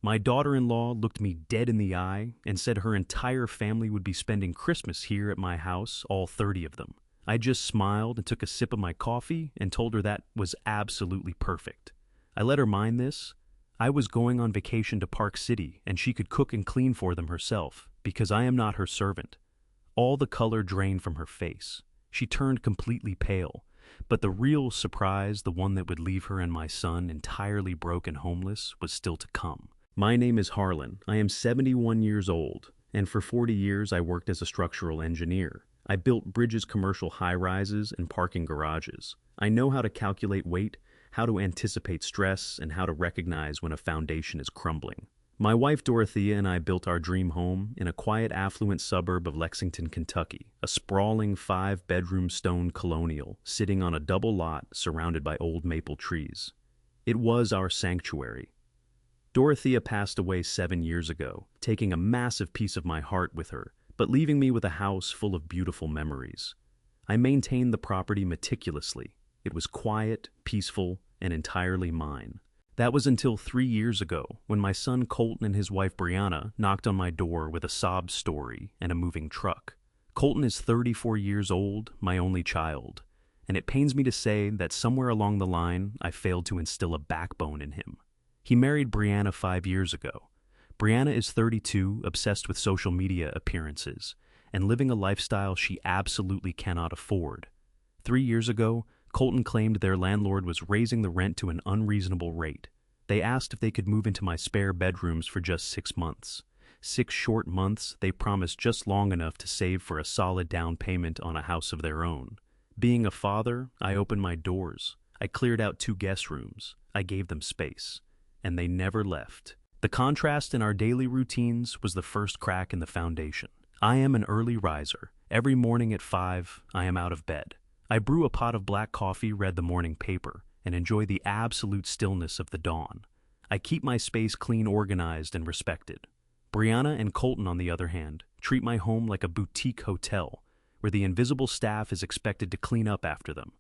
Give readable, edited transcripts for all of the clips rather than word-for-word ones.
My daughter-in-law looked me dead in the eye and said her entire family would be spending Christmas here at my house, all 30 of them. I just smiled and took a sip of my coffee and told her that was absolutely perfect. I let her mind this. I was going on vacation to Park City and she could cook and clean for them herself because I am not her servant. All the color drained from her face. She turned completely pale. But the real surprise, the one that would leave her and my son entirely broke and homeless, was still to come. My name is Harlan. I am 71 years old, and for 40 years I worked as a structural engineer. I built bridges, commercial high-rises, and parking garages. I know how to calculate weight, how to anticipate stress, and how to recognize when a foundation is crumbling. My wife Dorothea and I built our dream home in a quiet, affluent suburb of Lexington, Kentucky, a sprawling 5-bedroom stone colonial sitting on a double lot surrounded by old maple trees. It was our sanctuary. Dorothea passed away 7 years ago, taking a massive piece of my heart with her, but leaving me with a house full of beautiful memories. I maintained the property meticulously. It was quiet, peaceful, and entirely mine. That was until 3 years ago, when my son Colton and his wife Brianna knocked on my door with a sob story and a moving truck. Colton is 34 years old, my only child, and it pains me to say that somewhere along the line I failed to instill a backbone in him. He married Brianna 5 years ago. Brianna is 32, obsessed with social media appearances, and living a lifestyle she absolutely cannot afford. 3 years ago, Colton claimed their landlord was raising the rent to an unreasonable rate. They asked if they could move into my spare bedrooms for just 6 months. 6 short months they promised, just long enough to save for a solid down payment on a house of their own. Being a father, I opened my doors. I cleared out 2 guest rooms. I gave them space. And they never left. The contrast in our daily routines was the first crack in the foundation. I am an early riser. Every morning at 5, I am out of bed. I brew a pot of black coffee, read the morning paper, and enjoy the absolute stillness of the dawn. I keep my space clean, organized, and respected. Brianna and Colton, on the other hand, treat my home like a boutique hotel, where the invisible staff is expected to clean up after them.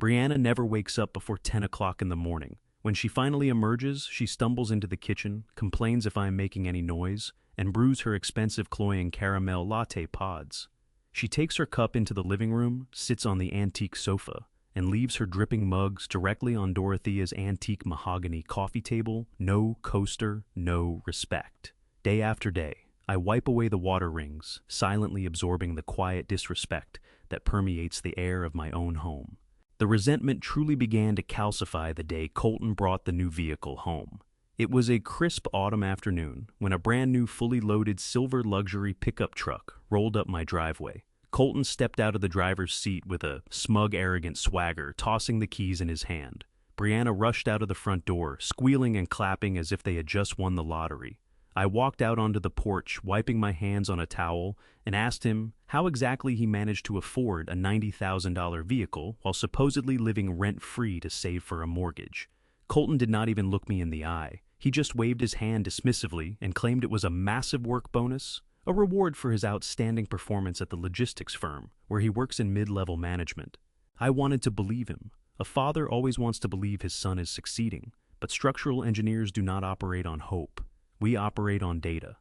Brianna never wakes up before 10 o'clock in the morning. When she finally emerges, she stumbles into the kitchen, complains if I am making any noise, and brews her expensive cloying caramel latte pods. She takes her cup into the living room, sits on the antique sofa, and leaves her dripping mugs directly on Dorothea's antique mahogany coffee table. No coaster, no respect. Day after day, I wipe away the water rings, silently absorbing the quiet disrespect that permeates the air of my own home. The resentment truly began to calcify the day Colton brought the new vehicle home. It was a crisp autumn afternoon when a brand new fully loaded silver luxury pickup truck rolled up my driveway. Colton stepped out of the driver's seat with a smug, arrogant swagger, tossing the keys in his hand. Brianna rushed out of the front door, squealing and clapping as if they had just won the lottery. I walked out onto the porch, wiping my hands on a towel, and asked him how exactly he managed to afford a $90,000 vehicle while supposedly living rent-free to save for a mortgage. Colton did not even look me in the eye. He just waved his hand dismissively and claimed it was a massive work bonus, a reward for his outstanding performance at the logistics firm, where he works in mid-level management. I wanted to believe him. A father always wants to believe his son is succeeding, but structural engineers do not operate on hope. We operate on data.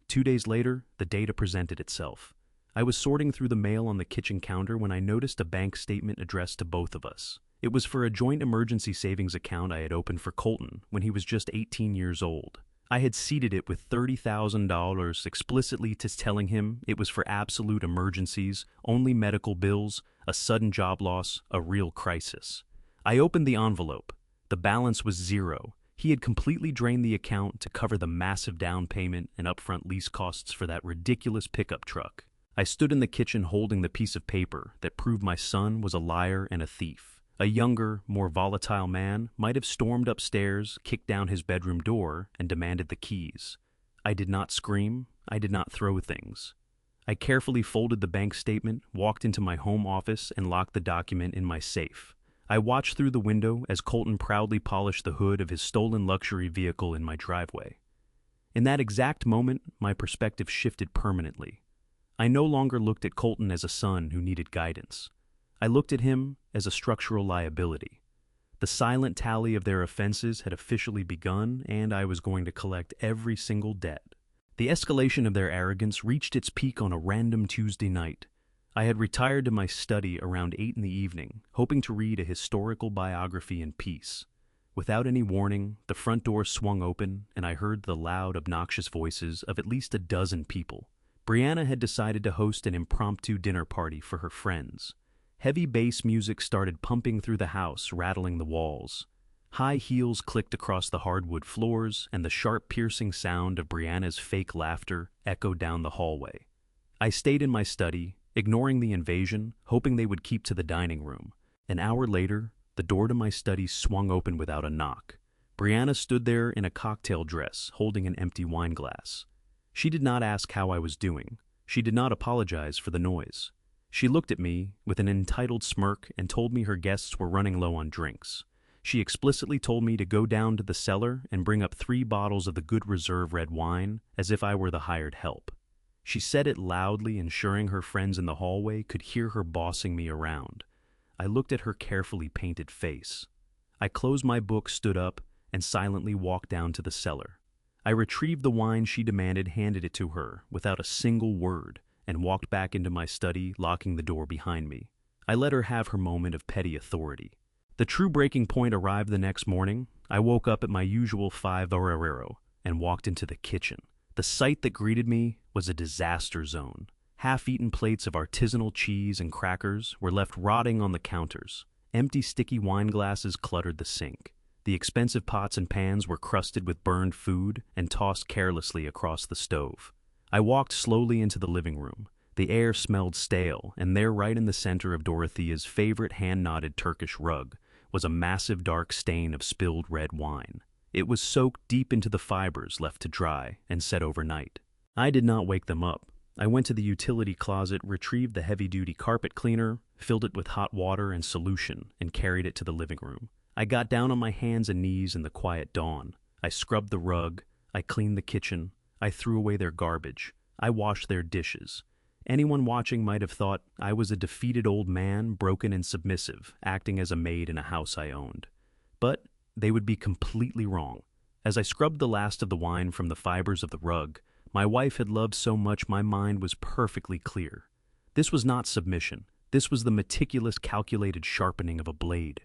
2 days later, the data presented itself. I was sorting through the mail on the kitchen counter when I noticed a bank statement addressed to both of us. It was for a joint emergency savings account I had opened for Colton when he was just 18 years old. I had seeded it with $30,000 explicitly telling him it was for absolute emergencies, only medical bills, a sudden job loss, a real crisis. I opened the envelope. The balance was zero. He had completely drained the account to cover the massive down payment and upfront lease costs for that ridiculous pickup truck. I stood in the kitchen holding the piece of paper that proved my son was a liar and a thief. A younger, more volatile man might have stormed upstairs, kicked down his bedroom door, and demanded the keys. I did not scream. I did not throw things. I carefully folded the bank statement, walked into my home office, and locked the document in my safe. I watched through the window as Colton proudly polished the hood of his stolen luxury vehicle in my driveway. In that exact moment, my perspective shifted permanently. I no longer looked at Colton as a son who needed guidance. I looked at him as a structural liability. The silent tally of their offenses had officially begun, and I was going to collect every single debt. The escalation of their arrogance reached its peak on a random Tuesday night. I had retired to my study around 8 in the evening, hoping to read a historical biography in peace. Without any warning, the front door swung open, and I heard the loud, obnoxious voices of at least a dozen people. Brianna had decided to host an impromptu dinner party for her friends. Heavy bass music started pumping through the house, rattling the walls. High heels clicked across the hardwood floors, and the sharp, piercing sound of Brianna's fake laughter echoed down the hallway. I stayed in my study, ignoring the invasion, hoping they would keep to the dining room. An hour later, the door to my study swung open without a knock. Brianna stood there in a cocktail dress, holding an empty wine glass. She did not ask how I was doing. She did not apologize for the noise. She looked at me with an entitled smirk and told me her guests were running low on drinks. She explicitly told me to go down to the cellar and bring up 3 bottles of the good reserve red wine, as if I were the hired help. She said it loudly, ensuring her friends in the hallway could hear her bossing me around. I looked at her carefully painted face. I closed my book, stood up, and silently walked down to the cellar. I retrieved the wine she demanded, handed it to her, without a single word, and walked back into my study, locking the door behind me. I let her have her moment of petty authority. The true breaking point arrived the next morning. I woke up at my usual 5:00 and walked into the kitchen. The sight that greeted me was a disaster zone. Half-eaten plates of artisanal cheese and crackers were left rotting on the counters. Empty, sticky wine glasses cluttered the sink. The expensive pots and pans were crusted with burned food and tossed carelessly across the stove. I walked slowly into the living room. The air smelled stale, and there, right in the center of Dorothea's favorite hand-knotted Turkish rug, was a massive dark stain of spilled red wine. It was soaked deep into the fibers, left to dry, and set overnight. I did not wake them up. I went to the utility closet, retrieved the heavy-duty carpet cleaner, filled it with hot water and solution, and carried it to the living room. I got down on my hands and knees in the quiet dawn. I scrubbed the rug. I cleaned the kitchen. I threw away their garbage. I washed their dishes. Anyone watching might have thought I was a defeated old man, broken and submissive, acting as a maid in a house I owned. But they would be completely wrong. As I scrubbed the last of the wine from the fibers of the rug, my wife had loved so much my mind was perfectly clear. This was not submission. This was the meticulous, calculated sharpening of a blade.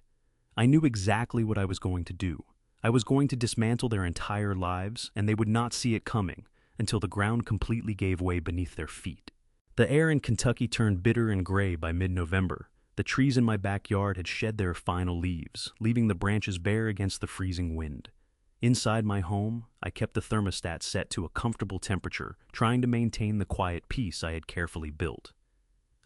I knew exactly what I was going to do. I was going to dismantle their entire lives, and they would not see it coming until the ground completely gave way beneath their feet. The air in Kentucky turned bitter and gray by mid-November. The trees in my backyard had shed their final leaves, leaving the branches bare against the freezing wind. Inside my home, I kept the thermostat set to a comfortable temperature, trying to maintain the quiet peace I had carefully built.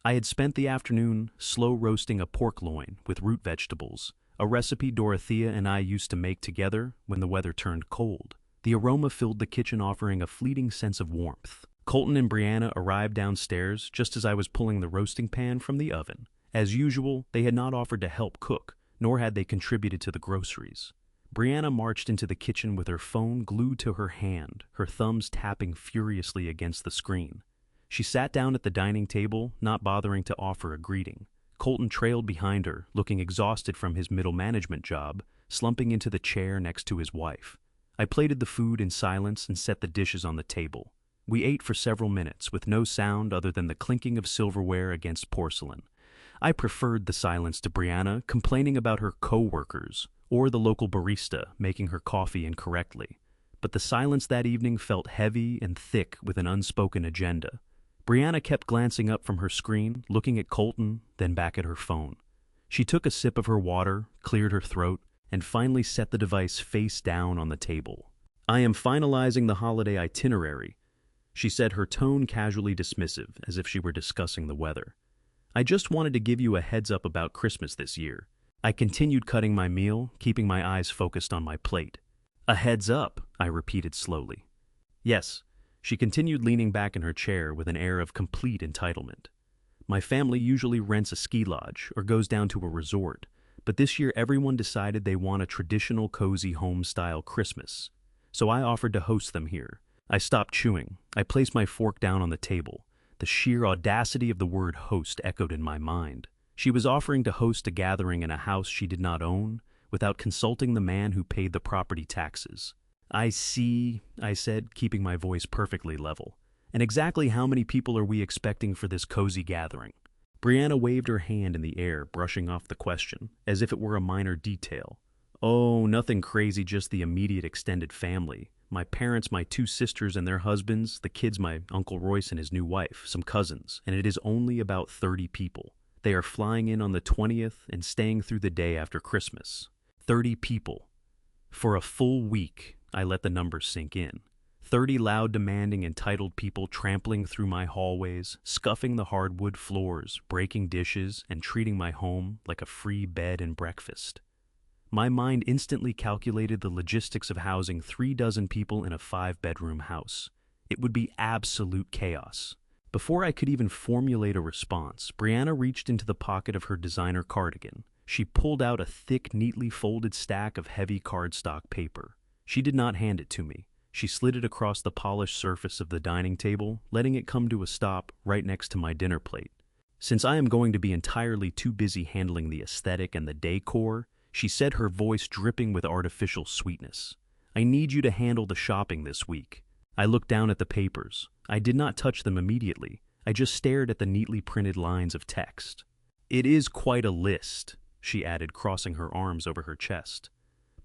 I had spent the afternoon slow roasting a pork loin with root vegetables, a recipe Dorothea and I used to make together when the weather turned cold. The aroma filled the kitchen, offering a fleeting sense of warmth. Colton and Brianna arrived downstairs just as I was pulling the roasting pan from the oven. As usual, they had not offered to help cook, nor had they contributed to the groceries. Brianna marched into the kitchen with her phone glued to her hand, her thumbs tapping furiously against the screen. She sat down at the dining table, not bothering to offer a greeting. Colton trailed behind her, looking exhausted from his middle management job, slumping into the chair next to his wife. I plated the food in silence and set the dishes on the table. We ate for several minutes, with no sound other than the clinking of silverware against porcelain. I preferred the silence to Brianna complaining about her co-workers or the local barista making her coffee incorrectly. But the silence that evening felt heavy and thick with an unspoken agenda. Brianna kept glancing up from her screen, looking at Colton, then back at her phone. She took a sip of her water, cleared her throat, and finally set the device face down on the table. "I am finalizing the holiday itinerary," she said, her tone casually dismissive, as if she were discussing the weather. "I just wanted to give you a heads up about Christmas this year." I continued cutting my meal, keeping my eyes focused on my plate. "A heads up," I repeated slowly. "Yes," she continued, leaning back in her chair with an air of complete entitlement. "My family usually rents a ski lodge or goes down to a resort, but this year everyone decided they want a traditional, cozy home-style Christmas. So I offered to host them here." I stopped chewing. I placed my fork down on the table. The sheer audacity of the word host echoed in my mind. She was offering to host a gathering in a house she did not own, without consulting the man who paid the property taxes. I see, I said, keeping my voice perfectly level. And exactly how many people are we expecting for this cozy gathering? Brianna waved her hand in the air, brushing off the question, as if it were a minor detail. Oh, nothing crazy, just the immediate extended family. My parents, my 2 sisters and their husbands, the kids, my Uncle Royce and his new wife, some cousins, and it is only about 30 people. They are flying in on the 20th and staying through the day after Christmas. 30 people. For a full week, I let the numbers sink in. 30 loud, demanding, entitled people trampling through my hallways, scuffing the hardwood floors, breaking dishes, and treating my home like a free bed and breakfast. My mind instantly calculated the logistics of housing 3 dozen people in a 5-bedroom house. It would be absolute chaos. Before I could even formulate a response, Brianna reached into the pocket of her designer cardigan. She pulled out a thick, neatly folded stack of heavy cardstock paper. She did not hand it to me. She slid it across the polished surface of the dining table, letting it come to a stop right next to my dinner plate. Since I am going to be entirely too busy handling the aesthetic and the decor, she said, her voice dripping with artificial sweetness, I need you to handle the shopping this week. I looked down at the papers. I did not touch them immediately. I just stared at the neatly printed lines of text. It is quite a list, she added, crossing her arms over her chest.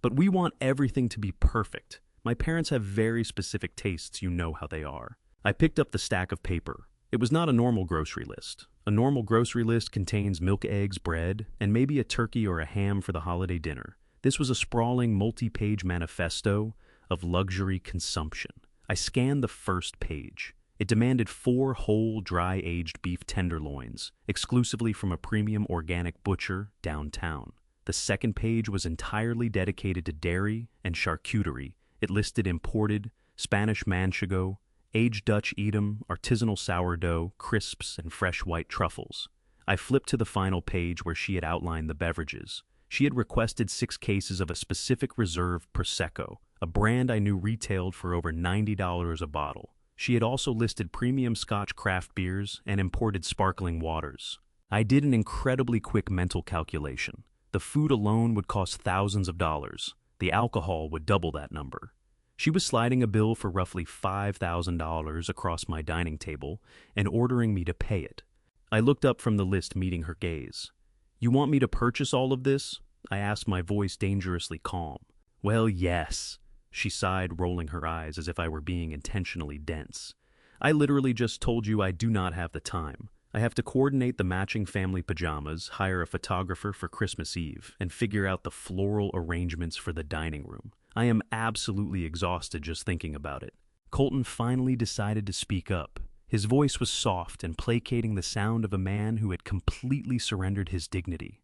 But we want everything to be perfect. My parents have very specific tastes, you know how they are. I picked up the stack of paper. It was not a normal grocery list. A normal grocery list contains milk, eggs, bread, and maybe a turkey or a ham for the holiday dinner. This was a sprawling, multi-page manifesto of luxury consumption. I scanned the first page. It demanded 4 whole, dry-aged beef tenderloins, exclusively from a premium organic butcher downtown. The second page was entirely dedicated to dairy and charcuterie. It listed imported, Spanish manchego, aged Dutch Edam, artisanal sourdough, crisps, and fresh white truffles. I flipped to the final page where she had outlined the beverages. She had requested 6 cases of a specific reserve Prosecco, a brand I knew retailed for over $90 a bottle. She had also listed premium Scotch craft beers and imported sparkling waters. I did an incredibly quick mental calculation. The food alone would cost thousands of dollars. The alcohol would double that number. She was sliding a bill for roughly $5,000 across my dining table and ordering me to pay it. I looked up from the list, meeting her gaze. You want me to purchase all of this? I asked, my voice dangerously calm. Well, yes, she sighed, rolling her eyes as if I were being intentionally dense. I literally just told you I do not have the time. I have to coordinate the matching family pajamas, hire a photographer for Christmas Eve, and figure out the floral arrangements for the dining room. I am absolutely exhausted just thinking about it. Colton finally decided to speak up. His voice was soft and placating, the sound of a man who had completely surrendered his dignity.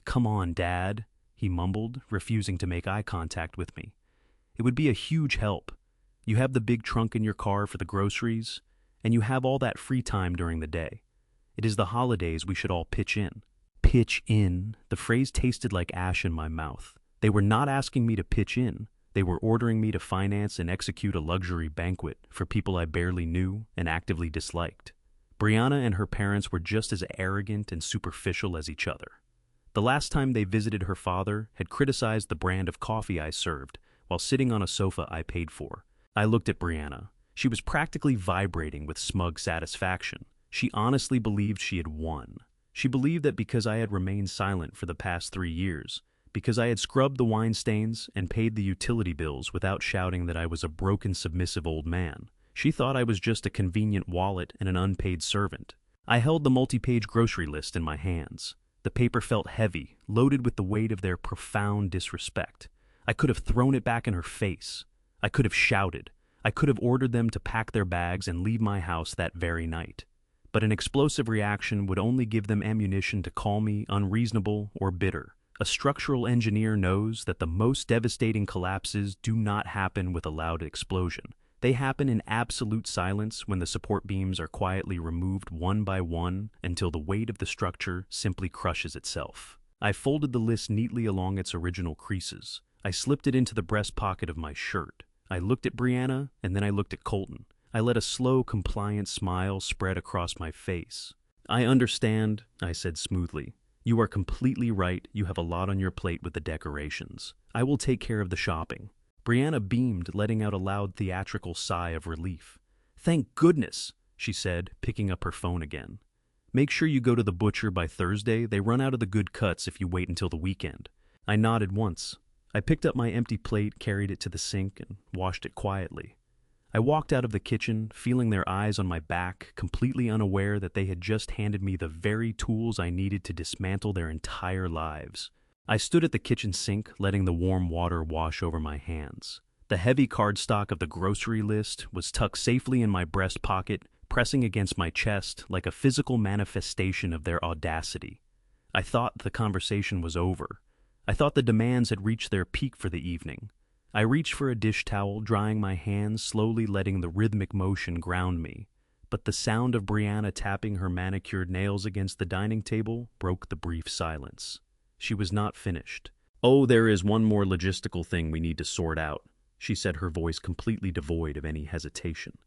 Come on, Dad, he mumbled, refusing to make eye contact with me. It would be a huge help. You have the big trunk in your car for the groceries, and you have all that free time during the day. It is the holidays, we should all pitch in. Pitch in? The phrase tasted like ash in my mouth. They were not asking me to pitch in. They were ordering me to finance and execute a luxury banquet for people I barely knew and actively disliked. Brianna and her parents were just as arrogant and superficial as each other. The last time they visited, her father had criticized the brand of coffee I served while sitting on a sofa I paid for. I looked at Brianna. She was practically vibrating with smug satisfaction. She honestly believed she had won. She believed that because I had remained silent for the past 3 years, because I had scrubbed the wine stains and paid the utility bills without shouting that I was a broken, submissive old man, she thought I was just a convenient wallet and an unpaid servant. I held the multi-page grocery list in my hands. The paper felt heavy, loaded with the weight of their profound disrespect. I could have thrown it back in her face. I could have shouted. I could have ordered them to pack their bags and leave my house that very night. But an explosive reaction would only give them ammunition to call me unreasonable or bitter. A structural engineer knows that the most devastating collapses do not happen with a loud explosion. They happen in absolute silence when the support beams are quietly removed one by one until the weight of the structure simply crushes itself. I folded the list neatly along its original creases. I slipped it into the breast pocket of my shirt. I looked at Brianna, and then I looked at Colton. I let a slow, compliant smile spread across my face. I understand, I said smoothly. You are completely right. You have a lot on your plate with the decorations. I will take care of the shopping. Brianna beamed, letting out a loud theatrical sigh of relief. Thank goodness, she said, picking up her phone again. Make sure you go to the butcher by Thursday. They run out of the good cuts if you wait until the weekend. I nodded once. I picked up my empty plate, carried it to the sink, and washed it quietly. I walked out of the kitchen, feeling their eyes on my back, completely unaware that they had just handed me the very tools I needed to dismantle their entire lives. I stood at the kitchen sink, letting the warm water wash over my hands. The heavy cardstock of the grocery list was tucked safely in my breast pocket, pressing against my chest like a physical manifestation of their audacity. I thought the conversation was over. I thought the demands had reached their peak for the evening. I reached for a dish towel, drying my hands, slowly letting the rhythmic motion ground me. But the sound of Brianna tapping her manicured nails against the dining table broke the brief silence. She was not finished. Oh, there is one more logistical thing we need to sort out, she said, her voice completely devoid of any hesitation.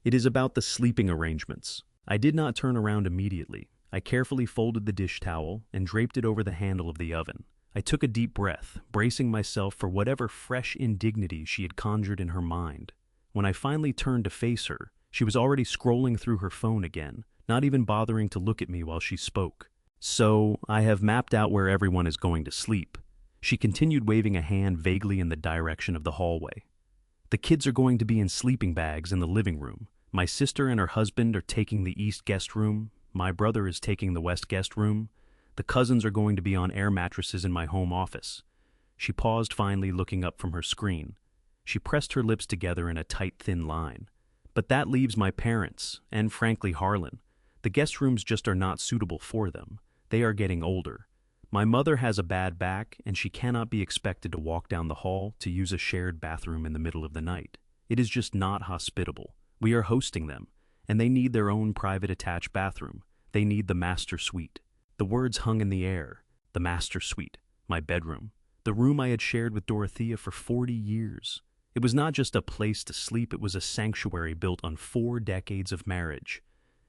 It is about the sleeping arrangements. I did not turn around immediately. I carefully folded the dish towel and draped it over the handle of the oven. I took a deep breath, bracing myself for whatever fresh indignity she had conjured in her mind. When I finally turned to face her, she was already scrolling through her phone again, not even bothering to look at me while she spoke. So, I have mapped out where everyone is going to sleep. She continued, waving a hand vaguely in the direction of the hallway. The kids are going to be in sleeping bags in the living room. My sister and her husband are taking the east guest room. My brother is taking the west guest room. The cousins are going to be on air mattresses in my home office. She paused, finally looking up from her screen. She pressed her lips together in a tight, thin line. But that leaves my parents, and frankly Harlan. The guest rooms just are not suitable for them. They are getting older. My mother has a bad back, and she cannot be expected to walk down the hall to use a shared bathroom in the middle of the night. It is just not hospitable. We are hosting them, and they need their own private attached bathroom. They need the master suite. The words hung in the air. The master suite. My bedroom. The room I had shared with Dorothea for 40 years. It was not just a place to sleep, it was a sanctuary built on 4 decades of marriage.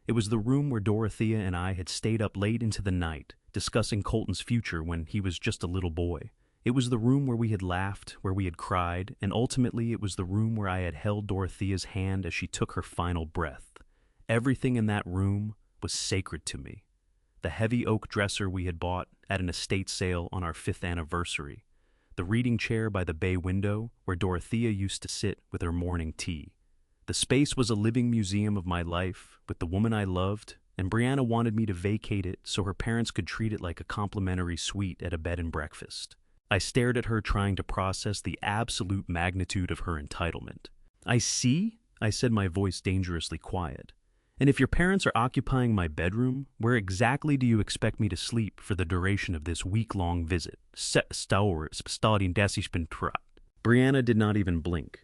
It was the room where Dorothea and I had stayed up late into the night, discussing Colton's future when he was just a little boy. It was the room where we had laughed, where we had cried, and ultimately it was the room where I had held Dorothea's hand as she took her final breath. Everything in that room was sacred to me. The heavy oak dresser we had bought at an estate sale on our 5th anniversary. The reading chair by the bay window where Dorothea used to sit with her morning tea. The space was a living museum of my life with the woman I loved, and Brianna wanted me to vacate it so her parents could treat it like a complimentary suite at a bed and breakfast. I stared at her, trying to process the absolute magnitude of her entitlement. I see, I said, my voice dangerously quiet. And if your parents are occupying my bedroom, where exactly do you expect me to sleep for the duration of this week-long visit? Brianna did not even blink.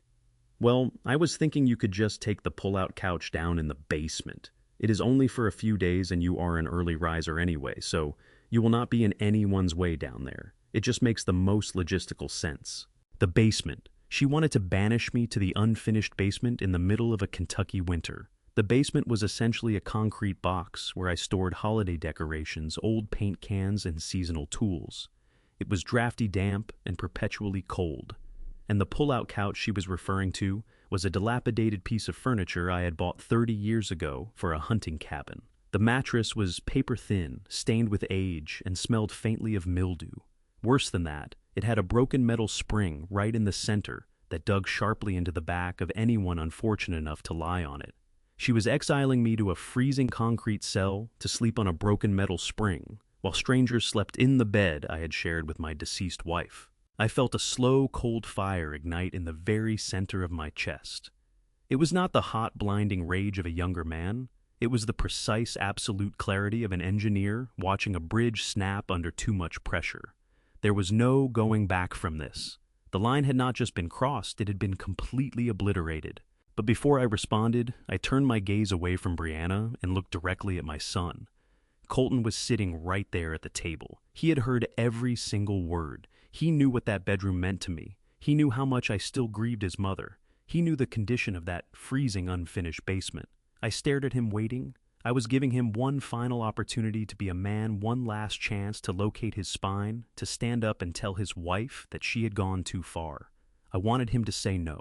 Well, I was thinking you could just take the pull-out couch down in the basement. It is only for a few days and you are an early riser anyway, so you will not be in anyone's way down there. It just makes the most logistical sense. The basement. She wanted to banish me to the unfinished basement in the middle of a Kentucky winter. The basement was essentially a concrete box where I stored holiday decorations, old paint cans, and seasonal tools. It was drafty, damp, and perpetually cold. And the pull-out couch she was referring to was a dilapidated piece of furniture I had bought 30 years ago for a hunting cabin. The mattress was paper-thin, stained with age, and smelled faintly of mildew. Worse than that, it had a broken metal spring right in the center that dug sharply into the back of anyone unfortunate enough to lie on it. She was exiling me to a freezing concrete cell to sleep on a broken metal spring, while strangers slept in the bed I had shared with my deceased wife. I felt a slow, cold fire ignite in the very center of my chest. It was not the hot, blinding rage of a younger man. It was the precise, absolute clarity of an engineer watching a bridge snap under too much pressure. There was no going back from this. The line had not just been crossed, it had been completely obliterated. But before I responded, I turned my gaze away from Brianna and looked directly at my son. Colton was sitting right there at the table. He had heard every single word. He knew what that bedroom meant to me. He knew how much I still grieved his mother. He knew the condition of that freezing, unfinished basement. I stared at him, waiting. I was giving him one final opportunity to be a man, one last chance to locate his spine, to stand up and tell his wife that she had gone too far. I wanted him to say no.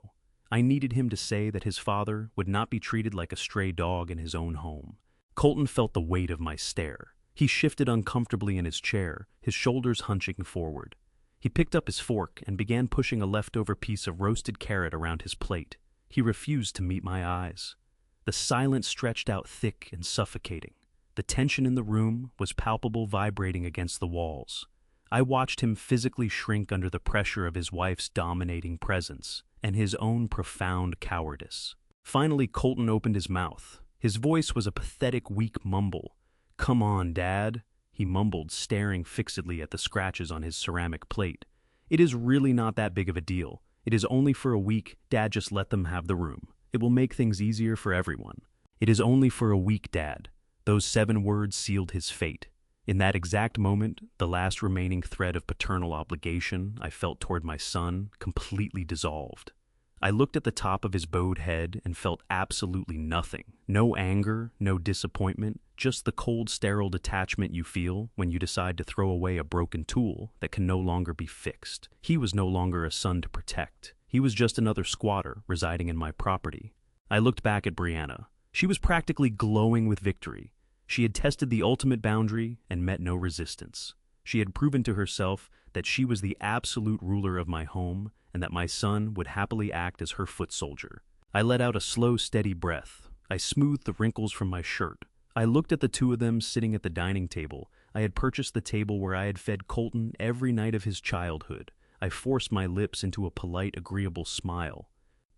I needed him to say that his father would not be treated like a stray dog in his own home. Colton felt the weight of my stare. He shifted uncomfortably in his chair, his shoulders hunching forward. He picked up his fork and began pushing a leftover piece of roasted carrot around his plate. He refused to meet my eyes. The silence stretched out thick and suffocating. The tension in the room was palpable, vibrating against the walls. I watched him physically shrink under the pressure of his wife's dominating presence and his own profound cowardice. Finally, Colton opened his mouth. His voice was a pathetic, weak mumble. "Come on, Dad," he mumbled, staring fixedly at the scratches on his ceramic plate. "It is really not that big of a deal. It is only for a week. Dad, just let them have the room. It will make things easier for everyone. It is only for a week, Dad." Those 7 words sealed his fate. In that exact moment, the last remaining thread of paternal obligation I felt toward my son completely dissolved. I looked at the top of his bowed head and felt absolutely nothing. No anger, no disappointment, just the cold, sterile detachment you feel when you decide to throw away a broken tool that can no longer be fixed. He was no longer a son to protect. He was just another squatter residing in my property. I looked back at Brianna. She was practically glowing with victory. She had tested the ultimate boundary and met no resistance. She had proven to herself that she was the absolute ruler of my home and that my son would happily act as her foot soldier. I let out a slow, steady breath. I smoothed the wrinkles from my shirt. I looked at the two of them sitting at the dining table. I had purchased the table where I had fed Colton every night of his childhood. I forced my lips into a polite, agreeable smile.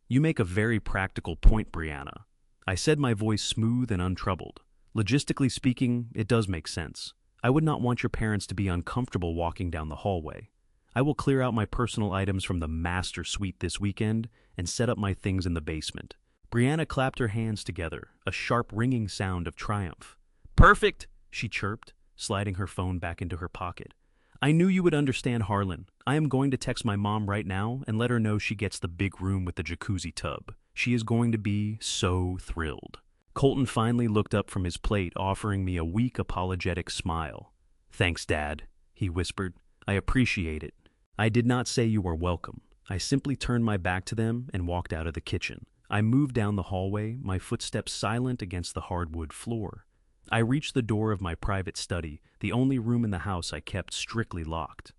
"You make a very practical point, Brianna." I said, my voice smooth and untroubled. "Logistically speaking, it does make sense. I would not want your parents to be uncomfortable walking down the hallway. I will clear out my personal items from the master suite this weekend and set up my things in the basement." Brianna clapped her hands together, a sharp ringing sound of triumph. "Perfect," she chirped, sliding her phone back into her pocket. "I knew you would understand, Harlan. I am going to text my mom right now and let her know she gets the big room with the jacuzzi tub. She is going to be so thrilled." Colton finally looked up from his plate, offering me a weak, apologetic smile. "Thanks, Dad," he whispered. "I appreciate it." I did not say you are welcome. I simply turned my back to them and walked out of the kitchen. I moved down the hallway, my footsteps silent against the hardwood floor. I reached the door of my private study, the only room in the house I kept strictly locked.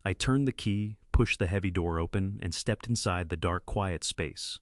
I turned the key, pushed the heavy door open, and stepped inside the dark, quiet space.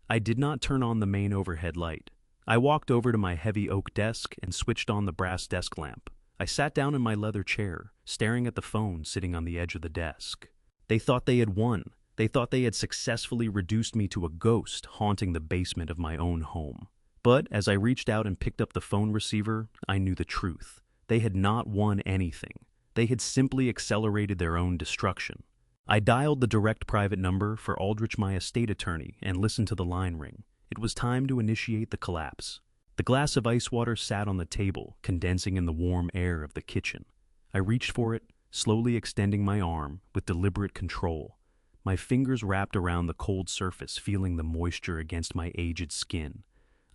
I did not turn on the main overhead light. I walked over to my heavy oak desk and switched on the brass desk lamp. I sat down in my leather chair, staring at the phone sitting on the edge of the desk. They thought they had won. They thought they had successfully reduced me to a ghost haunting the basement of my own home. But as I reached out and picked up the phone receiver, I knew the truth. They had not won anything. They had simply accelerated their own destruction. I dialed the direct private number for Aldrich, my estate attorney, and listened to the line ring. It was time to initiate the collapse. The glass of ice water sat on the table, condensing in the warm air of the kitchen. I reached for it, slowly extending my arm with deliberate control. My fingers wrapped around the cold surface, feeling the moisture against my aged skin.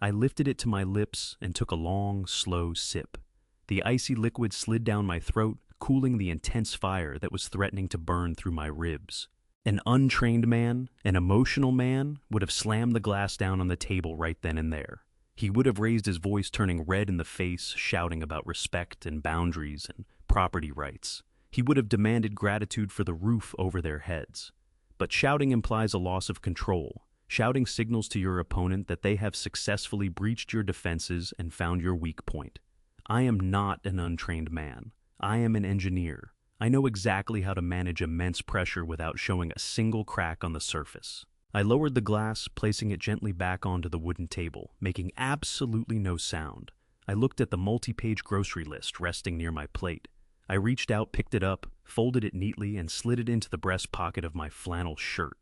I lifted it to my lips and took a long, slow sip. The icy liquid slid down my throat, cooling the intense fire that was threatening to burn through my ribs. An untrained man, an emotional man, would have slammed the glass down on the table right then and there. He would have raised his voice, turning red in the face, shouting about respect and boundaries and property rights. He would have demanded gratitude for the roof over their heads. But shouting implies a loss of control. Shouting signals to your opponent that they have successfully breached your defenses and found your weak point. I am not an untrained man. I am an engineer. I know exactly how to manage immense pressure without showing a single crack on the surface. I lowered the glass, placing it gently back onto the wooden table, making absolutely no sound. I looked at the multi-page grocery list resting near my plate. I reached out, picked it up, folded it neatly, and slid it into the breast pocket of my flannel shirt.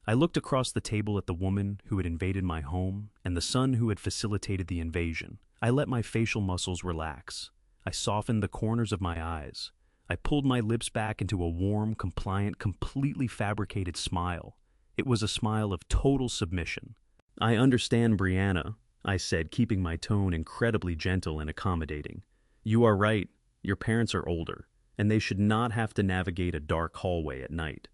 I looked across the table at the woman who had invaded my home and the son who had facilitated the invasion. I let my facial muscles relax. I softened the corners of my eyes. I pulled my lips back into a warm, compliant, completely fabricated smile. It was a smile of total submission. "I understand, Brianna. I said, keeping my tone incredibly gentle and accommodating. "You are right. Your parents are older, and they should not have to navigate a dark hallway at night.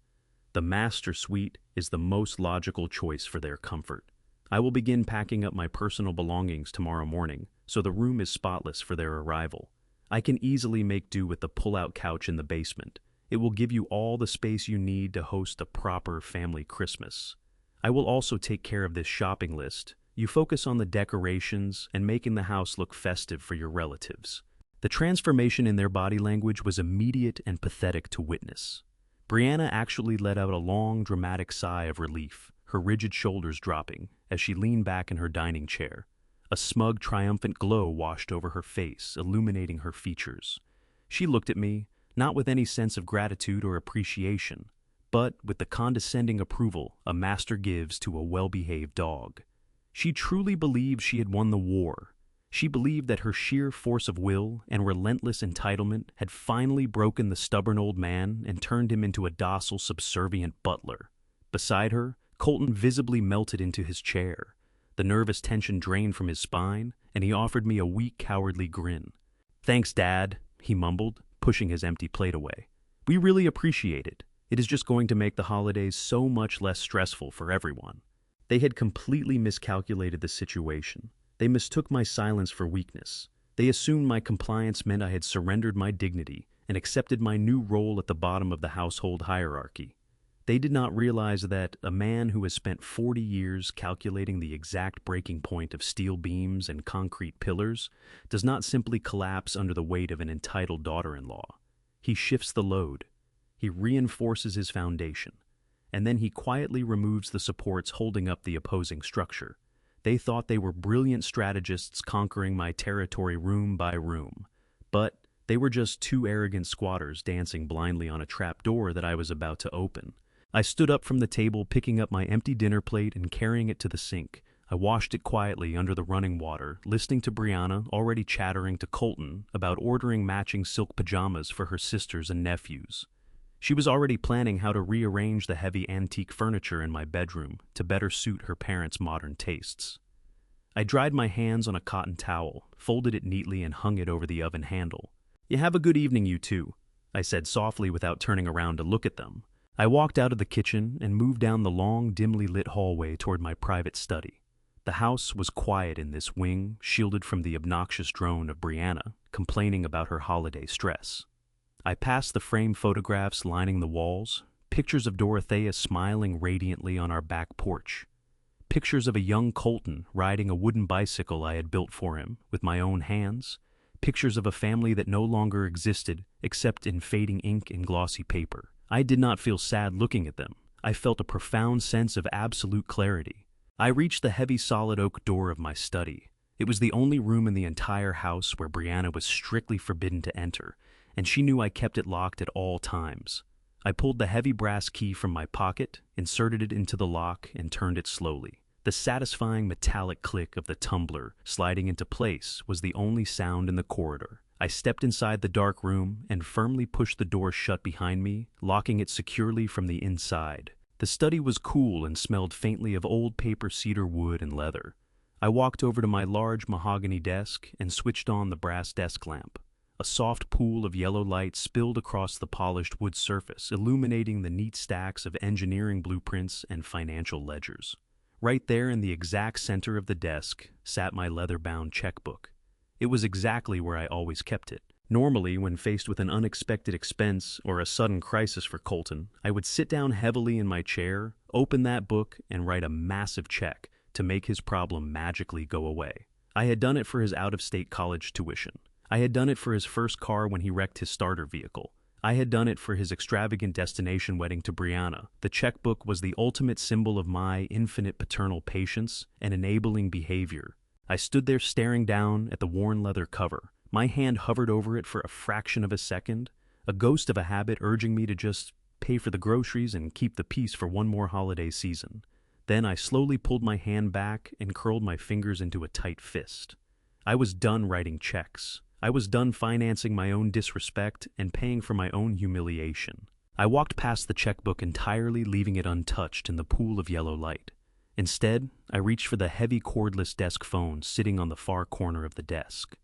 The master suite is the most logical choice for their comfort. I will begin packing up my personal belongings tomorrow morning, so the room is spotless for their arrival. I can easily make do with the pull-out couch in the basement. It will give you all the space you need to host a proper family Christmas. I will also take care of this shopping list. You focus on the decorations and making the house look festive for your relatives." The transformation in their body language was immediate and pathetic to witness. Brianna actually let out a long, dramatic sigh of relief, her rigid shoulders dropping, as she leaned back in her dining chair. A smug, triumphant glow washed over her face, illuminating her features. She looked at me, not with any sense of gratitude or appreciation, but with the condescending approval a master gives to a well-behaved dog. She truly believed she had won the war. She believed that her sheer force of will and relentless entitlement had finally broken the stubborn old man and turned him into a docile, subservient butler. Beside her, Colton visibly melted into his chair. The nervous tension drained from his spine, and he offered me a weak, cowardly grin. "Thanks, Dad," he mumbled, pushing his empty plate away. "We really appreciate it. It is just going to make the holidays so much less stressful for everyone." They had completely miscalculated the situation. They mistook my silence for weakness. They assumed my compliance meant I had surrendered my dignity and accepted my new role at the bottom of the household hierarchy. They did not realize that a man who has spent 40 years calculating the exact breaking point of steel beams and concrete pillars does not simply collapse under the weight of an entitled daughter-in-law. He shifts the load. He reinforces his foundation, and then he quietly removes the supports holding up the opposing structure. They thought they were brilliant strategists conquering my territory room by room, but they were just two arrogant squatters dancing blindly on a trap door that I was about to open. I stood up from the table, picking up my empty dinner plate and carrying it to the sink. I washed it quietly under the running water, listening to Brianna already chattering to Colton about ordering matching silk pajamas for her sisters and nephews. She was already planning how to rearrange the heavy antique furniture in my bedroom to better suit her parents' modern tastes. I dried my hands on a cotton towel, folded it neatly, and hung it over the oven handle. "You have a good evening, you two," I said softly without turning around to look at them. I walked out of the kitchen and moved down the long, dimly lit hallway toward my private study. The house was quiet in this wing, shielded from the obnoxious drone of Brianna, complaining about her holiday stress. I passed the framed photographs lining the walls, pictures of Dorothea smiling radiantly on our back porch, pictures of a young Colton riding a wooden bicycle I had built for him with my own hands, pictures of a family that no longer existed except in fading ink and glossy paper. I did not feel sad looking at them. I felt a profound sense of absolute clarity. I reached the heavy solid oak door of my study. It was the only room in the entire house where Brianna was strictly forbidden to enter, and she knew I kept it locked at all times. I pulled the heavy brass key from my pocket, inserted it into the lock, and turned it slowly. The satisfying metallic click of the tumbler sliding into place was the only sound in the corridor. I stepped inside the dark room and firmly pushed the door shut behind me, locking it securely from the inside. The study was cool and smelled faintly of old paper, cedar wood, and leather. I walked over to my large mahogany desk and switched on the brass desk lamp. A soft pool of yellow light spilled across the polished wood surface, illuminating the neat stacks of engineering blueprints and financial ledgers. Right there in the exact center of the desk sat my leather-bound checkbook. It was exactly where I always kept it. Normally, when faced with an unexpected expense or a sudden crisis for Colton, I would sit down heavily in my chair, open that book, and write a massive check to make his problem magically go away. I had done it for his out-of-state college tuition. I had done it for his first car when he wrecked his starter vehicle. I had done it for his extravagant destination wedding to Brianna. The checkbook was the ultimate symbol of my infinite paternal patience and enabling behavior. I stood there staring down at the worn leather cover. My hand hovered over it for a fraction of a second, a ghost of a habit urging me to just pay for the groceries and keep the peace for one more holiday season. Then I slowly pulled my hand back and curled my fingers into a tight fist. I was done writing checks. I was done financing my own disrespect and paying for my own humiliation. I walked past the checkbook entirely, leaving it untouched in the pool of yellow light. Instead, I reached for the heavy cordless desk phone sitting on the far corner of the desk.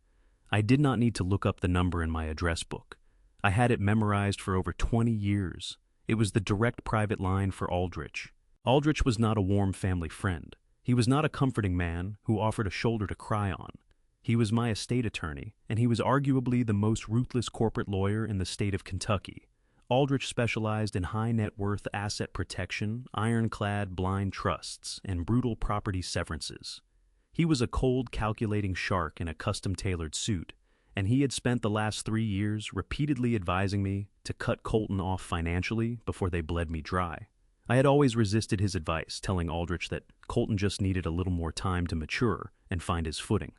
I did not need to look up the number in my address book. I had it memorized for over 20 years. It was the direct private line for Aldrich. Aldrich was not a warm family friend. He was not a comforting man who offered a shoulder to cry on. He was my estate attorney, and he was arguably the most ruthless corporate lawyer in the state of Kentucky. Aldrich specialized in high net worth asset protection, ironclad blind trusts, and brutal property severances. He was a cold, calculating shark in a custom-tailored suit, and he had spent the last 3 years repeatedly advising me to cut Colton off financially before they bled me dry. I had always resisted his advice, telling Aldrich that Colton just needed a little more time to mature and find his footing.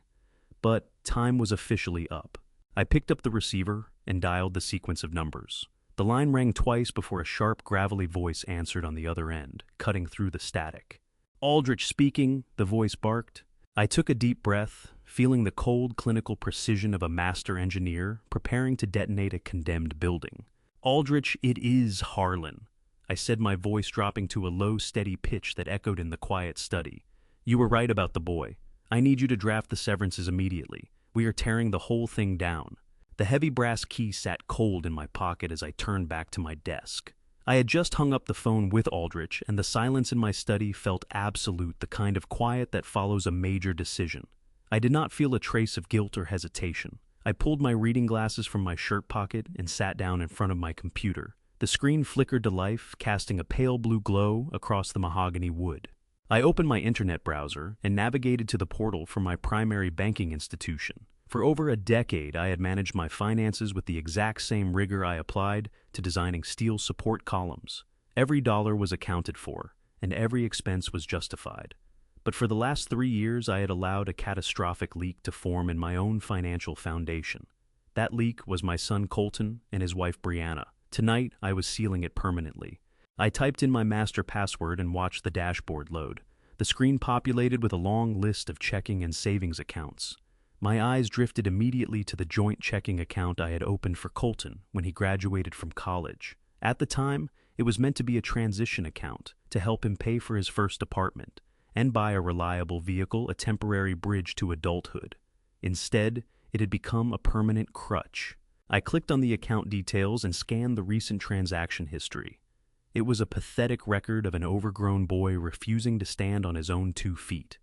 But time was officially up. I picked up the receiver and dialed the sequence of numbers. The line rang twice before a sharp, gravelly voice answered on the other end, cutting through the static. "Aldrich speaking," the voice barked. I took a deep breath, feeling the cold, clinical precision of a master engineer preparing to detonate a condemned building. "Aldrich, it is Harlan," I said, my voice dropping to a low, steady pitch that echoed in the quiet study. "You were right about the boy. I need you to draft the severances immediately. We are tearing the whole thing down." The heavy brass key sat cold in my pocket as I turned back to my desk. I had just hung up the phone with Aldrich, and the silence in my study felt absolute, the kind of quiet that follows a major decision. I did not feel a trace of guilt or hesitation. I pulled my reading glasses from my shirt pocket and sat down in front of my computer. The screen flickered to life, casting a pale blue glow across the mahogany wood. I opened my internet browser and navigated to the portal for my primary banking institution. For over a decade, I had managed my finances with the exact same rigor I applied to designing steel support columns. Every dollar was accounted for, and every expense was justified. But for the last 3 years, I had allowed a catastrophic leak to form in my own financial foundation. That leak was my son Colton and his wife Brianna. Tonight, I was sealing it permanently. I typed in my master password and watched the dashboard load. The screen populated with a long list of checking and savings accounts. My eyes drifted immediately to the joint checking account I had opened for Colton when he graduated from college. At the time, it was meant to be a transition account to help him pay for his first apartment and buy a reliable vehicle, a temporary bridge to adulthood. Instead, it had become a permanent crutch. I clicked on the account details and scanned the recent transaction history. It was a pathetic record of an overgrown boy refusing to stand on his own 2 feet.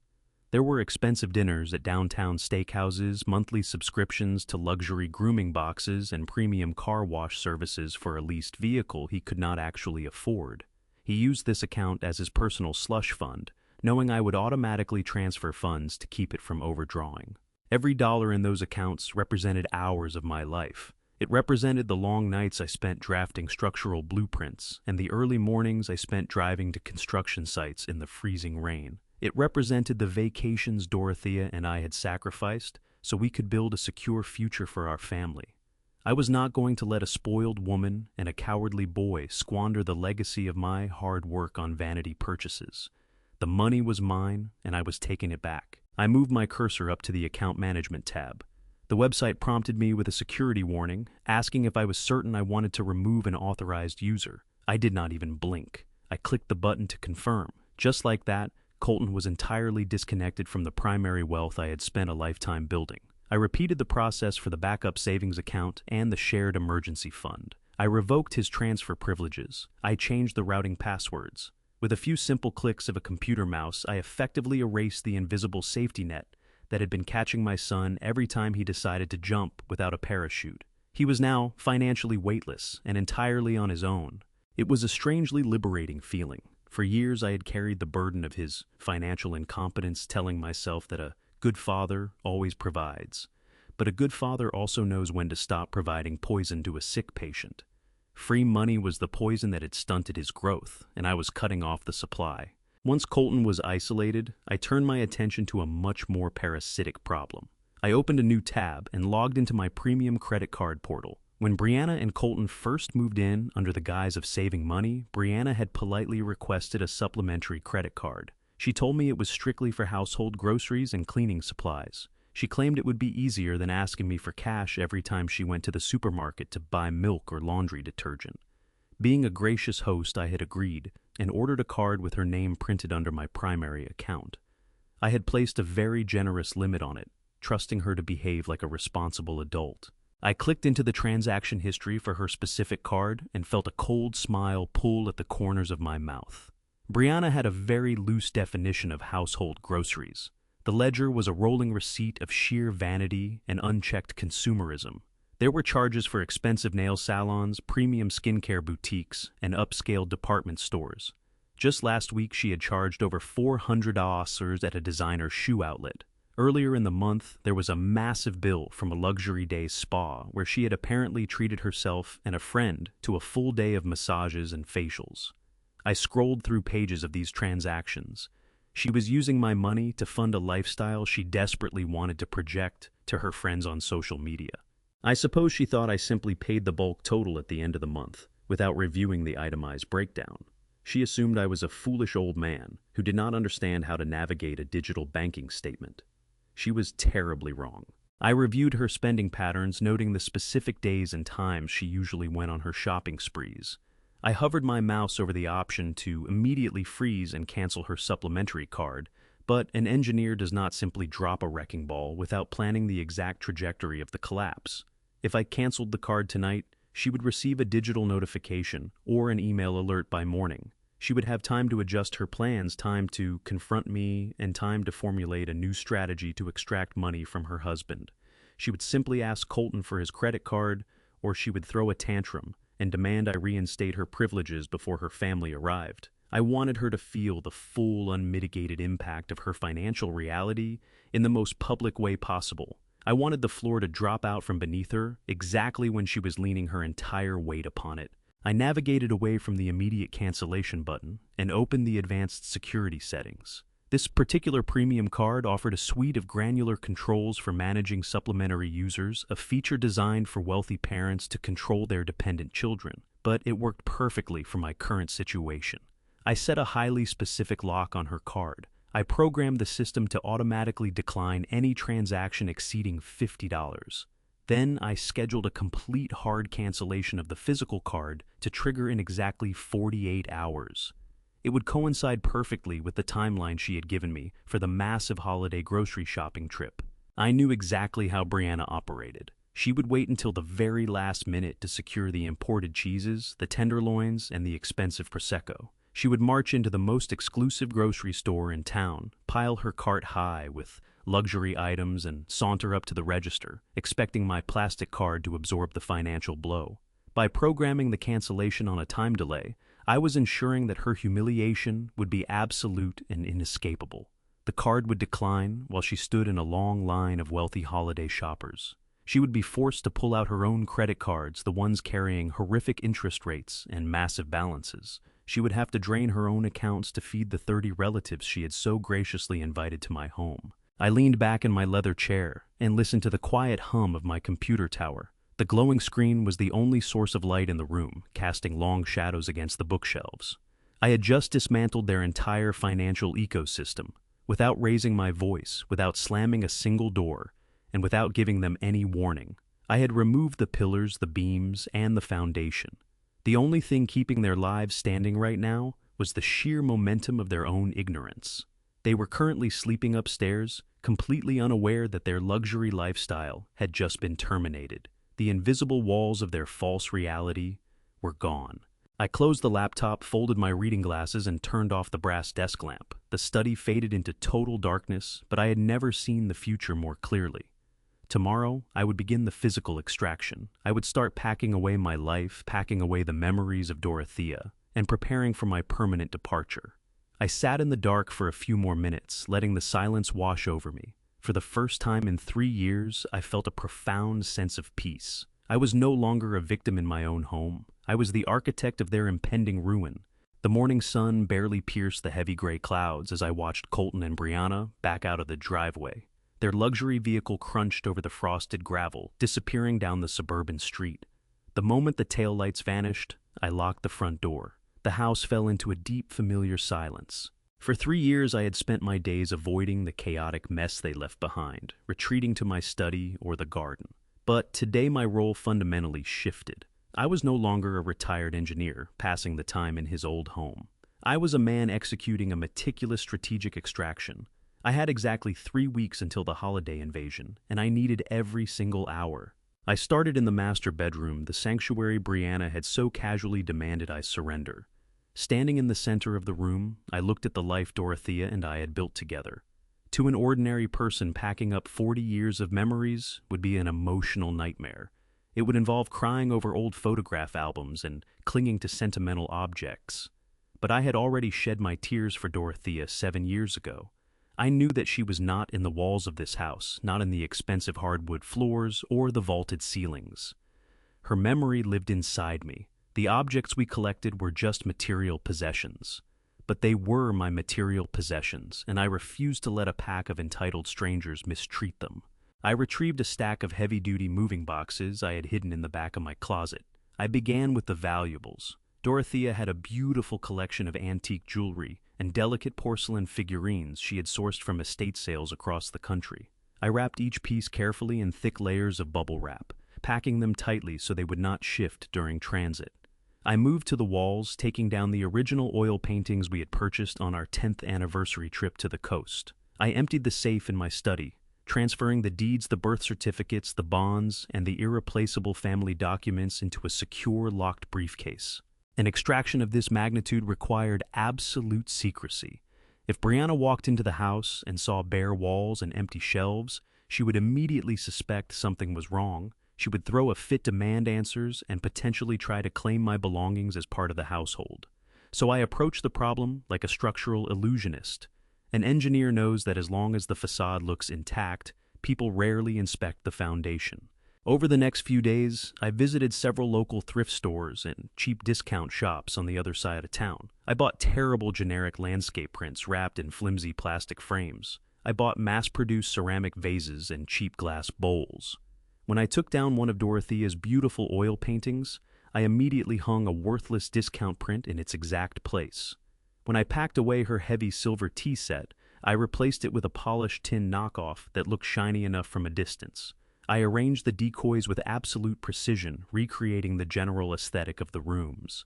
There were expensive dinners at downtown steakhouses, monthly subscriptions to luxury grooming boxes, and premium car wash services for a leased vehicle he could not actually afford. He used this account as his personal slush fund, knowing I would automatically transfer funds to keep it from overdrawing. Every dollar in those accounts represented hours of my life. It represented the long nights I spent drafting structural blueprints and the early mornings I spent driving to construction sites in the freezing rain. It represented the vacations Dorothea and I had sacrificed so we could build a secure future for our family. I was not going to let a spoiled woman and a cowardly boy squander the legacy of my hard work on vanity purchases. The money was mine, and I was taking it back. I moved my cursor up to the Account Management tab. The website prompted me with a security warning, asking if I was certain I wanted to remove an authorized user. I did not even blink. I clicked the button to confirm. Just like that, Colton was entirely disconnected from the primary wealth I had spent a lifetime building. I repeated the process for the backup savings account and the shared emergency fund. I revoked his transfer privileges. I changed the routing passwords. With a few simple clicks of a computer mouse, I effectively erased the invisible safety net that had been catching my son every time he decided to jump without a parachute. He was now financially weightless and entirely on his own. It was a strangely liberating feeling. For years, I had carried the burden of his financial incompetence, telling myself that a good father always provides. But a good father also knows when to stop providing poison to a sick patient. Free money was the poison that had stunted his growth, and I was cutting off the supply. Once Colton was isolated, I turned my attention to a much more parasitic problem. I opened a new tab and logged into my premium credit card portal. When Brianna and Colton first moved in under the guise of saving money, Brianna had politely requested a supplementary credit card. She told me it was strictly for household groceries and cleaning supplies. She claimed it would be easier than asking me for cash every time she went to the supermarket to buy milk or laundry detergent. Being a gracious host, I had agreed, and ordered a card with her name printed under my primary account. I had placed a very generous limit on it, trusting her to behave like a responsible adult. I clicked into the transaction history for her specific card and felt a cold smile pull at the corners of my mouth. Brianna had a very loose definition of household groceries. The ledger was a rolling receipt of sheer vanity and unchecked consumerism. There were charges for expensive nail salons, premium skincare boutiques, and upscale department stores. Just last week, she had charged over $400 at a designer shoe outlet. Earlier in the month, there was a massive bill from a luxury day spa where she had apparently treated herself and a friend to a full day of massages and facials. I scrolled through pages of these transactions. She was using my money to fund a lifestyle she desperately wanted to project to her friends on social media. I suppose she thought I simply paid the bulk total at the end of the month, without reviewing the itemized breakdown. She assumed I was a foolish old man who did not understand how to navigate a digital banking statement. She was terribly wrong. I reviewed her spending patterns, noting the specific days and times she usually went on her shopping sprees. I hovered my mouse over the option to immediately freeze and cancel her supplementary card, but an engineer does not simply drop a wrecking ball without planning the exact trajectory of the collapse. If I canceled the card tonight, she would receive a digital notification or an email alert by morning. She would have time to adjust her plans, time to confront me, and time to formulate a new strategy to extract money from her husband. She would simply ask Colton for his credit card, or she would throw a tantrum and demand I reinstate her privileges before her family arrived. I wanted her to feel the full, unmitigated impact of her financial reality in the most public way possible. I wanted the floor to drop out from beneath her exactly when she was leaning her entire weight upon it. I navigated away from the immediate cancellation button and opened the advanced security settings. This particular premium card offered a suite of granular controls for managing supplementary users, a feature designed for wealthy parents to control their dependent children, but it worked perfectly for my current situation. I set a highly specific lock on her card. I programmed the system to automatically decline any transaction exceeding $50. Then I scheduled a complete hard cancellation of the physical card to trigger in exactly 48 hours. It would coincide perfectly with the timeline she had given me for the massive holiday grocery shopping trip. I knew exactly how Brianna operated. She would wait until the very last minute to secure the imported cheeses, the tenderloins, and the expensive Prosecco. She would march into the most exclusive grocery store in town, pile her cart high with luxury items, and saunter up to the register, expecting my plastic card to absorb the financial blow. By programming the cancellation on a time delay, I was ensuring that her humiliation would be absolute and inescapable. The card would decline while she stood in a long line of wealthy holiday shoppers. She would be forced to pull out her own credit cards, the ones carrying horrific interest rates and massive balances. She would have to drain her own accounts to feed the 30 relatives she had so graciously invited to my home. I leaned back in my leather chair and listened to the quiet hum of my computer tower. The glowing screen was the only source of light in the room, casting long shadows against the bookshelves. I had just dismantled their entire financial ecosystem, without raising my voice, without slamming a single door, and without giving them any warning. I had removed the pillars, the beams, and the foundation. The only thing keeping their lives standing right now was the sheer momentum of their own ignorance. They were currently sleeping upstairs, completely unaware that their luxury lifestyle had just been terminated. The invisible walls of their false reality were gone. I closed the laptop, folded my reading glasses, and turned off the brass desk lamp. The study faded into total darkness, but I had never seen the future more clearly. Tomorrow, I would begin the physical extraction. I would start packing away my life, packing away the memories of Dorothea, and preparing for my permanent departure. I sat in the dark for a few more minutes, letting the silence wash over me. For the first time in 3 years, I felt a profound sense of peace. I was no longer a victim in my own home. I was the architect of their impending ruin. The morning sun barely pierced the heavy gray clouds as I watched Colton and Brianna back out of the driveway. Their luxury vehicle crunched over the frosted gravel, disappearing down the suburban street. The moment the taillights vanished, I locked the front door. The house fell into a deep, familiar silence. For 3 years, I had spent my days avoiding the chaotic mess they left behind, retreating to my study or the garden. But today my role fundamentally shifted. I was no longer a retired engineer, passing the time in his old home. I was a man executing a meticulous strategic extraction. I had exactly 3 weeks until the holiday invasion, and I needed every single hour. I started in the master bedroom, the sanctuary Brianna had so casually demanded I surrender. Standing in the center of the room, I looked at the life Dorothea and I had built together. To an ordinary person, packing up 40 years of memories would be an emotional nightmare. It would involve crying over old photograph albums and clinging to sentimental objects. But I had already shed my tears for Dorothea 7 years ago. I knew that she was not in the walls of this house, not in the expensive hardwood floors or the vaulted ceilings. Her memory lived inside me. The objects we collected were just material possessions. But they were my material possessions, and I refused to let a pack of entitled strangers mistreat them. I retrieved a stack of heavy-duty moving boxes I had hidden in the back of my closet. I began with the valuables. Dorothea had a beautiful collection of antique jewelry and delicate porcelain figurines she had sourced from estate sales across the country. I wrapped each piece carefully in thick layers of bubble wrap, packing them tightly so they would not shift during transit. I moved to the walls, taking down the original oil paintings we had purchased on our 10th anniversary trip to the coast. I emptied the safe in my study, transferring the deeds, the birth certificates, the bonds, and the irreplaceable family documents into a secure, locked briefcase. An extraction of this magnitude required absolute secrecy. If Brianna walked into the house and saw bare walls and empty shelves, she would immediately suspect something was wrong. She would throw a fit, demand answers, and potentially try to claim my belongings as part of the household. So I approached the problem like a structural illusionist. An engineer knows that as long as the facade looks intact, people rarely inspect the foundation. Over the next few days, I visited several local thrift stores and cheap discount shops on the other side of town. I bought terrible generic landscape prints wrapped in flimsy plastic frames. I bought mass-produced ceramic vases and cheap glass bowls. When I took down one of Dorothea's beautiful oil paintings, I immediately hung a worthless discount print in its exact place. When I packed away her heavy silver tea set, I replaced it with a polished tin knockoff that looked shiny enough from a distance. I arranged the decoys with absolute precision, recreating the general aesthetic of the rooms.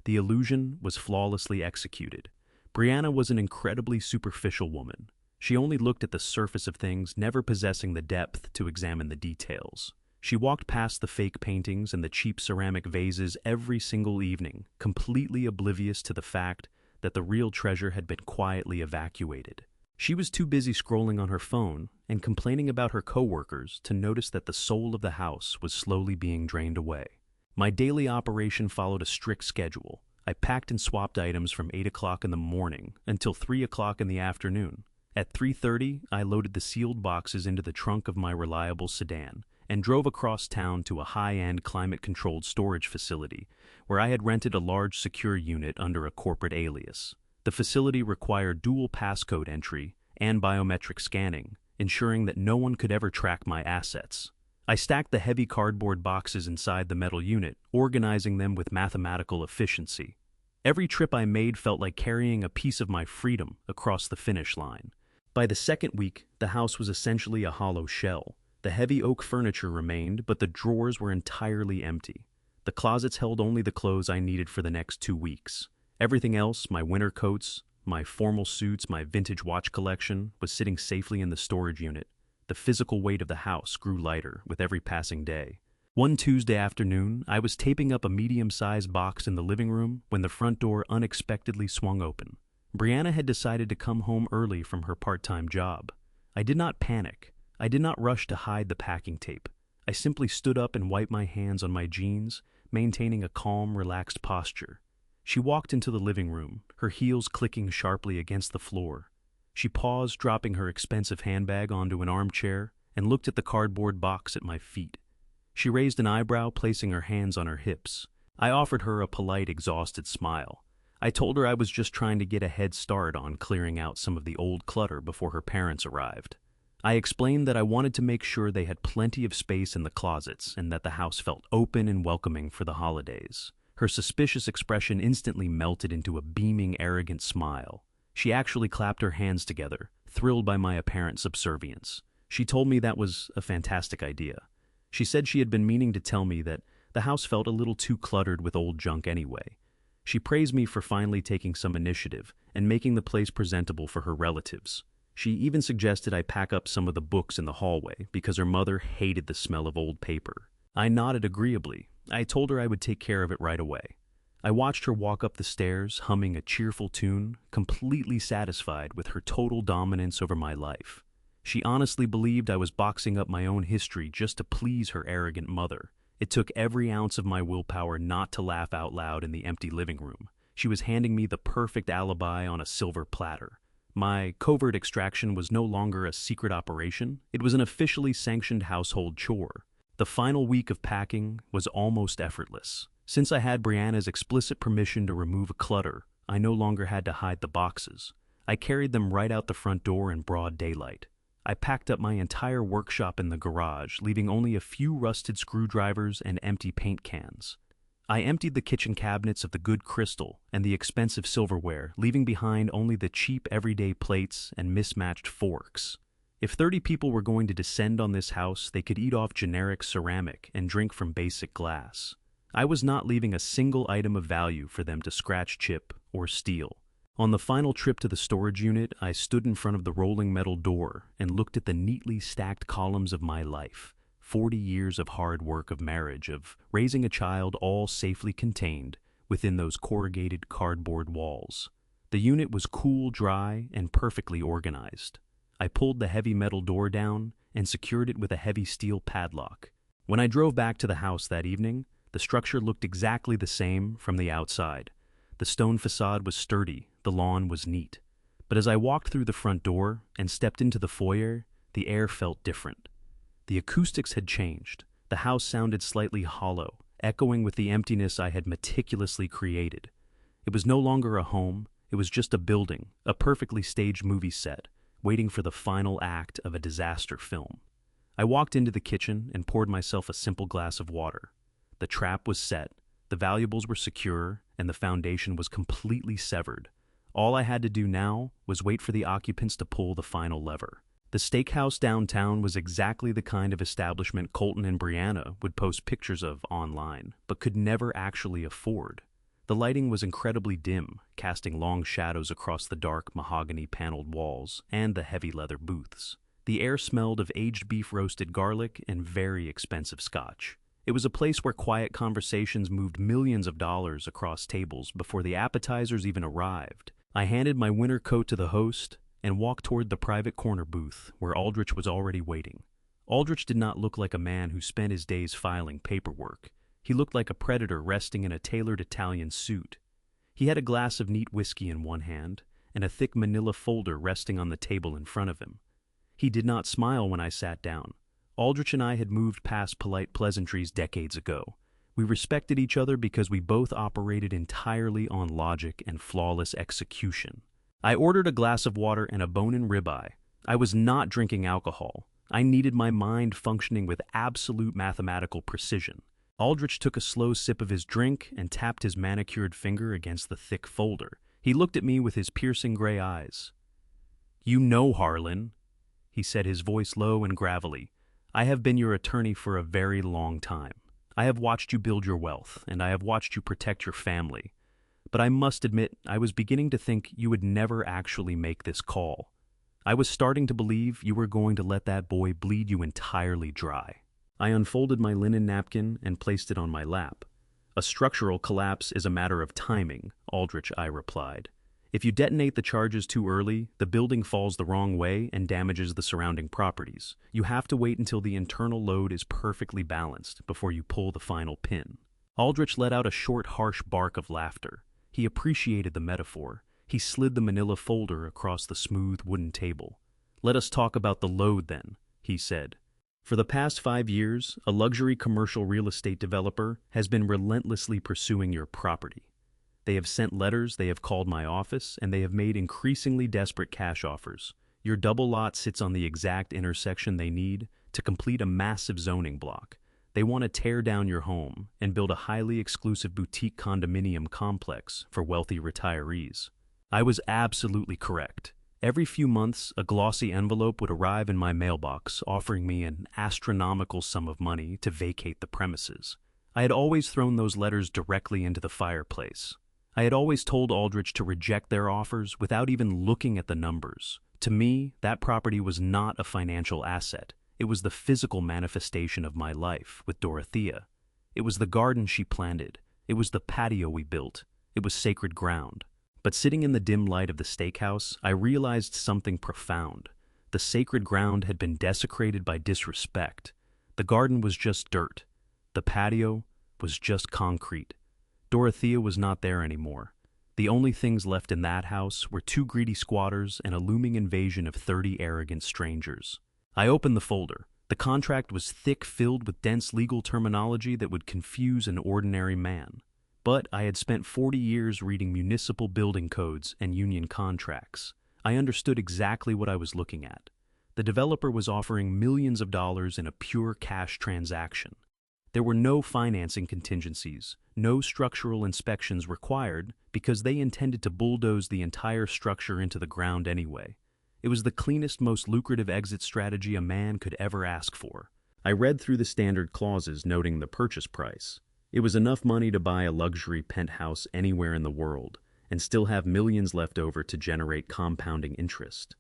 The illusion was flawlessly executed. Brianna was an incredibly superficial woman. She only looked at the surface of things, never possessing the depth to examine the details. She walked past the fake paintings and the cheap ceramic vases every single evening, completely oblivious to the fact that the real treasure had been quietly evacuated. She was too busy scrolling on her phone and complaining about her coworkers to notice that the soul of the house was slowly being drained away. My daily operation followed a strict schedule. I packed and swapped items from 8 o'clock in the morning until 3 o'clock in the afternoon. At 3:30, I loaded the sealed boxes into the trunk of my reliable sedan and drove across town to a high-end climate-controlled storage facility where I had rented a large secure unit under a corporate alias. The facility required dual passcode entry and biometric scanning, ensuring that no one could ever track my assets. I stacked the heavy cardboard boxes inside the metal unit, organizing them with mathematical efficiency. Every trip I made felt like carrying a piece of my freedom across the finish line. By the second week, the house was essentially a hollow shell. The heavy oak furniture remained, but the drawers were entirely empty. The closets held only the clothes I needed for the next 2 weeks. Everything else, my winter coats, my formal suits, my vintage watch collection, was sitting safely in the storage unit. The physical weight of the house grew lighter with every passing day. One Tuesday afternoon, I was taping up a medium-sized box in the living room when the front door unexpectedly swung open. Brianna had decided to come home early from her part-time job. I did not panic. I did not rush to hide the packing tape. I simply stood up and wiped my hands on my jeans, maintaining a calm, relaxed posture. She walked into the living room, her heels clicking sharply against the floor. She paused, dropping her expensive handbag onto an armchair, and looked at the cardboard box at my feet. She raised an eyebrow, placing her hands on her hips. I offered her a polite, exhausted smile. I told her I was just trying to get a head start on clearing out some of the old clutter before her parents arrived. I explained that I wanted to make sure they had plenty of space in the closets and that the house felt open and welcoming for the holidays. Her suspicious expression instantly melted into a beaming, arrogant smile. She actually clapped her hands together, thrilled by my apparent subservience. She told me that was a fantastic idea. She said she had been meaning to tell me that the house felt a little too cluttered with old junk anyway. She praised me for finally taking some initiative and making the place presentable for her relatives. She even suggested I pack up some of the books in the hallway because her mother hated the smell of old paper. I nodded agreeably. I told her I would take care of it right away. I watched her walk up the stairs, humming a cheerful tune, completely satisfied with her total dominance over my life. She honestly believed I was boxing up my own history just to please her arrogant mother. It took every ounce of my willpower not to laugh out loud in the empty living room. She was handing me the perfect alibi on a silver platter. My covert extraction was no longer a secret operation. It was an officially sanctioned household chore. The final week of packing was almost effortless. Since I had Brianna's explicit permission to remove clutter, I no longer had to hide the boxes. I carried them right out the front door in broad daylight. I packed up my entire workshop in the garage, leaving only a few rusted screwdrivers and empty paint cans. I emptied the kitchen cabinets of the good crystal and the expensive silverware, leaving behind only the cheap everyday plates and mismatched forks. If 30 people were going to descend on this house, they could eat off generic ceramic and drink from basic glass. I was not leaving a single item of value for them to scratch, chip, or steal. On the final trip to the storage unit, I stood in front of the rolling metal door and looked at the neatly stacked columns of my life. 40 years of hard work, of marriage, of raising a child, all safely contained within those corrugated cardboard walls. The unit was cool, dry, and perfectly organized. I pulled the heavy metal door down and secured it with a heavy steel padlock. When I drove back to the house that evening, the structure looked exactly the same from the outside. The stone facade was sturdy, the lawn was neat. But as I walked through the front door and stepped into the foyer, the air felt different. The acoustics had changed. The house sounded slightly hollow, echoing with the emptiness I had meticulously created. It was no longer a home, it was just a building, a perfectly staged movie set, waiting for the final act of a disaster film. I walked into the kitchen and poured myself a simple glass of water. The trap was set, the valuables were secure, and the foundation was completely severed. All I had to do now was wait for the occupants to pull the final lever. The steakhouse downtown was exactly the kind of establishment Colton and Brianna would post pictures of online, but could never actually afford. The lighting was incredibly dim, casting long shadows across the dark mahogany-paneled walls and the heavy leather booths. The air smelled of aged beef, roasted garlic, and very expensive scotch. It was a place where quiet conversations moved millions of dollars across tables before the appetizers even arrived. I handed my winter coat to the host and walked toward the private corner booth where Aldrich was already waiting. Aldrich did not look like a man who spent his days filing paperwork. He looked like a predator resting in a tailored Italian suit. He had a glass of neat whiskey in one hand and a thick manila folder resting on the table in front of him. He did not smile when I sat down. Aldrich and I had moved past polite pleasantries decades ago. We respected each other because we both operated entirely on logic and flawless execution. I ordered a glass of water and a bone-in ribeye. I was not drinking alcohol. I needed my mind functioning with absolute mathematical precision. Aldrich took a slow sip of his drink and tapped his manicured finger against the thick folder. He looked at me with his piercing gray eyes. "You know, Harlan," he said, his voice low and gravelly, "I have been your attorney for a very long time. I have watched you build your wealth, and I have watched you protect your family. But I must admit, I was beginning to think you would never actually make this call. I was starting to believe you were going to let that boy bleed you entirely dry." I unfolded my linen napkin and placed it on my lap. "A structural collapse is a matter of timing," Aldrich I replied. "If you detonate the charges too early, the building falls the wrong way and damages the surrounding properties. You have to wait until the internal load is perfectly balanced before you pull the final pin." Aldrich let out a short, harsh bark of laughter. He appreciated the metaphor. He slid the manila folder across the smooth wooden table. "Let us talk about the load then," he said. "For the past 5 years, a luxury commercial real estate developer has been relentlessly pursuing your property. They have sent letters, they have called my office, and they have made increasingly desperate cash offers. Your double lot sits on the exact intersection they need to complete a massive zoning block. They want to tear down your home and build a highly exclusive boutique condominium complex for wealthy retirees." I was absolutely correct. Every few months, a glossy envelope would arrive in my mailbox offering me an astronomical sum of money to vacate the premises. I had always thrown those letters directly into the fireplace. I had always told Aldrich to reject their offers without even looking at the numbers. To me, that property was not a financial asset. It was the physical manifestation of my life with Dorothea. It was the garden she planted. It was the patio we built. It was sacred ground. But sitting in the dim light of the steakhouse, I realized something profound. The sacred ground had been desecrated by disrespect. The garden was just dirt. The patio was just concrete. Dorothea was not there anymore. The only things left in that house were 2 greedy squatters and a looming invasion of 30 arrogant strangers. I opened the folder. The contract was thick, filled with dense legal terminology that would confuse an ordinary man. But I had spent 40 years reading municipal building codes and union contracts. I understood exactly what I was looking at. The developer was offering millions of dollars in a pure cash transaction. There were no financing contingencies, no structural inspections required because they intended to bulldoze the entire structure into the ground anyway. It was the cleanest, most lucrative exit strategy a man could ever ask for. I read through the standard clauses noting the purchase price. It was enough money to buy a luxury penthouse anywhere in the world and still have millions left over to generate compounding interest.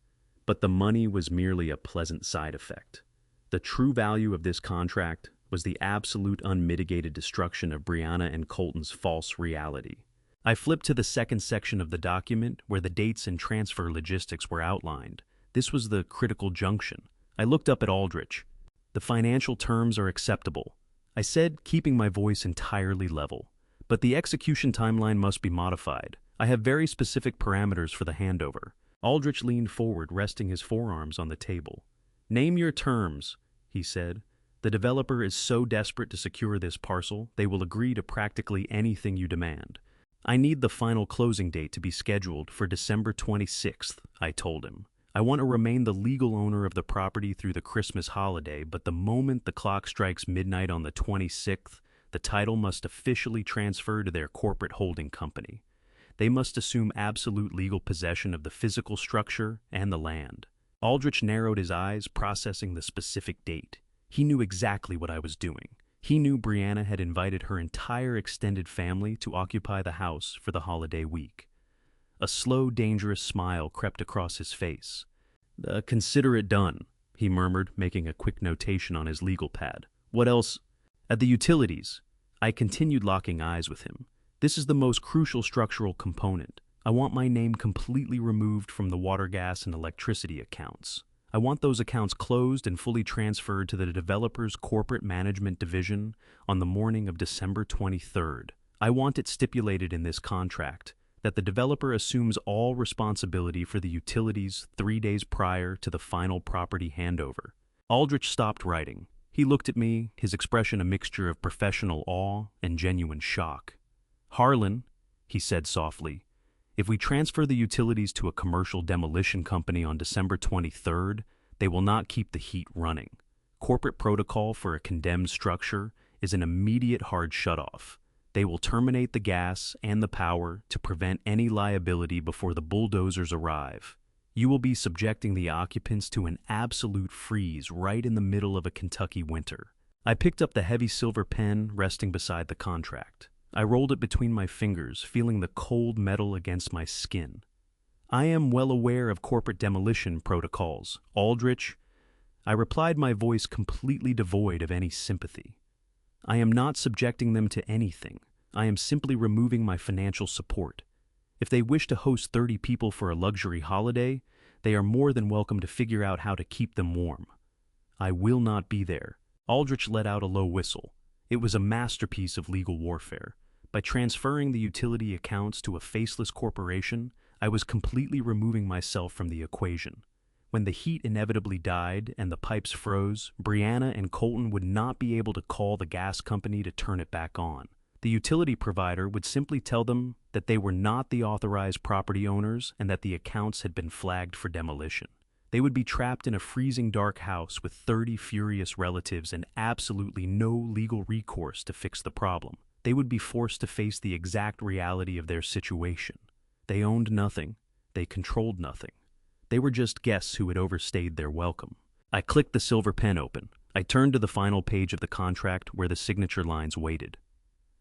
But the money was merely a pleasant side effect. The true value of this contract was the absolute unmitigated destruction of Brianna and Colton's false reality. I flipped to the second section of the document where the dates and transfer logistics were outlined. This was the critical junction. I looked up at Aldrich. "The financial terms are acceptable," I said, keeping my voice entirely level. "But the execution timeline must be modified. I have very specific parameters for the handover." Aldrich leaned forward, resting his forearms on the table. "Name your terms," he said. "The developer is so desperate to secure this parcel, they will agree to practically anything you demand." "I need the final closing date to be scheduled for December 26th, I told him. "I want to remain the legal owner of the property through the Christmas holiday, but the moment the clock strikes midnight on the 26th, the title must officially transfer to their corporate holding company. They must assume absolute legal possession of the physical structure and the land." Aldrich narrowed his eyes, processing the specific date. He knew exactly what I was doing. He knew Brianna had invited her entire extended family to occupy the house for the holiday week. A slow, dangerous smile crept across his face. "Consider it done," he murmured, making a quick notation on his legal pad. "What else?" "At the utilities." I continued locking eyes with him. "This is the most crucial structural component. I want my name completely removed from the water, gas, and electricity accounts. I want those accounts closed and fully transferred to the developer's corporate management division on the morning of December 23rd. I want it stipulated in this contract that the developer assumes all responsibility for the utilities 3 days prior to the final property handover." Aldrich stopped writing. He looked at me, his expression a mixture of professional awe and genuine shock. "Harlan," he said softly, "if we transfer the utilities to a commercial demolition company on December 23rd, they will not keep the heat running. Corporate protocol for a condemned structure is an immediate hard shutoff. They will terminate the gas and the power to prevent any liability before the bulldozers arrive. You will be subjecting the occupants to an absolute freeze right in the middle of a Kentucky winter." I picked up the heavy silver pen resting beside the contract. I rolled it between my fingers, feeling the cold metal against my skin. "I am well aware of corporate demolition protocols, Aldrich," I replied, my voice completely devoid of any sympathy. "I am not subjecting them to anything. I am simply removing my financial support. If they wish to host 30 people for a luxury holiday, they are more than welcome to figure out how to keep them warm. I will not be there." Aldrich let out a low whistle. It was a masterpiece of legal warfare. By transferring the utility accounts to a faceless corporation, I was completely removing myself from the equation. When the heat inevitably died and the pipes froze, Brianna and Colton would not be able to call the gas company to turn it back on. The utility provider would simply tell them that they were not the authorized property owners and that the accounts had been flagged for demolition. They would be trapped in a freezing dark house with 30 furious relatives and absolutely no legal recourse to fix the problem. They would be forced to face the exact reality of their situation. They owned nothing. They controlled nothing. They were just guests who had overstayed their welcome. I clicked the silver pen open. I turned to the final page of the contract where the signature lines waited.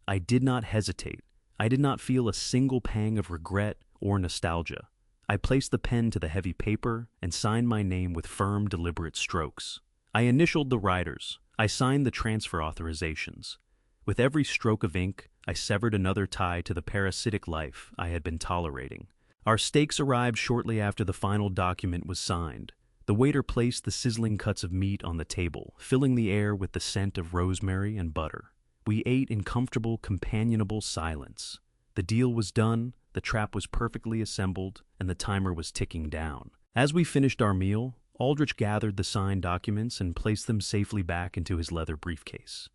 I did not hesitate. I did not feel a single pang of regret or nostalgia. I placed the pen to the heavy paper and signed my name with firm, deliberate strokes. I initialed the riders. I signed the transfer authorizations. With every stroke of ink, I severed another tie to the parasitic life I had been tolerating. Our steaks arrived shortly after the final document was signed. The waiter placed the sizzling cuts of meat on the table, filling the air with the scent of rosemary and butter. We ate in comfortable, companionable silence. The deal was done, the trap was perfectly assembled, and the timer was ticking down. As we finished our meal, Aldrich gathered the signed documents and placed them safely back into his leather briefcase.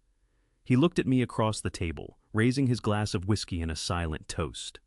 He looked at me across the table, raising his glass of whiskey in a silent toast.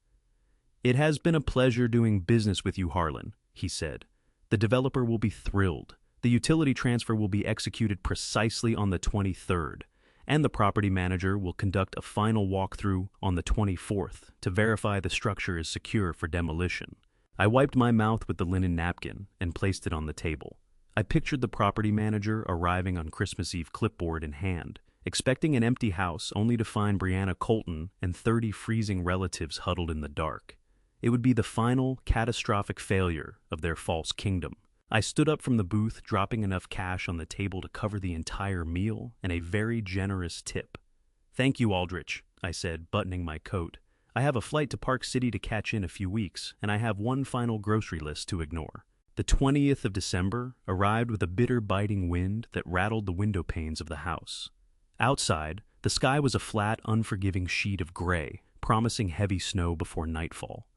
"It has been a pleasure doing business with you, Harlan," he said. "The developer will be thrilled. The utility transfer will be executed precisely on the 23rd, and the property manager will conduct a final walkthrough on the 24th to verify the structure is secure for demolition." I wiped my mouth with the linen napkin and placed it on the table. I pictured the property manager arriving on Christmas Eve, clipboard in hand, expecting an empty house only to find Brianna Colton and 30 freezing relatives huddled in the dark. It would be the final, catastrophic failure of their false kingdom. I stood up from the booth, dropping enough cash on the table to cover the entire meal and a very generous tip. "Thank you, Aldrich," I said, buttoning my coat. "I have a flight to Park City to catch in a few weeks, and I have one final grocery list to ignore." The 20th of December arrived with a bitter, biting wind that rattled the window panes of the house. Outside, the sky was a flat, unforgiving sheet of gray, promising heavy snow before nightfall.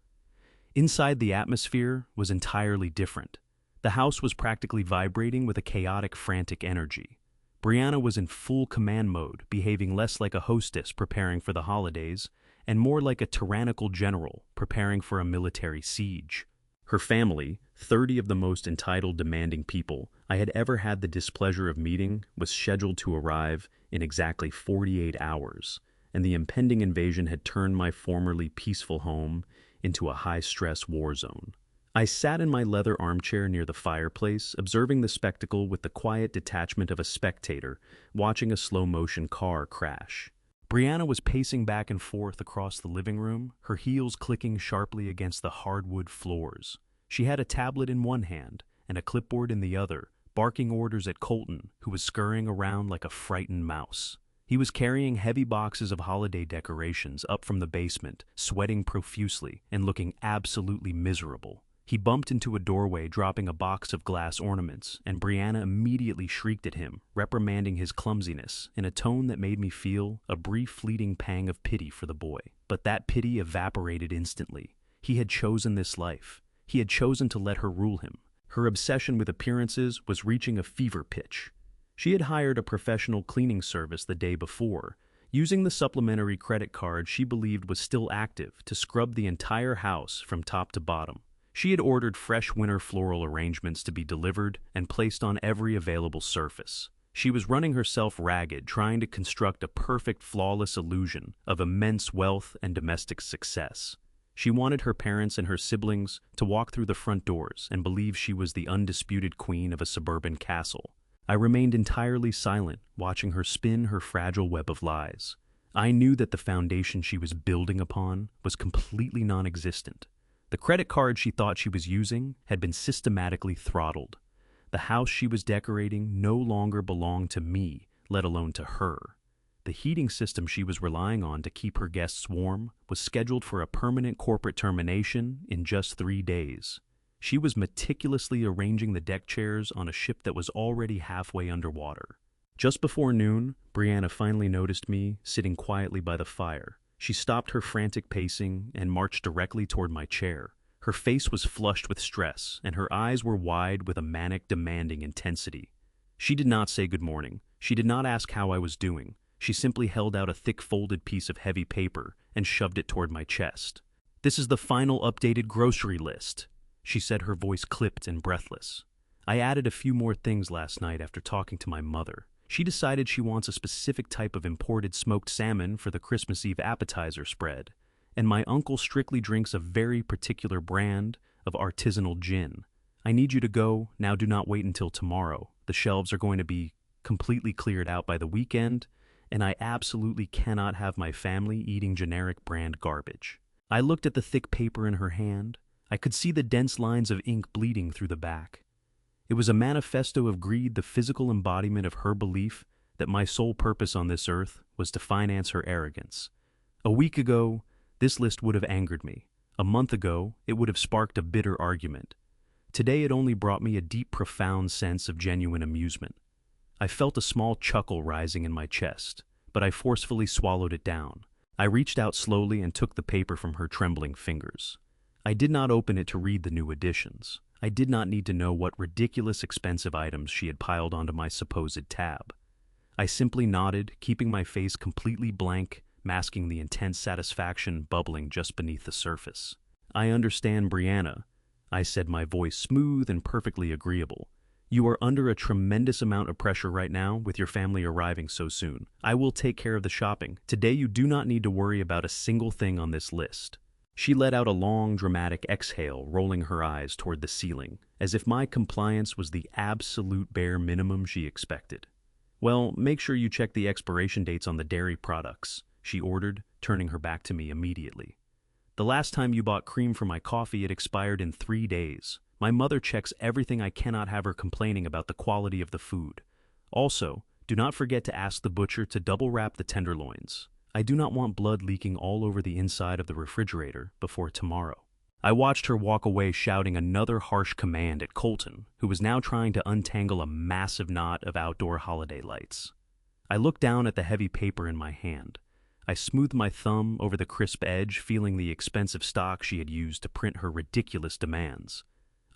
Inside, the atmosphere was entirely different. The house was practically vibrating with a chaotic, frantic energy. Brianna was in full command mode, behaving less like a hostess preparing for the holidays, and more like a tyrannical general preparing for a military siege. Her family, 30 of the most entitled, demanding people I had ever had the displeasure of meeting, was scheduled to arrive in exactly 48 hours, and the impending invasion had turned my formerly peaceful home into a high-stress war zone. I sat in my leather armchair near the fireplace, observing the spectacle with the quiet detachment of a spectator watching a slow-motion car crash. Brianna was pacing back and forth across the living room, her heels clicking sharply against the hardwood floors. She had a tablet in one hand and a clipboard in the other, barking orders at Colton, who was scurrying around like a frightened mouse. He was carrying heavy boxes of holiday decorations up from the basement, sweating profusely and looking absolutely miserable. He bumped into a doorway, dropping a box of glass ornaments, and Brianna immediately shrieked at him, reprimanding his clumsiness in a tone that made me feel a brief, fleeting pang of pity for the boy. But that pity evaporated instantly. He had chosen this life. He had chosen to let her rule him. Her obsession with appearances was reaching a fever pitch. She had hired a professional cleaning service the day before, using the supplementary credit card she believed was still active to scrub the entire house from top to bottom. She had ordered fresh winter floral arrangements to be delivered and placed on every available surface. She was running herself ragged, trying to construct a perfect, flawless illusion of immense wealth and domestic success. She wanted her parents and her siblings to walk through the front doors and believe she was the undisputed queen of a suburban castle. I remained entirely silent, watching her spin her fragile web of lies. I knew that the foundation she was building upon was completely non-existent. The credit card she thought she was using had been systematically throttled. The house she was decorating no longer belonged to me, let alone to her. The heating system she was relying on to keep her guests warm was scheduled for a permanent corporate termination in just 3 days. She was meticulously arranging the deck chairs on a ship that was already halfway underwater. Just before noon, Brianna finally noticed me sitting quietly by the fire. She stopped her frantic pacing and marched directly toward my chair. Her face was flushed with stress, and her eyes were wide with a manic, demanding intensity. She did not say good morning. She did not ask how I was doing. She simply held out a thick folded piece of heavy paper and shoved it toward my chest. "This is the final updated grocery list," she said, her voice clipped and breathless. "I added a few more things last night after talking to my mother. She decided she wants a specific type of imported smoked salmon for the Christmas Eve appetizer spread, and my uncle strictly drinks a very particular brand of artisanal gin. I need you to go, now do not wait until tomorrow. The shelves are going to be completely cleared out by the weekend, and I absolutely cannot have my family eating generic brand garbage. I looked at the thick paper in her hand. I could see the dense lines of ink bleeding through the back. It was a manifesto of greed, the physical embodiment of her belief that my sole purpose on this earth was to finance her arrogance. A week ago, this list would have angered me. A month ago, it would have sparked a bitter argument. Today it only brought me a deep, profound sense of genuine amusement. I felt a small chuckle rising in my chest, but I forcefully swallowed it down. I reached out slowly and took the paper from her trembling fingers. I did not open it to read the new additions. I did not need to know what ridiculous expensive items she had piled onto my supposed tab. I simply nodded, keeping my face completely blank, masking the intense satisfaction bubbling just beneath the surface. "I understand, Brianna," I said, my voice smooth and perfectly agreeable. "You are under a tremendous amount of pressure right now with your family arriving so soon. I will take care of the shopping. Today you do not need to worry about a single thing on this list." She let out a long, dramatic exhale, rolling her eyes toward the ceiling, as if my compliance was the absolute bare minimum she expected. "Well, make sure you check the expiration dates on the dairy products," she ordered, turning her back to me immediately. "The last time you bought cream for my coffee, it expired in 3 days. My mother checks everything. I cannot have her complaining about the quality of the food. Also, do not forget to ask the butcher to double wrap the tenderloins. I do not want blood leaking all over the inside of the refrigerator before tomorrow." I watched her walk away, shouting another harsh command at Colton, who was now trying to untangle a massive knot of outdoor holiday lights. I looked down at the heavy paper in my hand. I smoothed my thumb over the crisp edge, feeling the expensive stock she had used to print her ridiculous demands.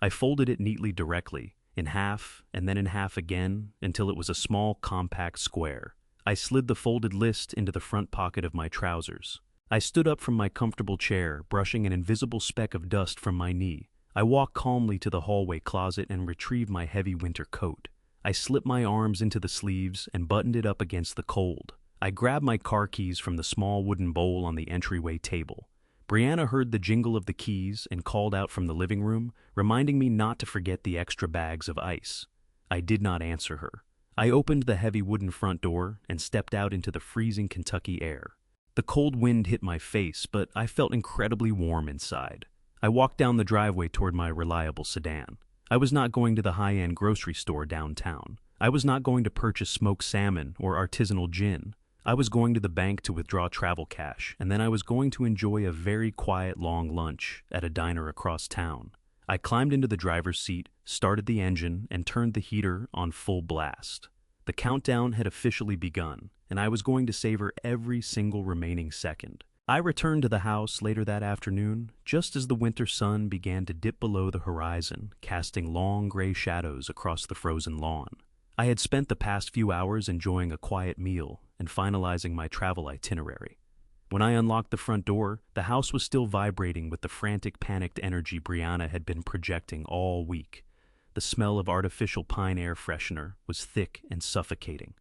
I folded it neatly, directly, in half and then in half again, until it was a small, compact square. I slid the folded list into the front pocket of my trousers. I stood up from my comfortable chair, brushing an invisible speck of dust from my knee. I walked calmly to the hallway closet and retrieved my heavy winter coat. I slipped my arms into the sleeves and buttoned it up against the cold. I grabbed my car keys from the small wooden bowl on the entryway table. Brianna heard the jingle of the keys and called out from the living room, reminding me not to forget the extra bags of ice. I did not answer her. I opened the heavy wooden front door and stepped out into the freezing Kentucky air. The cold wind hit my face, but I felt incredibly warm inside. I walked down the driveway toward my reliable sedan. I was not going to the high-end grocery store downtown. I was not going to purchase smoked salmon or artisanal gin. I was going to the bank to withdraw travel cash, and then I was going to enjoy a very quiet, long lunch at a diner across town. I climbed into the driver's seat, started the engine, and turned the heater on full blast. The countdown had officially begun, and I was going to savor every single remaining second. I returned to the house later that afternoon, just as the winter sun began to dip below the horizon, casting long gray shadows across the frozen lawn. I had spent the past few hours enjoying a quiet meal and finalizing my travel itinerary. When I unlocked the front door, the house was still vibrating with the frantic, panicked energy Brianna had been projecting all week. The smell of artificial pine air freshener was thick and suffocating.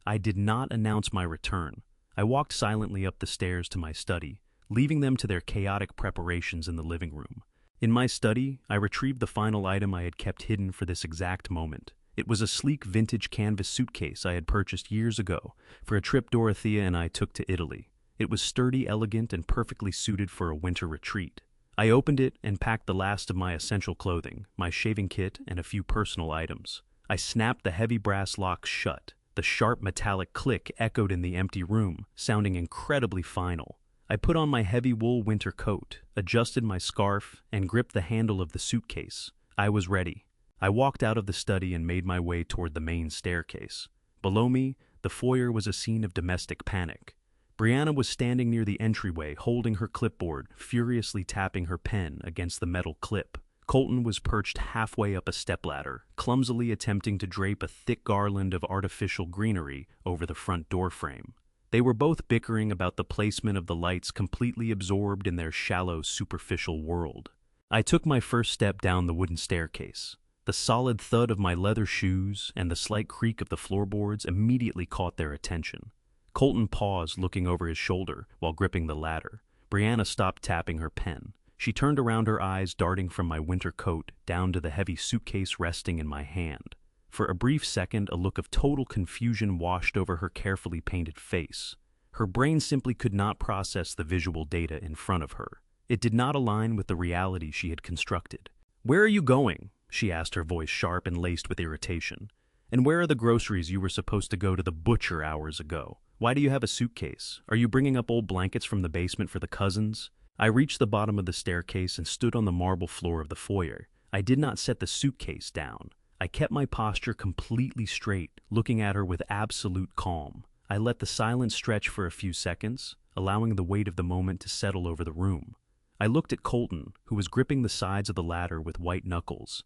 I did not announce my return. I walked silently up the stairs to my study, leaving them to their chaotic preparations in the living room. In my study, I retrieved the final item I had kept hidden for this exact moment. It was a sleek vintage canvas suitcase I had purchased years ago for a trip Dorothea and I took to Italy. It was sturdy, elegant, and perfectly suited for a winter retreat. I opened it and packed the last of my essential clothing, my shaving kit, and a few personal items. I snapped the heavy brass locks shut. The sharp metallic click echoed in the empty room, sounding incredibly final. I put on my heavy wool winter coat, adjusted my scarf, and gripped the handle of the suitcase. I was ready. I walked out of the study and made my way toward the main staircase. Below me, the foyer was a scene of domestic panic. Brianna was standing near the entryway, holding her clipboard, furiously tapping her pen against the metal clip. Colton was perched halfway up a stepladder, clumsily attempting to drape a thick garland of artificial greenery over the front door frame. They were both bickering about the placement of the lights, completely absorbed in their shallow, superficial world. I took my first step down the wooden staircase. The solid thud of my leather shoes and the slight creak of the floorboards immediately caught their attention. Colton paused, looking over his shoulder while gripping the ladder. Brianna stopped tapping her pen. She turned around, her eyes darting from my winter coat down to the heavy suitcase resting in my hand. For a brief second, a look of total confusion washed over her carefully painted face. Her brain simply could not process the visual data in front of her. It did not align with the reality she had constructed. "Where are you going?" she asked, her voice sharp and laced with irritation. "And where are the groceries you were supposed to go to the butcher hours ago? Why do you have a suitcase? Are you bringing up old blankets from the basement for the cousins?" I reached the bottom of the staircase and stood on the marble floor of the foyer. I did not set the suitcase down. I kept my posture completely straight, looking at her with absolute calm. I let the silence stretch for a few seconds, allowing the weight of the moment to settle over the room. I looked at Colton, who was gripping the sides of the ladder with white knuckles,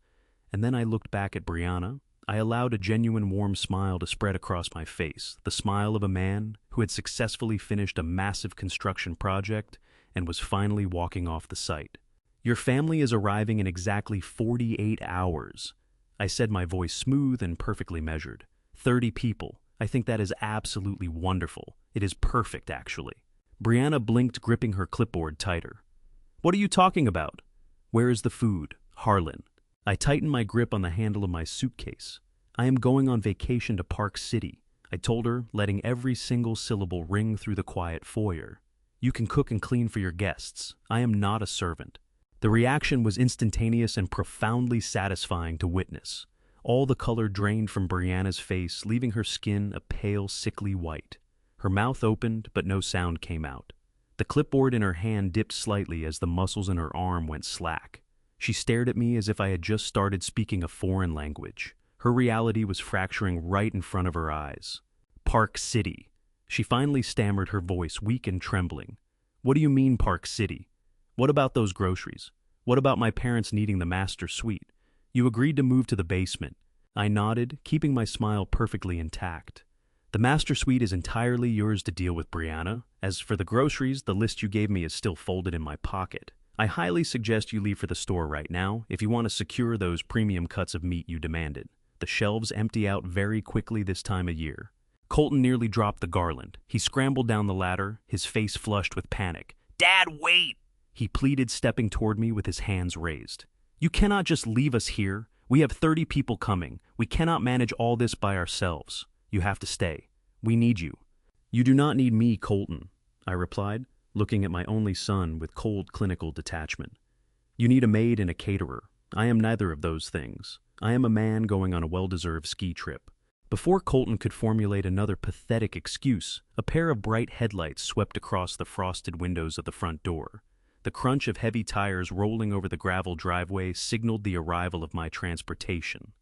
and then I looked back at Brianna. I allowed a genuine warm smile to spread across my face, the smile of a man who had successfully finished a massive construction project and was finally walking off the site. "Your family is arriving in exactly 48 hours. I said, my voice smooth and perfectly measured. 30 people. I think that is absolutely wonderful. It is perfect, actually. Brianna blinked, gripping her clipboard tighter. "What are you talking about?" "Where is the food, Harlan?" I tightened my grip on the handle of my suitcase. "I am going on vacation to Park City," I told her, letting every single syllable ring through the quiet foyer. "You can cook and clean for your guests. I am not a servant." The reaction was instantaneous and profoundly satisfying to witness. All the color drained from Brianna's face, leaving her skin a pale, sickly white. Her mouth opened, but no sound came out. The clipboard in her hand dipped slightly as the muscles in her arm went slack. She stared at me as if I had just started speaking a foreign language. Her reality was fracturing right in front of her eyes. "Park City." She finally stammered, her voice weak and trembling. "What do you mean, Park City? What about those groceries? What about my parents needing the master suite? You agreed to move to the basement." I nodded, keeping my smile perfectly intact. "The master suite is entirely yours to deal with, Brianna. As for the groceries, the list you gave me is still folded in my pocket. I highly suggest you leave for the store right now if you want to secure those premium cuts of meat you demanded. The shelves empty out very quickly this time of year." Colton nearly dropped the garland. He scrambled down the ladder, his face flushed with panic. "Dad, wait!" he pleaded, stepping toward me with his hands raised. "You cannot just leave us here. We have 30 people coming. We cannot manage all this by ourselves. You have to stay. We need you." "You do not need me, Colton," I replied, looking at my only son with cold clinical detachment. "You need a maid and a caterer. I am neither of those things. I am a man going on a well-deserved ski trip." Before Colton could formulate another pathetic excuse, a pair of bright headlights swept across the frosted windows of the front door. The crunch of heavy tires rolling over the gravel driveway signaled the arrival of my transportation.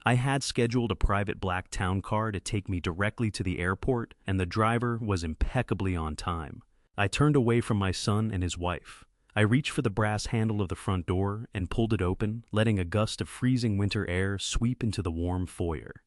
I had scheduled a private black town car to take me directly to the airport, and the driver was impeccably on time. I turned away from my son and his wife. I reached for the brass handle of the front door and pulled it open, letting a gust of freezing winter air sweep into the warm foyer.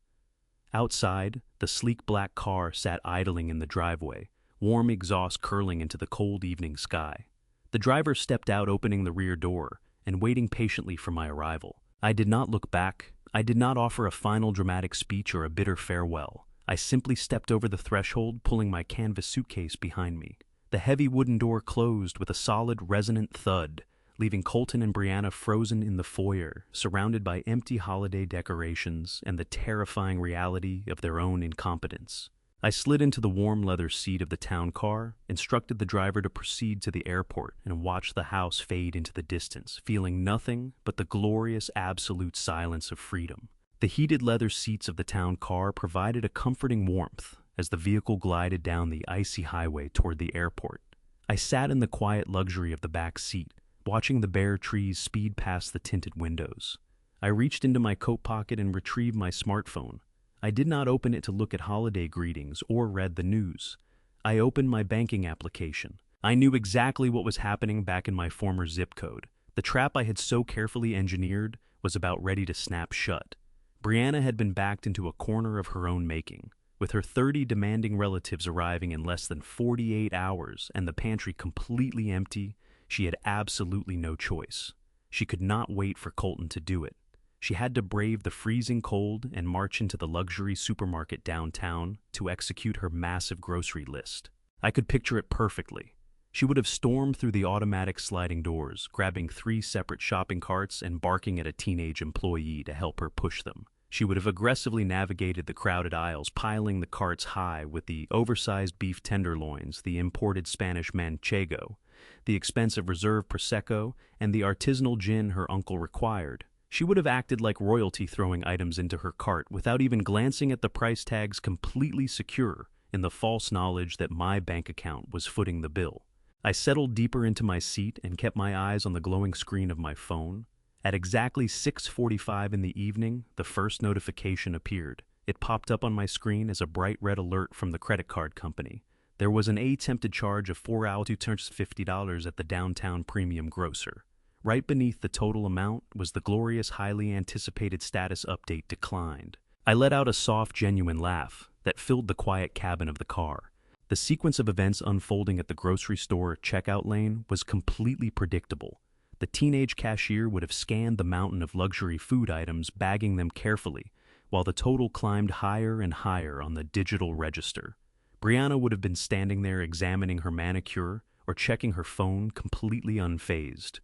Outside, the sleek black car sat idling in the driveway, warm exhaust curling into the cold evening sky. The driver stepped out, opening the rear door and waiting patiently for my arrival. I did not look back. I did not offer a final dramatic speech or a bitter farewell. I simply stepped over the threshold, pulling my canvas suitcase behind me. The heavy wooden door closed with a solid, resonant thud, leaving Colton and Brianna frozen in the foyer, surrounded by empty holiday decorations and the terrifying reality of their own incompetence. I slid into the warm leather seat of the town car, instructed the driver to proceed to the airport, and watched the house fade into the distance, feeling nothing but the glorious absolute silence of freedom. The heated leather seats of the town car provided a comforting warmth as the vehicle glided down the icy highway toward the airport. I sat in the quiet luxury of the back seat, watching the bare trees speed past the tinted windows. I reached into my coat pocket and retrieved my smartphone. I did not open it to look at holiday greetings or read the news. I opened my banking application. I knew exactly what was happening back in my former zip code. The trap I had so carefully engineered was about ready to snap shut. Brianna had been backed into a corner of her own making. With her 30 demanding relatives arriving in less than 48 hours and the pantry completely empty, she had absolutely no choice. She could not wait for Colton to do it. She had to brave the freezing cold and march into the luxury supermarket downtown to execute her massive grocery list. I could picture it perfectly. She would have stormed through the automatic sliding doors, grabbing 3 separate shopping carts and barking at a teenage employee to help her push them. She would have aggressively navigated the crowded aisles, piling the carts high with the oversized beef tenderloins, the imported Spanish manchego, the expensive reserve Prosecco, and the artisanal gin her uncle required. She would have acted like royalty, throwing items into her cart without even glancing at the price tags, completely secure in the false knowledge that my bank account was footing the bill. I settled deeper into my seat and kept my eyes on the glowing screen of my phone. At exactly 6:45 in the evening, the first notification appeared. It popped up on my screen as a bright red alert from the credit card company. There was an attempted charge of $4,250 at the downtown premium grocer. Right beneath the total amount was the glorious, highly anticipated status update: declined. I let out a soft, genuine laugh that filled the quiet cabin of the car. The sequence of events unfolding at the grocery store checkout lane was completely predictable. The teenage cashier would have scanned the mountain of luxury food items, bagging them carefully, while the total climbed higher and higher on the digital register. Brianna would have been standing there examining her manicure or checking her phone, completely unfazed.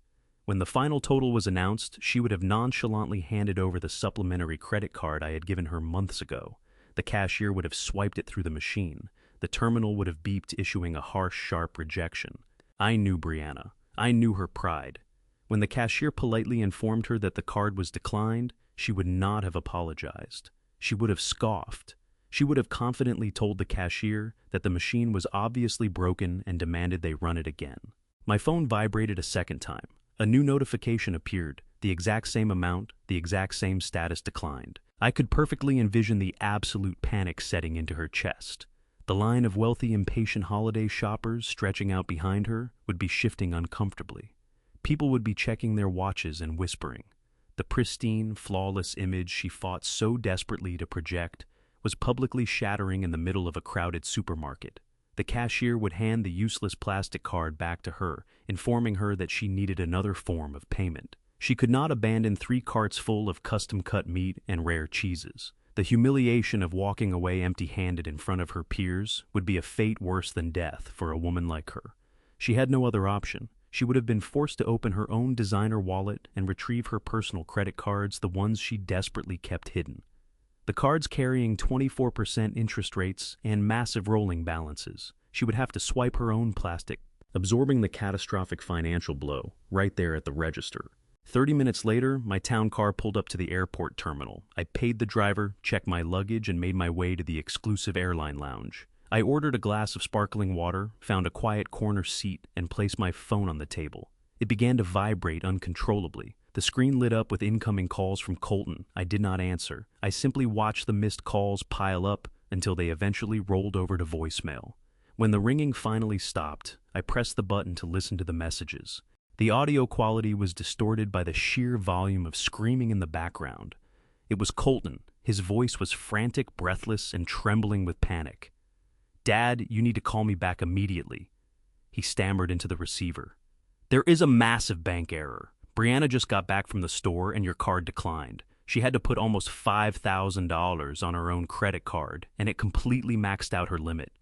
When the final total was announced, she would have nonchalantly handed over the supplementary credit card I had given her months ago. The cashier would have swiped it through the machine. The terminal would have beeped, issuing a harsh, sharp rejection. I knew Brianna. I knew her pride. When the cashier politely informed her that the card was declined, she would not have apologized. She would have scoffed. She would have confidently told the cashier that the machine was obviously broken and demanded they run it again. My phone vibrated a second time. A new notification appeared, the exact same amount, the exact same status: declined. I could perfectly envision the absolute panic setting into her chest. The line of wealthy, impatient holiday shoppers stretching out behind her would be shifting uncomfortably. People would be checking their watches and whispering. The pristine, flawless image she fought so desperately to project was publicly shattering in the middle of a crowded supermarket. The cashier would hand the useless plastic card back to her, informing her that she needed another form of payment. She could not abandon 3 carts full of custom-cut meat and rare cheeses. The humiliation of walking away empty-handed in front of her peers would be a fate worse than death for a woman like her. She had no other option. She would have been forced to open her own designer wallet and retrieve her personal credit cards, the ones she desperately kept hidden. The cards carrying 24% interest rates and massive rolling balances. She would have to swipe her own plastic, absorbing the catastrophic financial blow right there at the register. 30 minutes later, my town car pulled up to the airport terminal. I paid the driver, checked my luggage, and made my way to the exclusive airline lounge. I ordered a glass of sparkling water, found a quiet corner seat, and placed my phone on the table. It began to vibrate uncontrollably. The screen lit up with incoming calls from Colton. I did not answer. I simply watched the missed calls pile up until they eventually rolled over to voicemail. When the ringing finally stopped, I pressed the button to listen to the messages. The audio quality was distorted by the sheer volume of screaming in the background. It was Colton. His voice was frantic, breathless, and trembling with panic. "Dad, you need to call me back immediately," he stammered into the receiver. "There is a massive bank error. Brianna just got back from the store and your card declined. She had to put almost $5,000 on her own credit card, and it completely maxed out her limit.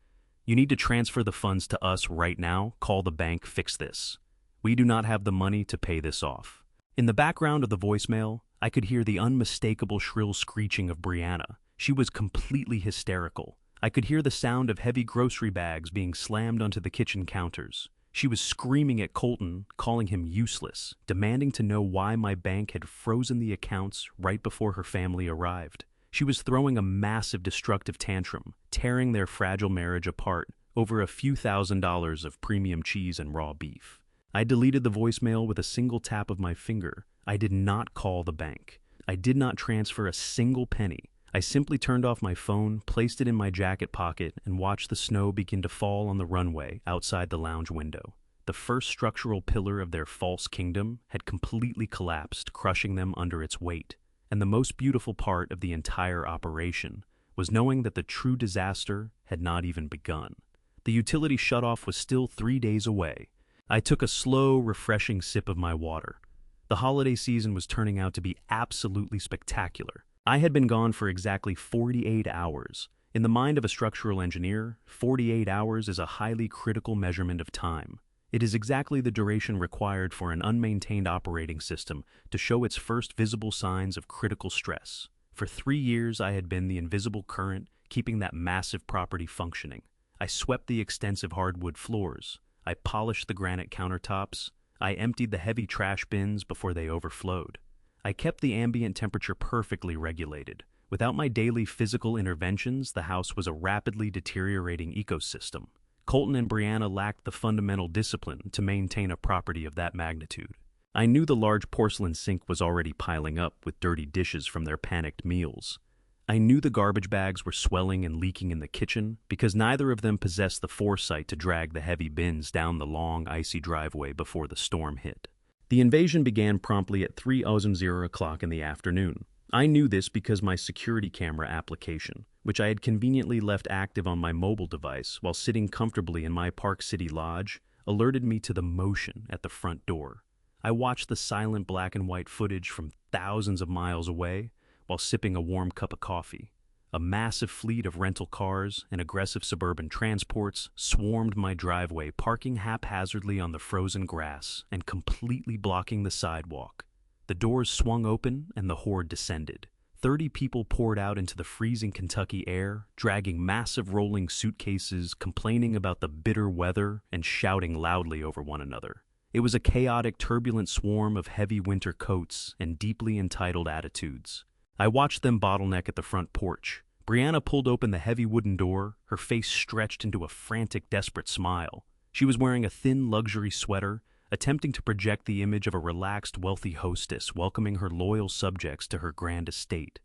You need to transfer the funds to us right now. Call the bank, fix this. We do not have the money to pay this off." In the background of the voicemail, I could hear the unmistakable shrill screeching of Brianna. She was completely hysterical. I could hear the sound of heavy grocery bags being slammed onto the kitchen counters. She was screaming at Colton, calling him useless, demanding to know why my bank had frozen the accounts right before her family arrived. She was throwing a massive destructive tantrum, tearing their fragile marriage apart over a few $1,000s of premium cheese and raw beef. I deleted the voicemail with a single tap of my finger. I did not call the bank. I did not transfer a single penny. I simply turned off my phone, placed it in my jacket pocket, and watched the snow begin to fall on the runway outside the lounge window. The first structural pillar of their false kingdom had completely collapsed, crushing them under its weight. And the most beautiful part of the entire operation was knowing that the true disaster had not even begun. The utility shutoff was still 3 days away. I took a slow, refreshing sip of my water. The holiday season was turning out to be absolutely spectacular. I had been gone for exactly 48 hours. In the mind of a structural engineer, 48 hours is a highly critical measurement of time. It is exactly the duration required for an unmaintained operating system to show its first visible signs of critical stress. For 3 years, I had been the invisible current keeping that massive property functioning. I swept the extensive hardwood floors. I polished the granite countertops. I emptied the heavy trash bins before they overflowed. I kept the ambient temperature perfectly regulated. Without my daily physical interventions, the house was a rapidly deteriorating ecosystem. Colton and Brianna lacked the fundamental discipline to maintain a property of that magnitude. I knew the large porcelain sink was already piling up with dirty dishes from their panicked meals. I knew the garbage bags were swelling and leaking in the kitchen because neither of them possessed the foresight to drag the heavy bins down the long, icy driveway before the storm hit. The invasion began promptly at 3:00 in the afternoon. I knew this because my security camera application, which I had conveniently left active on my mobile device while sitting comfortably in my Park City lodge, alerted me to the motion at the front door. I watched the silent black and white footage from thousands of miles away while sipping a warm cup of coffee. A massive fleet of rental cars and aggressive suburban transports swarmed my driveway, parking haphazardly on the frozen grass and completely blocking the sidewalk. The doors swung open and the horde descended. 30 people poured out into the freezing Kentucky air, dragging massive rolling suitcases, complaining about the bitter weather, and shouting loudly over one another. It was a chaotic, turbulent swarm of heavy winter coats and deeply entitled attitudes. I watched them bottleneck at the front porch. Brianna pulled open the heavy wooden door, her face stretched into a frantic, desperate smile. She was wearing a thin luxury sweater, attempting to project the image of a relaxed, wealthy hostess welcoming her loyal subjects to her grand estate.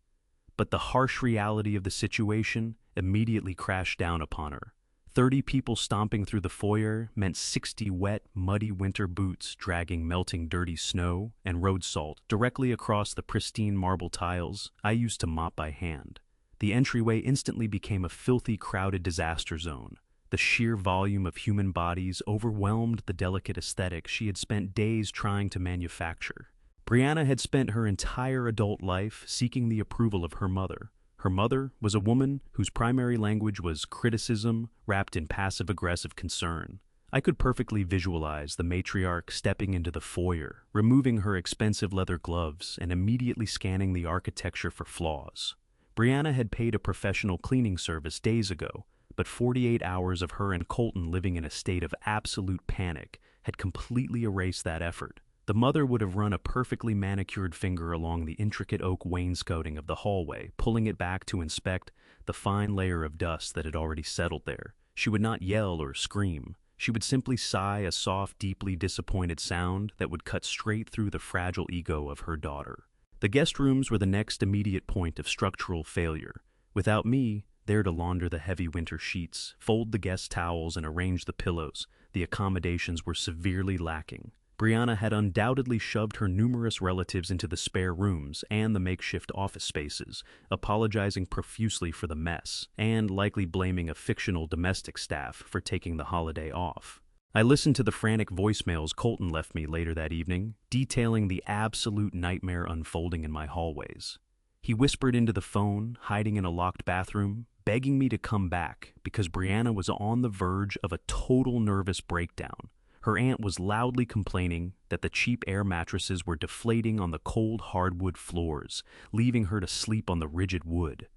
But the harsh reality of the situation immediately crashed down upon her. 30 people stomping through the foyer meant 60 wet, muddy winter boots dragging melting dirty snow and road salt directly across the pristine marble tiles I used to mop by hand. The entryway instantly became a filthy, crowded disaster zone. The sheer volume of human bodies overwhelmed the delicate aesthetic she had spent days trying to manufacture. Brianna had spent her entire adult life seeking the approval of her mother. Her mother was a woman whose primary language was criticism wrapped in passive-aggressive concern. I could perfectly visualize the matriarch stepping into the foyer, removing her expensive leather gloves, and immediately scanning the architecture for flaws. Brianna had paid a professional cleaning service days ago, but 48 hours of her and Colton living in a state of absolute panic had completely erased that effort. The mother would have run a perfectly manicured finger along the intricate oak wainscoting of the hallway, pulling it back to inspect the fine layer of dust that had already settled there. She would not yell or scream. She would simply sigh a soft, deeply disappointed sound that would cut straight through the fragile ego of her daughter. The guest rooms were the next immediate point of structural failure. Without me, there to launder the heavy winter sheets, fold the guest towels, and arrange the pillows, the accommodations were severely lacking. Brianna had undoubtedly shoved her numerous relatives into the spare rooms and the makeshift office spaces, apologizing profusely for the mess, and likely blaming a fictional domestic staff for taking the holiday off. I listened to the frantic voicemails Colton left me later that evening, detailing the absolute nightmare unfolding in my hallways. He whispered into the phone, hiding in a locked bathroom, begging me to come back because Brianna was on the verge of a total nervous breakdown. Her aunt was loudly complaining that the cheap air mattresses were deflating on the cold hardwood floors, leaving her to sleep on the rigid wood.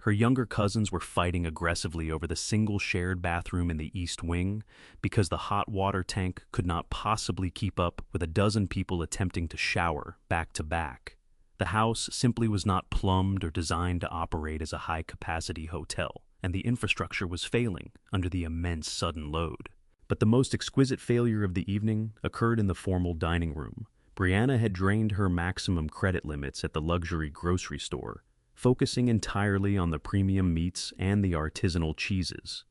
Her younger cousins were fighting aggressively over the single shared bathroom in the east wing because the hot water tank could not possibly keep up with a dozen people attempting to shower back to back. The house simply was not plumbed or designed to operate as a high-capacity hotel, and the infrastructure was failing under the immense sudden load. But the most exquisite failure of the evening occurred in the formal dining room. Brianna had drained her maximum credit limits at the luxury grocery store, focusing entirely on the premium meats and the artisanal cheeses.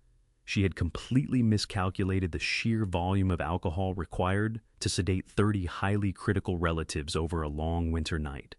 She had completely miscalculated the sheer volume of alcohol required to sedate 30 highly critical relatives over a long winter night.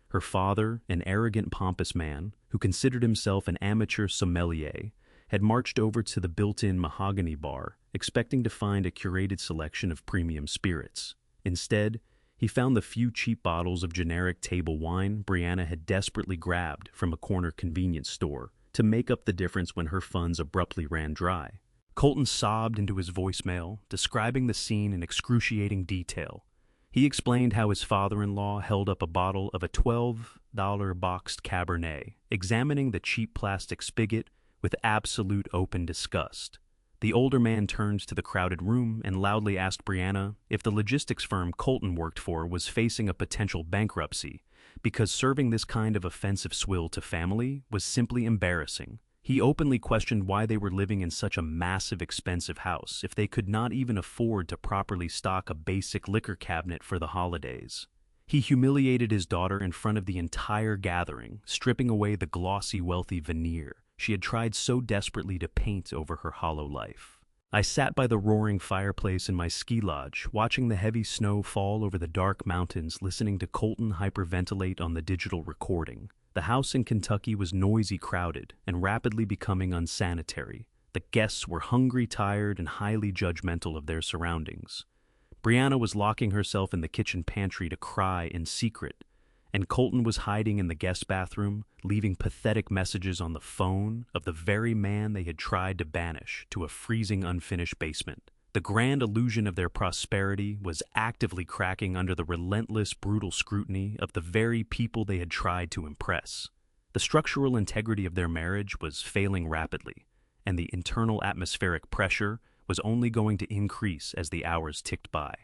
Her father, an arrogant, pompous man who considered himself an amateur sommelier, had marched over to the built-in mahogany bar, expecting to find a curated selection of premium spirits. Instead, he found the few cheap bottles of generic table wine Brianna had desperately grabbed from a corner convenience store to make up the difference when her funds abruptly ran dry. Colton sobbed into his voicemail, describing the scene in excruciating detail. He explained how his father-in-law held up a bottle of a $12 boxed Cabernet, examining the cheap plastic spigot with absolute open disgust. The older man turned to the crowded room and loudly asked Brianna if the logistics firm Colton worked for was facing a potential bankruptcy, because serving this kind of offensive swill to family was simply embarrassing. He openly questioned why they were living in such a massive, expensive house if they could not even afford to properly stock a basic liquor cabinet for the holidays. He humiliated his daughter in front of the entire gathering, stripping away the glossy, wealthy veneer she had tried so desperately to paint over her hollow life. I sat by the roaring fireplace in my ski lodge, watching the heavy snow fall over the dark mountains, listening to Colton hyperventilate on the digital recording. The house in Kentucky was noisy, crowded, and rapidly becoming unsanitary. The guests were hungry, tired, and highly judgmental of their surroundings. Brianna was locking herself in the kitchen pantry to cry in secret, and Colton was hiding in the guest bathroom, leaving pathetic messages on the phone of the very man they had tried to banish to a freezing, unfinished basement. The grand illusion of their prosperity was actively cracking under the relentless, brutal scrutiny of the very people they had tried to impress. The structural integrity of their marriage was failing rapidly, and the internal atmospheric pressure was only going to increase as the hours ticked by.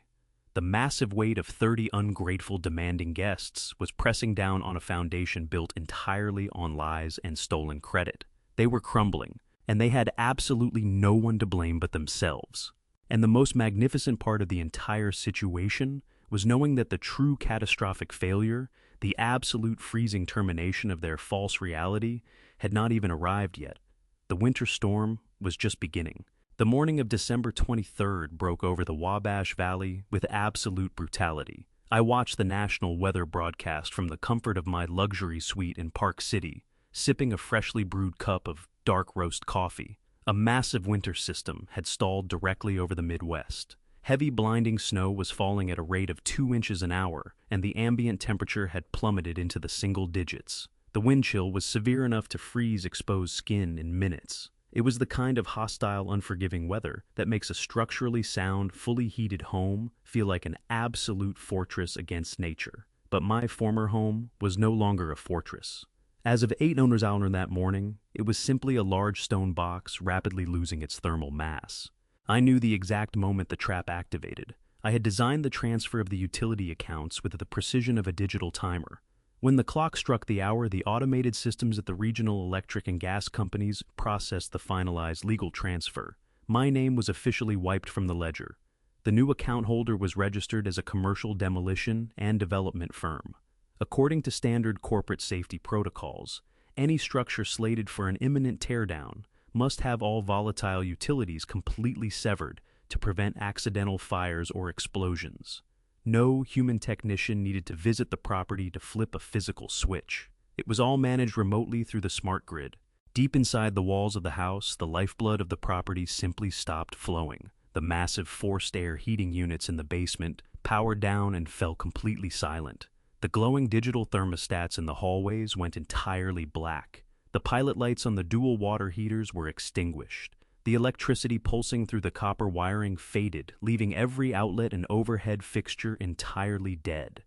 The massive weight of 30 ungrateful, demanding guests was pressing down on a foundation built entirely on lies and stolen credit. They were crumbling, and they had absolutely no one to blame but themselves. And the most magnificent part of the entire situation was knowing that the true catastrophic failure, the absolute freezing termination of their false reality, had not even arrived yet. The winter storm was just beginning. The morning of December 23rd broke over the Wabash Valley with absolute brutality. I watched the national weather broadcast from the comfort of my luxury suite in Park City, sipping a freshly brewed cup of dark roast coffee. A massive winter system had stalled directly over the Midwest. Heavy, blinding snow was falling at a rate of 2 inches an hour, and the ambient temperature had plummeted into the single digits. The wind chill was severe enough to freeze exposed skin in minutes. It was the kind of hostile, unforgiving weather that makes a structurally sound, fully heated home feel like an absolute fortress against nature. But my former home was no longer a fortress. As of 8 owners hour that morning, it was simply a large stone box rapidly losing its thermal mass. I knew the exact moment the trap activated. I had designed the transfer of the utility accounts with the precision of a digital timer. When the clock struck the hour, the automated systems at the regional electric and gas companies processed the finalized legal transfer. My name was officially wiped from the ledger. The new account holder was registered as a commercial demolition and development firm. According to standard corporate safety protocols, any structure slated for an imminent teardown must have all volatile utilities completely severed to prevent accidental fires or explosions. No human technician needed to visit the property to flip a physical switch. It was all managed remotely through the smart grid. Deep inside the walls of the house, the lifeblood of the property simply stopped flowing. The massive forced air heating units in the basement powered down and fell completely silent. The glowing digital thermostats in the hallways went entirely black. The pilot lights on the dual water heaters were extinguished. The electricity pulsing through the copper wiring faded, leaving every outlet and overhead fixture entirely dead.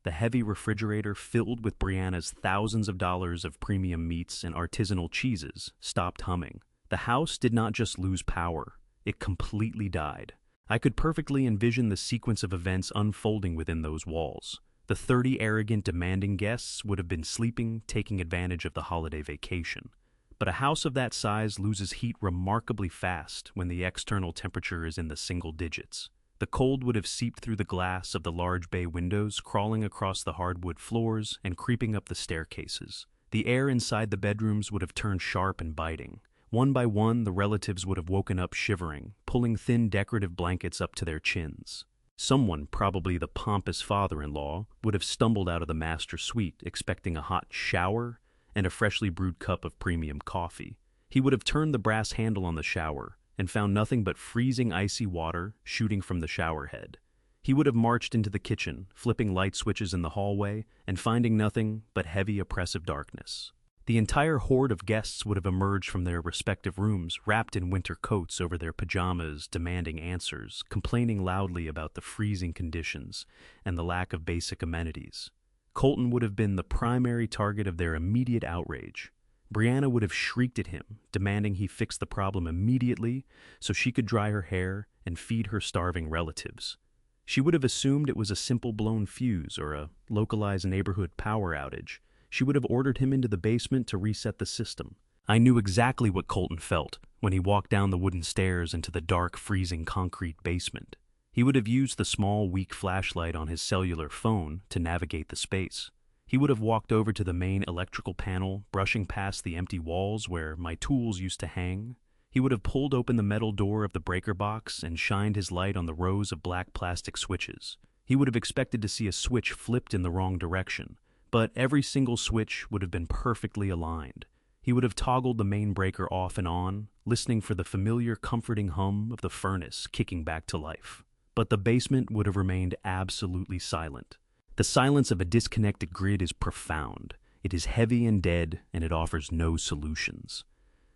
The heavy refrigerator filled with Brianna's thousands of dollars of premium meats and artisanal cheeses stopped humming. The house did not just lose power, it completely died. I could perfectly envision the sequence of events unfolding within those walls. The 30 arrogant, demanding guests would have been sleeping, taking advantage of the holiday vacation. But a house of that size loses heat remarkably fast when the external temperature is in the single digits. The cold would have seeped through the glass of the large bay windows, crawling across the hardwood floors and creeping up the staircases. The air inside the bedrooms would have turned sharp and biting. One by one, the relatives would have woken up shivering, pulling thin decorative blankets up to their chins. Someone, probably the pompous father-in-law, would have stumbled out of the master suite expecting a hot shower and a freshly brewed cup of premium coffee. He would have turned the brass handle on the shower and found nothing but freezing icy water shooting from the shower head. He would have marched into the kitchen, flipping light switches in the hallway and finding nothing but heavy oppressive darkness. The entire horde of guests would have emerged from their respective rooms, wrapped in winter coats over their pajamas, demanding answers, complaining loudly about the freezing conditions and the lack of basic amenities. Colton would have been the primary target of their immediate outrage. Brianna would have shrieked at him, demanding he fix the problem immediately so she could dry her hair and feed her starving relatives. She would have assumed it was a simple blown fuse or a localized neighborhood power outage. She would have ordered him into the basement to reset the system. I knew exactly what Colton felt when he walked down the wooden stairs into the dark, freezing concrete basement. He would have used the small, weak flashlight on his cellular phone to navigate the space. He would have walked over to the main electrical panel, brushing past the empty walls where my tools used to hang. He would have pulled open the metal door of the breaker box and shined his light on the rows of black plastic switches. He would have expected to see a switch flipped in the wrong direction, but every single switch would have been perfectly aligned. He would have toggled the main breaker off and on, listening for the familiar comforting hum of the furnace kicking back to life. But the basement would have remained absolutely silent. The silence of a disconnected grid is profound. It is heavy and dead, and it offers no solutions.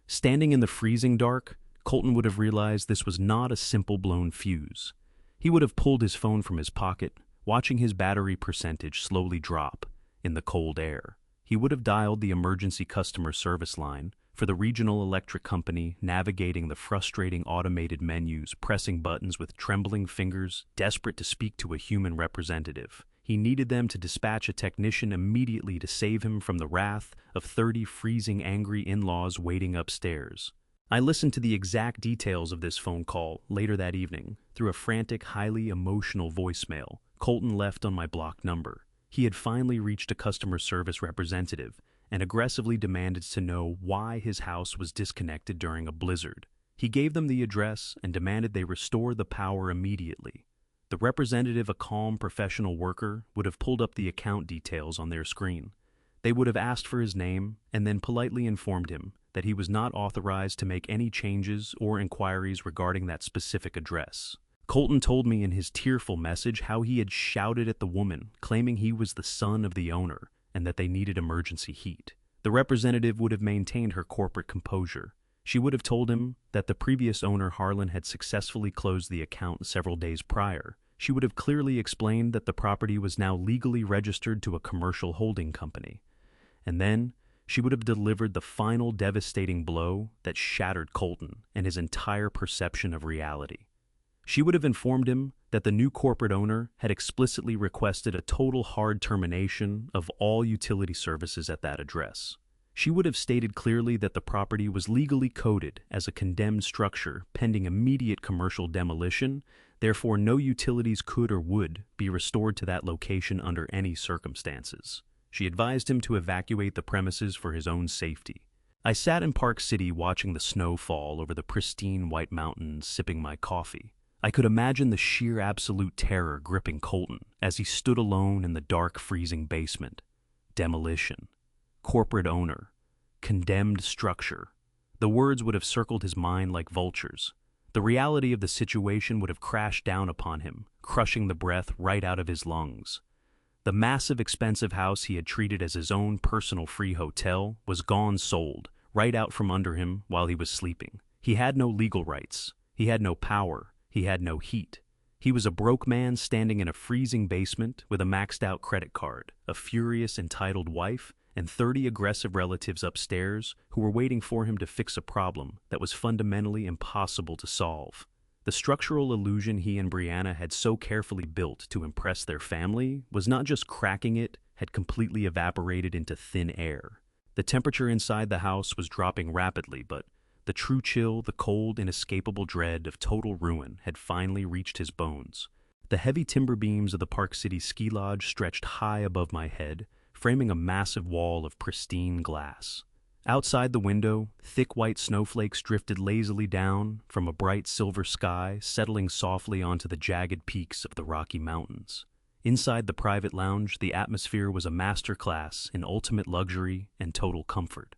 Standing in the freezing dark, Colton would have realized this was not a simple blown fuse. He would have pulled his phone from his pocket, watching his battery percentage slowly drop in the cold air. He would have dialed the emergency customer service line for the regional electric company, navigating the frustrating automated menus, pressing buttons with trembling fingers, desperate to speak to a human representative. He needed them to dispatch a technician immediately to save him from the wrath of 30 freezing angry in-laws waiting upstairs. I listened to the exact details of this phone call later that evening through a frantic, highly emotional voicemail Colton left on my blocked number. He had finally reached a customer service representative and aggressively demanded to know why his house was disconnected during a blizzard. He gave them the address and demanded they restore the power immediately. The representative, a calm professional worker, would have pulled up the account details on their screen. They would have asked for his name and then politely informed him that he was not authorized to make any changes or inquiries regarding that specific address. Colton told me in his tearful message how he had shouted at the woman, claiming he was the son of the owner and that they needed emergency heat. The representative would have maintained her corporate composure. She would have told him that the previous owner, Harlan, had successfully closed the account several days prior. She would have clearly explained that the property was now legally registered to a commercial holding company. And then she would have delivered the final devastating blow that shattered Colton and his entire perception of reality. She would have informed him that the new corporate owner had explicitly requested a total hard termination of all utility services at that address. She would have stated clearly that the property was legally coded as a condemned structure pending immediate commercial demolition, therefore no utilities could or would be restored to that location under any circumstances. She advised him to evacuate the premises for his own safety. I sat in Park City watching the snow fall over the pristine white mountains, sipping my coffee. I could imagine the sheer absolute terror gripping Colton as he stood alone in the dark, freezing basement. Demolition. Corporate owner. Condemned structure. The words would have circled his mind like vultures. The reality of the situation would have crashed down upon him, crushing the breath right out of his lungs. The massive, expensive house he had treated as his own personal free hotel was gone, sold, right out from under him while he was sleeping. He had no legal rights. He had no power. He had no heat. He was a broke man standing in a freezing basement with a maxed-out credit card, a furious, entitled wife, and 30 aggressive relatives upstairs who were waiting for him to fix a problem that was fundamentally impossible to solve. The structural illusion he and Brianna had so carefully built to impress their family was not just cracking, it had completely evaporated into thin air. The temperature inside the house was dropping rapidly, but the true chill, the cold, inescapable dread of total ruin had finally reached his bones. The heavy timber beams of the Park City ski lodge stretched high above my head, framing a massive wall of pristine glass. Outside the window, thick white snowflakes drifted lazily down from a bright silver sky, settling softly onto the jagged peaks of the Rocky Mountains. Inside the private lounge, the atmosphere was a masterclass in ultimate luxury and total comfort.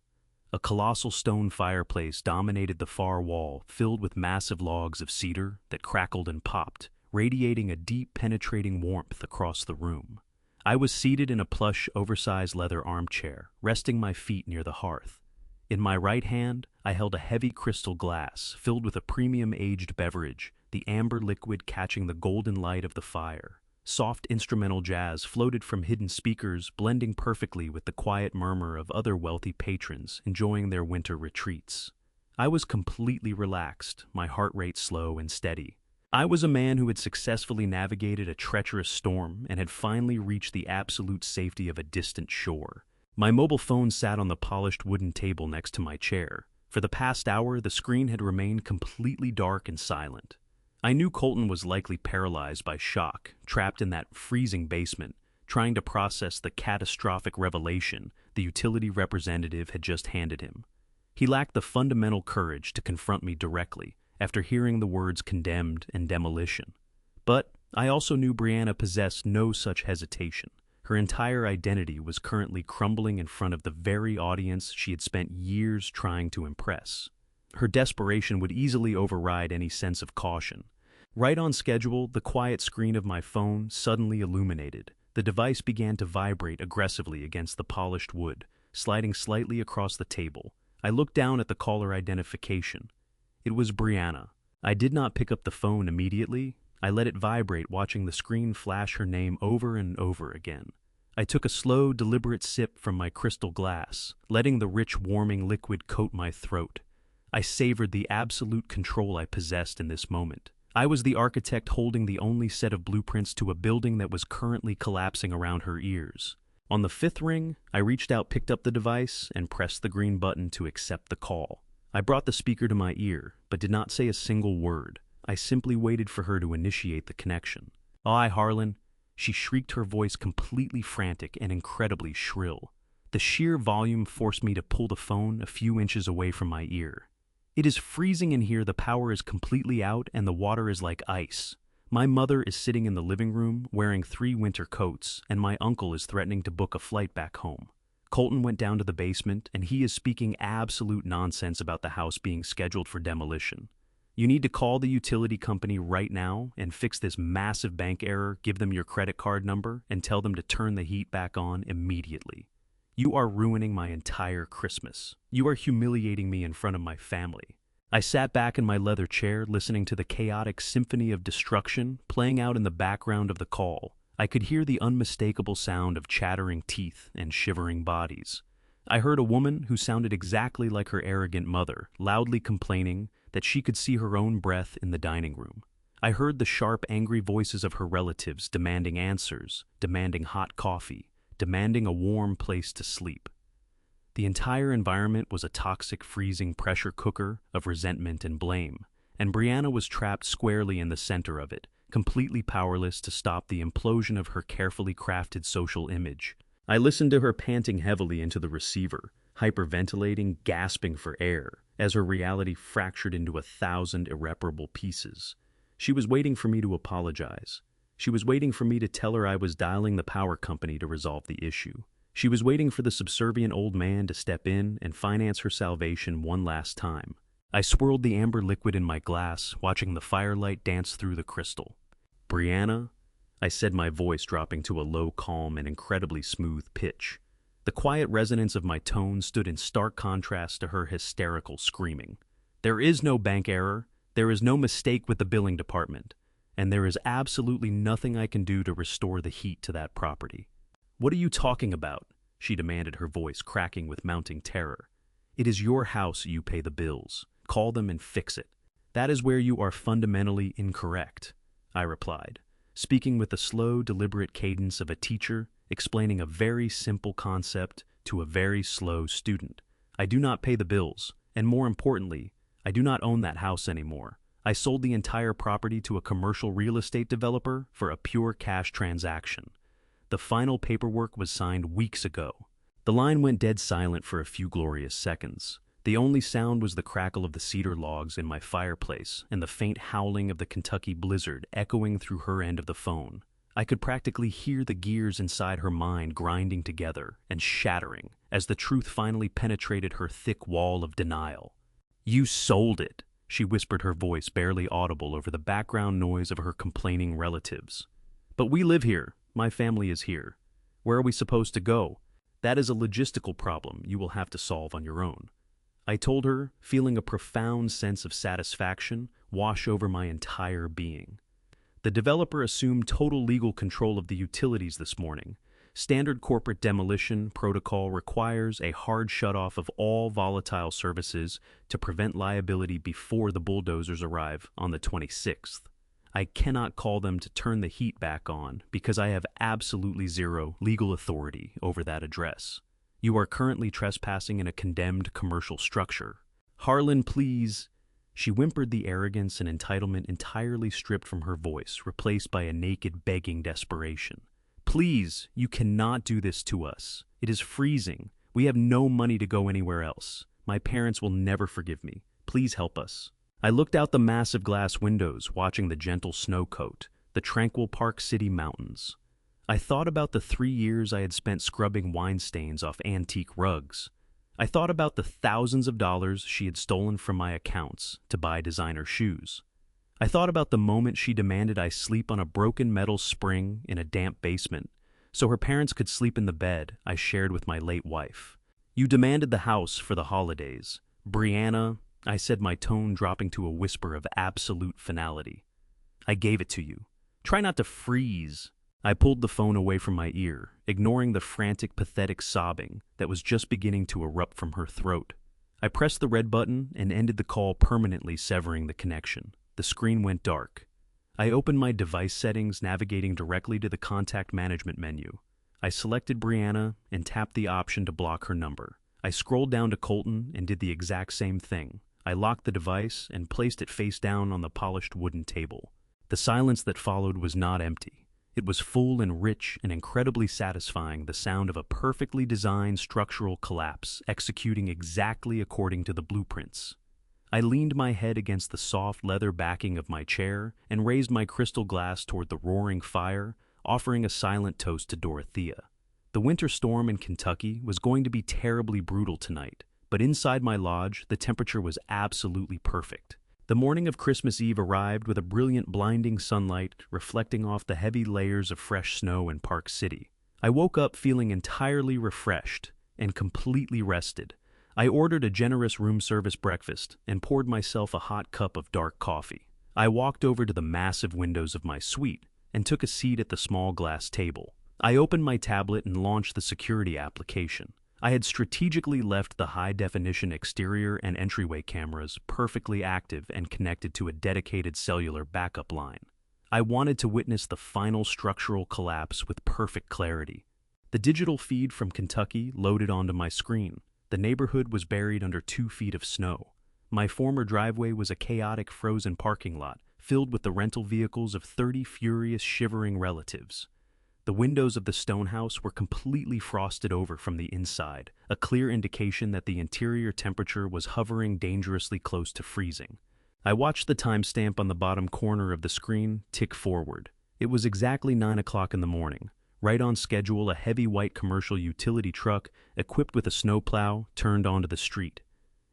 A colossal stone fireplace dominated the far wall, filled with massive logs of cedar that crackled and popped, radiating a deep, penetrating warmth across the room. I was seated in a plush, oversized leather armchair, resting my feet near the hearth. In my right hand, I held a heavy crystal glass filled with a premium aged beverage, the amber liquid catching the golden light of the fire. Soft instrumental jazz floated from hidden speakers, blending perfectly with the quiet murmur of other wealthy patrons enjoying their winter retreats. I was completely relaxed, my heart rate slow and steady. I was a man who had successfully navigated a treacherous storm and had finally reached the absolute safety of a distant shore. My mobile phone sat on the polished wooden table next to my chair. For the past hour, the screen had remained completely dark and silent. I knew Colton was likely paralyzed by shock, trapped in that freezing basement, trying to process the catastrophic revelation the utility representative had just handed him. He lacked the fundamental courage to confront me directly after hearing the words condemned and demolition. But I also knew Brianna possessed no such hesitation. Her entire identity was currently crumbling in front of the very audience she had spent years trying to impress. Her desperation would easily override any sense of caution. Right on schedule, the quiet screen of my phone suddenly illuminated. The device began to vibrate aggressively against the polished wood, sliding slightly across the table. I looked down at the caller identification. It was Brianna. I did not pick up the phone immediately. I let it vibrate, watching the screen flash her name over and over again. I took a slow, deliberate sip from my crystal glass, letting the rich, warming liquid coat my throat. I savored the absolute control I possessed in this moment. I was the architect holding the only set of blueprints to a building that was currently collapsing around her ears. On the fifth ring, I reached out, picked up the device, and pressed the green button to accept the call. I brought the speaker to my ear, but did not say a single word. I simply waited for her to initiate the connection. "Hi, Harlan." She shrieked, her voice completely frantic and incredibly shrill. The sheer volume forced me to pull the phone a few inches away from my ear. "It is freezing in here, the power is completely out, and the water is like ice. My mother is sitting in the living room, wearing 3 winter coats, and my uncle is threatening to book a flight back home. Colton went down to the basement, and he is speaking absolute nonsense about the house being scheduled for demolition. You need to call the utility company right now and fix this massive bank error, give them your credit card number, and tell them to turn the heat back on immediately. You are ruining my entire Christmas. You are humiliating me in front of my family." I sat back in my leather chair, listening to the chaotic symphony of destruction playing out in the background of the call. I could hear the unmistakable sound of chattering teeth and shivering bodies. I heard a woman who sounded exactly like her arrogant mother, loudly complaining that she could see her own breath in the dining room. I heard the sharp, angry voices of her relatives demanding answers, demanding hot coffee, demanding a warm place to sleep. The entire environment was a toxic, freezing pressure cooker of resentment and blame, and Brianna was trapped squarely in the center of it, completely powerless to stop the implosion of her carefully crafted social image. I listened to her panting heavily into the receiver, hyperventilating, gasping for air, as her reality fractured into 1,000 irreparable pieces. She was waiting for me to apologize. She was waiting for me to tell her I was dialing the power company to resolve the issue. She was waiting for the subservient old man to step in and finance her salvation one last time. I swirled the amber liquid in my glass, watching the firelight dance through the crystal. "Brianna," I said, my voice dropping to a low, calm, and incredibly smooth pitch. The quiet resonance of my tone stood in stark contrast to her hysterical screaming. "There is no bank error, there is no mistake with the billing department, and there is absolutely nothing I can do to restore the heat to that property." "What are you talking about?" she demanded, her voice cracking with mounting terror. "It is your house, you pay the bills. Call them and fix it." "That is where you are fundamentally incorrect," I replied, speaking with the slow, deliberate cadence of a teacher explaining a very simple concept to a very slow student. "I do not pay the bills, and more importantly, I do not own that house anymore. I sold the entire property to a commercial real estate developer for a pure cash transaction. The final paperwork was signed weeks ago." The line went dead silent for a few glorious seconds. The only sound was the crackle of the cedar logs in my fireplace and the faint howling of the Kentucky blizzard echoing through her end of the phone. I could practically hear the gears inside her mind grinding together and shattering as the truth finally penetrated her thick wall of denial. "You sold it," she whispered, her voice barely audible over the background noise of her complaining relatives. "But we live here. My family is here. Where are we supposed to go? That is a logistical problem you will have to solve on your own. I told her, feeling a profound sense of satisfaction wash over my entire being. The developer assumed total legal control of the utilities this morning. Standard corporate demolition protocol requires a hard shutoff of all volatile services to prevent liability before the bulldozers arrive on the 26th. I cannot call them to turn the heat back on because I have absolutely zero legal authority over that address. You are currently trespassing in a condemned commercial structure. Harlan, please. She whimpered, the arrogance and entitlement entirely stripped from her voice, replaced by a naked begging desperation. Please, you cannot do this to us. It is freezing. We have no money to go anywhere else. My parents will never forgive me. Please help us. I looked out the massive glass windows, watching the gentle snow coat, the tranquil Park City mountains. I thought about the 3 years I had spent scrubbing wine stains off antique rugs. I thought about the thousands of dollars she had stolen from my accounts to buy designer shoes. I thought about the moment she demanded I sleep on a broken metal spring in a damp basement, so her parents could sleep in the bed I shared with my late wife. You demanded the house for the holidays. Brianna, I said, my tone dropping to a whisper of absolute finality. I gave it to you. Try not to freeze. I pulled the phone away from my ear, ignoring the frantic, pathetic sobbing that was just beginning to erupt from her throat. I pressed the red button and ended the call, permanently severing the connection. The screen went dark. I opened my device settings, navigating directly to the contact management menu. I selected Brianna and tapped the option to block her number. I scrolled down to Colton and did the exact same thing. I locked the device and placed it face down on the polished wooden table. The silence that followed was not empty. It was full and rich and incredibly satisfying, the sound of a perfectly designed structural collapse executing exactly according to the blueprints. I leaned my head against the soft leather backing of my chair and raised my crystal glass toward the roaring fire, offering a silent toast to Dorothea. The winter storm in Kentucky was going to be terribly brutal tonight, but inside my lodge, the temperature was absolutely perfect. The morning of Christmas Eve arrived with a brilliant, blinding sunlight reflecting off the heavy layers of fresh snow in Park City. I woke up feeling entirely refreshed and completely rested. I ordered a generous room service breakfast and poured myself a hot cup of dark coffee. I walked over to the massive windows of my suite and took a seat at the small glass table. I opened my tablet and launched the security application. I had strategically left the high-definition exterior and entryway cameras perfectly active and connected to a dedicated cellular backup line. I wanted to witness the final structural collapse with perfect clarity. The digital feed from Kentucky loaded onto my screen. The neighborhood was buried under 2 feet of snow. My former driveway was a chaotic frozen parking lot, filled with the rental vehicles of 30 furious, shivering relatives. The windows of the stone house were completely frosted over from the inside, a clear indication that the interior temperature was hovering dangerously close to freezing. I watched the timestamp on the bottom corner of the screen tick forward. It was exactly 9 o'clock in the morning. Right on schedule, a heavy white commercial utility truck, equipped with a snowplow, turned onto the street.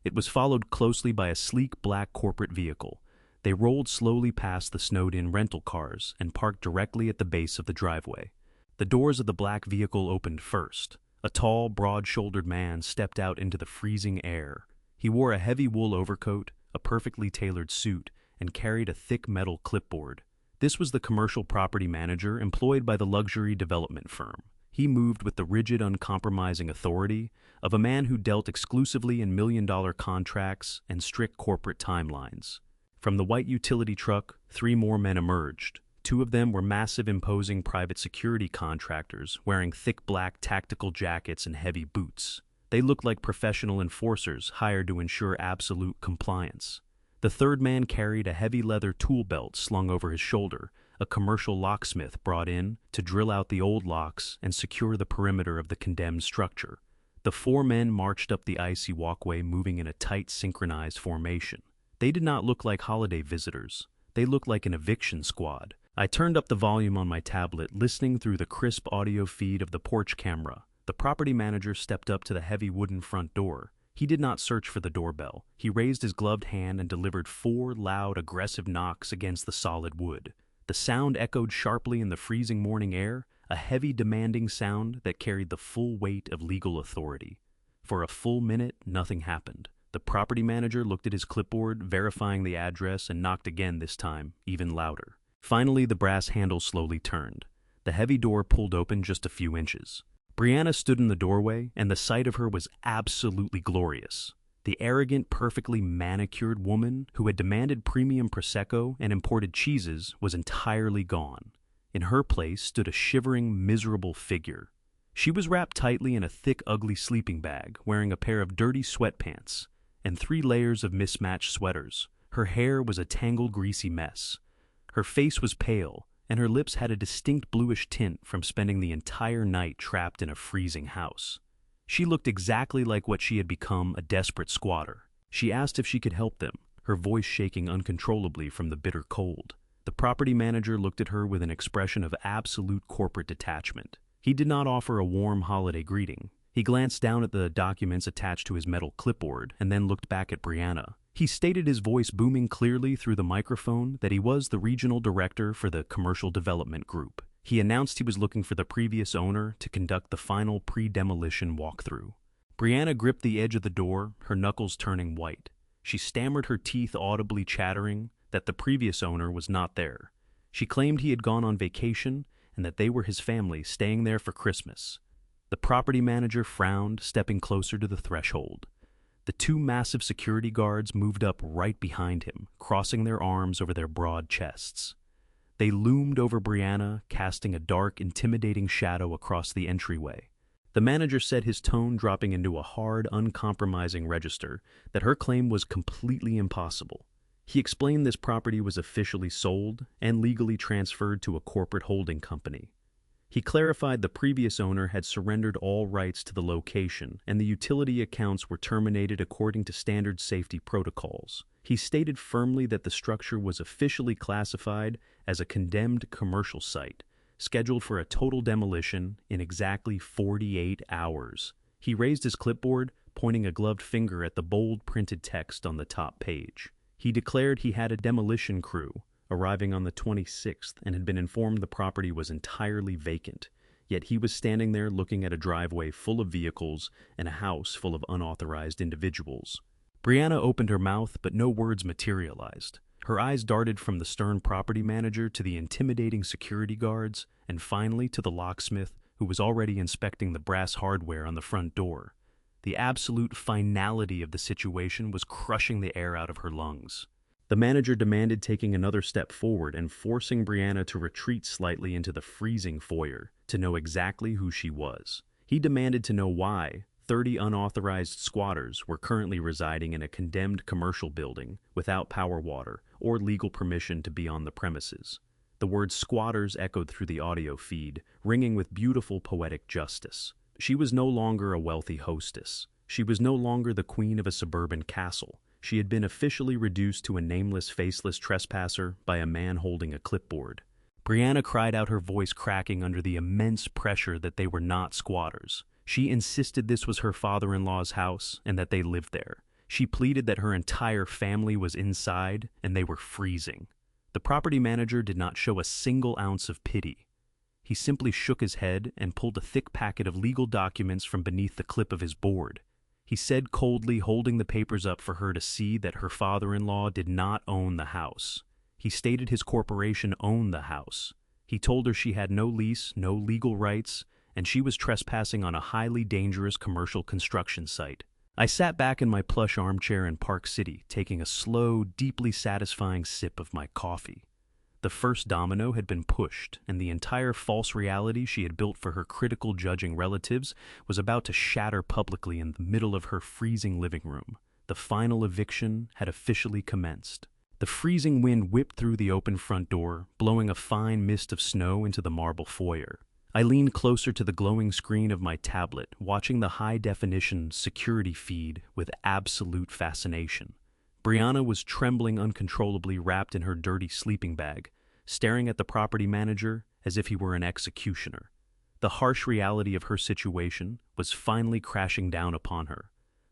It was followed closely by a sleek black corporate vehicle. They rolled slowly past the snowed-in rental cars and parked directly at the base of the driveway. The doors of the black vehicle opened first. A tall, broad-shouldered man stepped out into the freezing air. He wore a heavy wool overcoat, a perfectly tailored suit, and carried a thick metal clipboard. This was the commercial property manager employed by the luxury development firm. He moved with the rigid, uncompromising authority of a man who dealt exclusively in million-dollar contracts and strict corporate timelines. From the white utility truck, 3 more men emerged. 2 of them were massive, imposing private security contractors wearing thick black tactical jackets and heavy boots. They looked like professional enforcers hired to ensure absolute compliance. The 3rd man carried a heavy leather tool belt slung over his shoulder, a commercial locksmith brought in to drill out the old locks and secure the perimeter of the condemned structure. The 4 men marched up the icy walkway, moving in a tight, synchronized formation. They did not look like holiday visitors. They looked like an eviction squad. I turned up the volume on my tablet, listening through the crisp audio feed of the porch camera. The property manager stepped up to the heavy wooden front door. He did not search for the doorbell. He raised his gloved hand and delivered 4 loud, aggressive knocks against the solid wood. The sound echoed sharply in the freezing morning air, a heavy, demanding sound that carried the full weight of legal authority. For a full minute, nothing happened. The property manager looked at his clipboard, verifying the address, and knocked again, this time, even louder. Finally, the brass handle slowly turned. The heavy door pulled open just a few inches. Brianna stood in the doorway, and the sight of her was absolutely glorious. The arrogant, perfectly manicured woman who had demanded premium Prosecco and imported cheeses was entirely gone. In her place stood a shivering, miserable figure. She was wrapped tightly in a thick, ugly sleeping bag, wearing a pair of dirty sweatpants and 3 layers of mismatched sweaters. Her hair was a tangled, greasy mess. Her face was pale, and her lips had a distinct bluish tint from spending the entire night trapped in a freezing house. She looked exactly like what she had become, a desperate squatter. She asked if she could help them, her voice shaking uncontrollably from the bitter cold. The property manager looked at her with an expression of absolute corporate detachment. He did not offer a warm holiday greeting. He glanced down at the documents attached to his metal clipboard and then looked back at Brianna. He stated, his voice booming clearly through the microphone, that he was the regional director for the commercial development group. He announced he was looking for the previous owner to conduct the final pre-demolition walkthrough. Brianna gripped the edge of the door, her knuckles turning white. She stammered, her teeth audibly chattering, that the previous owner was not there. She claimed he had gone on vacation and that they were his family staying there for Christmas. The property manager frowned, stepping closer to the threshold. The 2 massive security guards moved up right behind him, crossing their arms over their broad chests. They loomed over Brianna, casting a dark, intimidating shadow across the entryway. The manager said, his tone dropping into a hard, uncompromising register, that her claim was completely impossible. He explained this property was officially sold and legally transferred to a corporate holding company. He clarified the previous owner had surrendered all rights to the location, and the utility accounts were terminated according to standard safety protocols. He stated firmly that the structure was officially classified as a condemned commercial site, scheduled for a total demolition in exactly 48 hours. He raised his clipboard, pointing a gloved finger at the bold printed text on the top page. He declared he had a demolition crew arriving on the 26th and had been informed the property was entirely vacant, yet he was standing there looking at a driveway full of vehicles and a house full of unauthorized individuals. Brianna opened her mouth, but no words materialized. Her eyes darted from the stern property manager to the intimidating security guards, and finally to the locksmith, who was already inspecting the brass hardware on the front door. The absolute finality of the situation was crushing the air out of her lungs. The manager demanded taking another step forward and forcing Brianna to retreat slightly into the freezing foyer to know exactly who she was. He demanded to know why 30 unauthorized squatters were currently residing in a condemned commercial building without power, water, or legal permission to be on the premises. The word squatters echoed through the audio feed, ringing with beautiful poetic justice. She was no longer a wealthy hostess. She was no longer the queen of a suburban castle. She had been officially reduced to a nameless, faceless trespasser by a man holding a clipboard. Brianna cried out, her voice cracking under the immense pressure, that they were not squatters. She insisted this was her father-in-law's house and that they lived there. She pleaded that her entire family was inside and they were freezing. The property manager did not show a single ounce of pity. He simply shook his head and pulled a thick packet of legal documents from beneath the clip of his board. He said coldly, holding the papers up for her to see, that her father-in-law did not own the house. He stated his corporation owned the house. He told her she had no lease, no legal rights, and she was trespassing on a highly dangerous commercial construction site. I sat back in my plush armchair in Park City, taking a slow, deeply satisfying sip of my coffee. The first domino had been pushed, and the entire false reality she had built for her critical judging relatives was about to shatter publicly in the middle of her freezing living room. The final eviction had officially commenced. The freezing wind whipped through the open front door, blowing a fine mist of snow into the marble foyer. I leaned closer to the glowing screen of my tablet, watching the high-definition security feed with absolute fascination. Brianna was trembling uncontrollably, wrapped in her dirty sleeping bag, staring at the property manager as if he were an executioner. The harsh reality of her situation was finally crashing down upon her.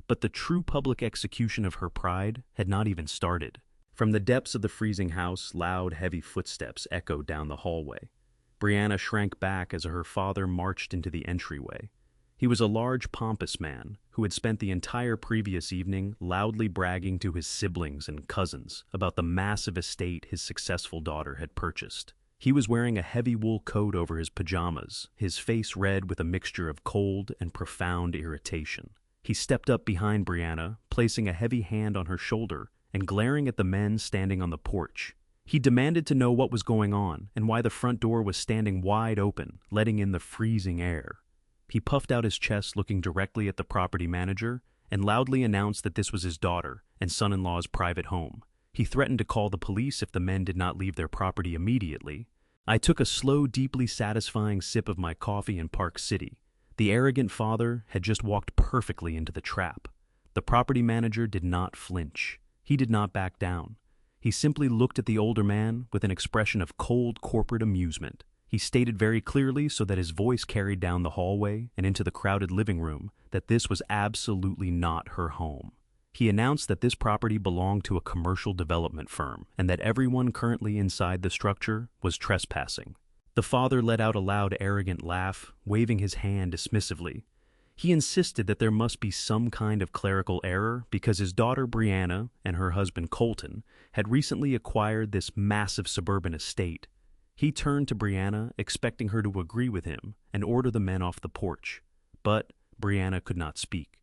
But the true public execution of her pride had not even started. From the depths of the freezing house, loud, heavy footsteps echoed down the hallway. Brianna shrank back as her father marched into the entryway. He was a large, pompous man who had spent the entire previous evening loudly bragging to his siblings and cousins about the massive estate his successful daughter had purchased. He was wearing a heavy wool coat over his pajamas, his face red with a mixture of cold and profound irritation. He stepped up behind Brianna, placing a heavy hand on her shoulder and glaring at the men standing on the porch. He demanded to know what was going on and why the front door was standing wide open, letting in the freezing air. He puffed out his chest, looking directly at the property manager, and loudly announced that this was his daughter and son-in-law's private home. He threatened to call the police if the men did not leave their property immediately. I took a slow, deeply satisfying sip of my coffee in Park City. The arrogant father had just walked perfectly into the trap. The property manager did not flinch. He did not back down. He simply looked at the older man with an expression of cold corporate amusement. He stated very clearly, so that his voice carried down the hallway and into the crowded living room, that this was absolutely not her home. He announced that this property belonged to a commercial development firm and that everyone currently inside the structure was trespassing. The father let out a loud, arrogant laugh, waving his hand dismissively. He insisted that there must be some kind of clerical error because his daughter Brianna and her husband Colton had recently acquired this massive suburban estate. He turned to Brianna, expecting her to agree with him and order the men off the porch. But Brianna could not speak.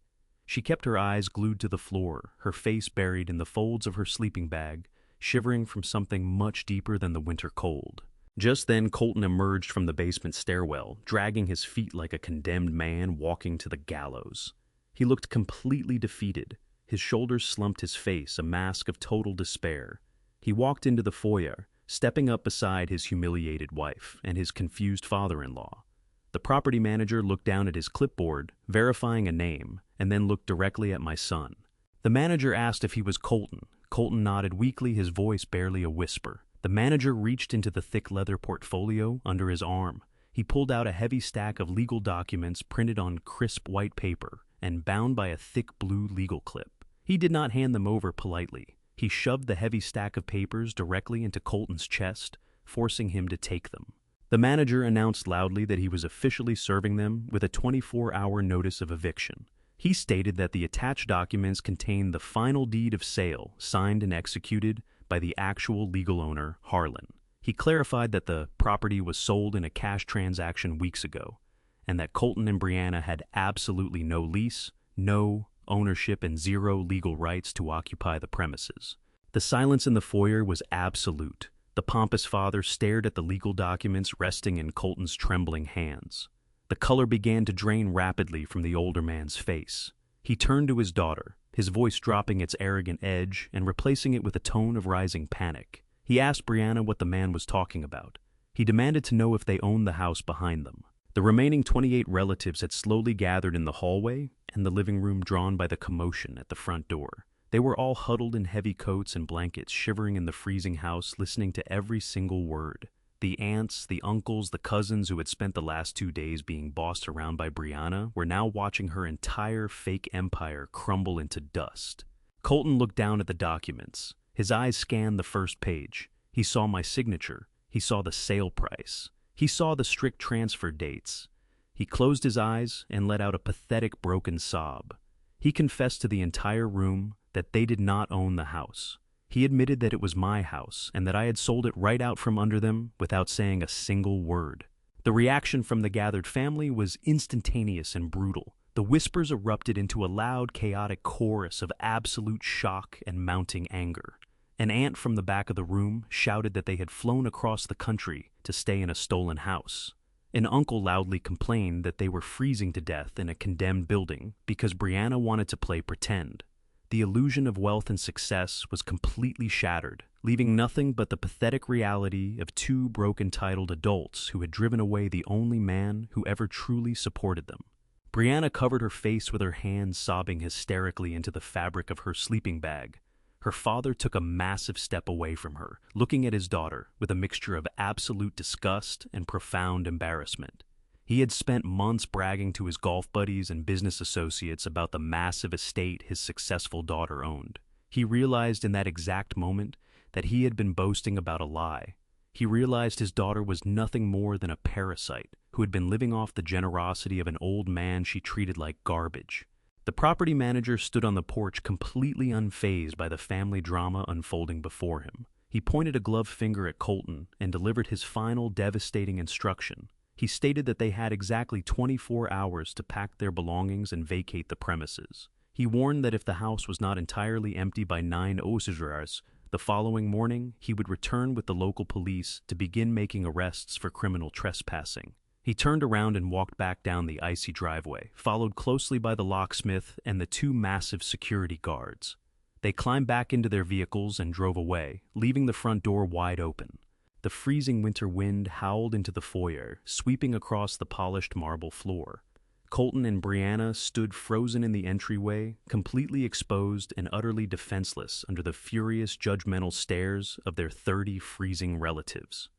She kept her eyes glued to the floor, her face buried in the folds of her sleeping bag, shivering from something much deeper than the winter cold. Just then, Colton emerged from the basement stairwell, dragging his feet like a condemned man walking to the gallows. He looked completely defeated. His shoulders slumped, his face a mask of total despair. He walked into the foyer, stepping up beside his humiliated wife and his confused father-in-law. The property manager looked down at his clipboard, verifying a name, and then looked directly at my son. The manager asked if he was Colton. Colton nodded weakly, his voice barely a whisper. The manager reached into the thick leather portfolio under his arm. He pulled out a heavy stack of legal documents printed on crisp white paper and bound by a thick blue legal clip. He did not hand them over politely. He shoved the heavy stack of papers directly into Colton's chest, forcing him to take them. The manager announced loudly that he was officially serving them with a 24-hour notice of eviction. He stated that the attached documents contained the final deed of sale, signed and executed by the actual legal owner, Harlan. He clarified that the property was sold in a cash transaction weeks ago, and that Colton and Brianna had absolutely no lease, no ownership, and zero legal rights to occupy the premises. The silence in the foyer was absolute. The pompous father stared at the legal documents resting in Colton's trembling hands. The color began to drain rapidly from the older man's face. He turned to his daughter, his voice dropping its arrogant edge and replacing it with a tone of rising panic. He asked Brianna what the man was talking about. He demanded to know if they owned the house behind them. The remaining 28 relatives had slowly gathered in the hallway and the living room, drawn by the commotion at the front door. They were all huddled in heavy coats and blankets, shivering in the freezing house, listening to every single word. The aunts, the uncles, the cousins who had spent the last 2 days being bossed around by Brianna were now watching her entire fake empire crumble into dust. Colton looked down at the documents. His eyes scanned the first page. He saw my signature. He saw the sale price. He saw the strict transfer dates. He closed his eyes and let out a pathetic, broken sob. He confessed to the entire room that they did not own the house. He admitted that it was my house and that I had sold it right out from under them without saying a single word. The reaction from the gathered family was instantaneous and brutal. The whispers erupted into a loud, chaotic chorus of absolute shock and mounting anger. An aunt from the back of the room shouted that they had flown across the country to stay in a stolen house. An uncle loudly complained that they were freezing to death in a condemned building because Brianna wanted to play pretend. The illusion of wealth and success was completely shattered, leaving nothing but the pathetic reality of 2 broke entitled adults who had driven away the only man who ever truly supported them. Brianna covered her face with her hands, sobbing hysterically into the fabric of her sleeping bag. Her father took a massive step away from her, looking at his daughter with a mixture of absolute disgust and profound embarrassment. He had spent months bragging to his golf buddies and business associates about the massive estate his successful daughter owned. He realized in that exact moment that he had been boasting about a lie. He realized his daughter was nothing more than a parasite who had been living off the generosity of an old man she treated like garbage. The property manager stood on the porch completely unfazed by the family drama unfolding before him. He pointed a gloved finger at Colton and delivered his final devastating instruction. He stated that they had exactly 24 hours to pack their belongings and vacate the premises. He warned that if the house was not entirely empty by 9 Osagers, the following morning he would return with the local police to begin making arrests for criminal trespassing. He turned around and walked back down the icy driveway, followed closely by the locksmith and the 2 massive security guards. They climbed back into their vehicles and drove away, leaving the front door wide open. The freezing winter wind howled into the foyer, sweeping across the polished marble floor. Colton and Brianna stood frozen in the entryway, completely exposed and utterly defenseless under the furious, judgmental stares of their 30 freezing relatives.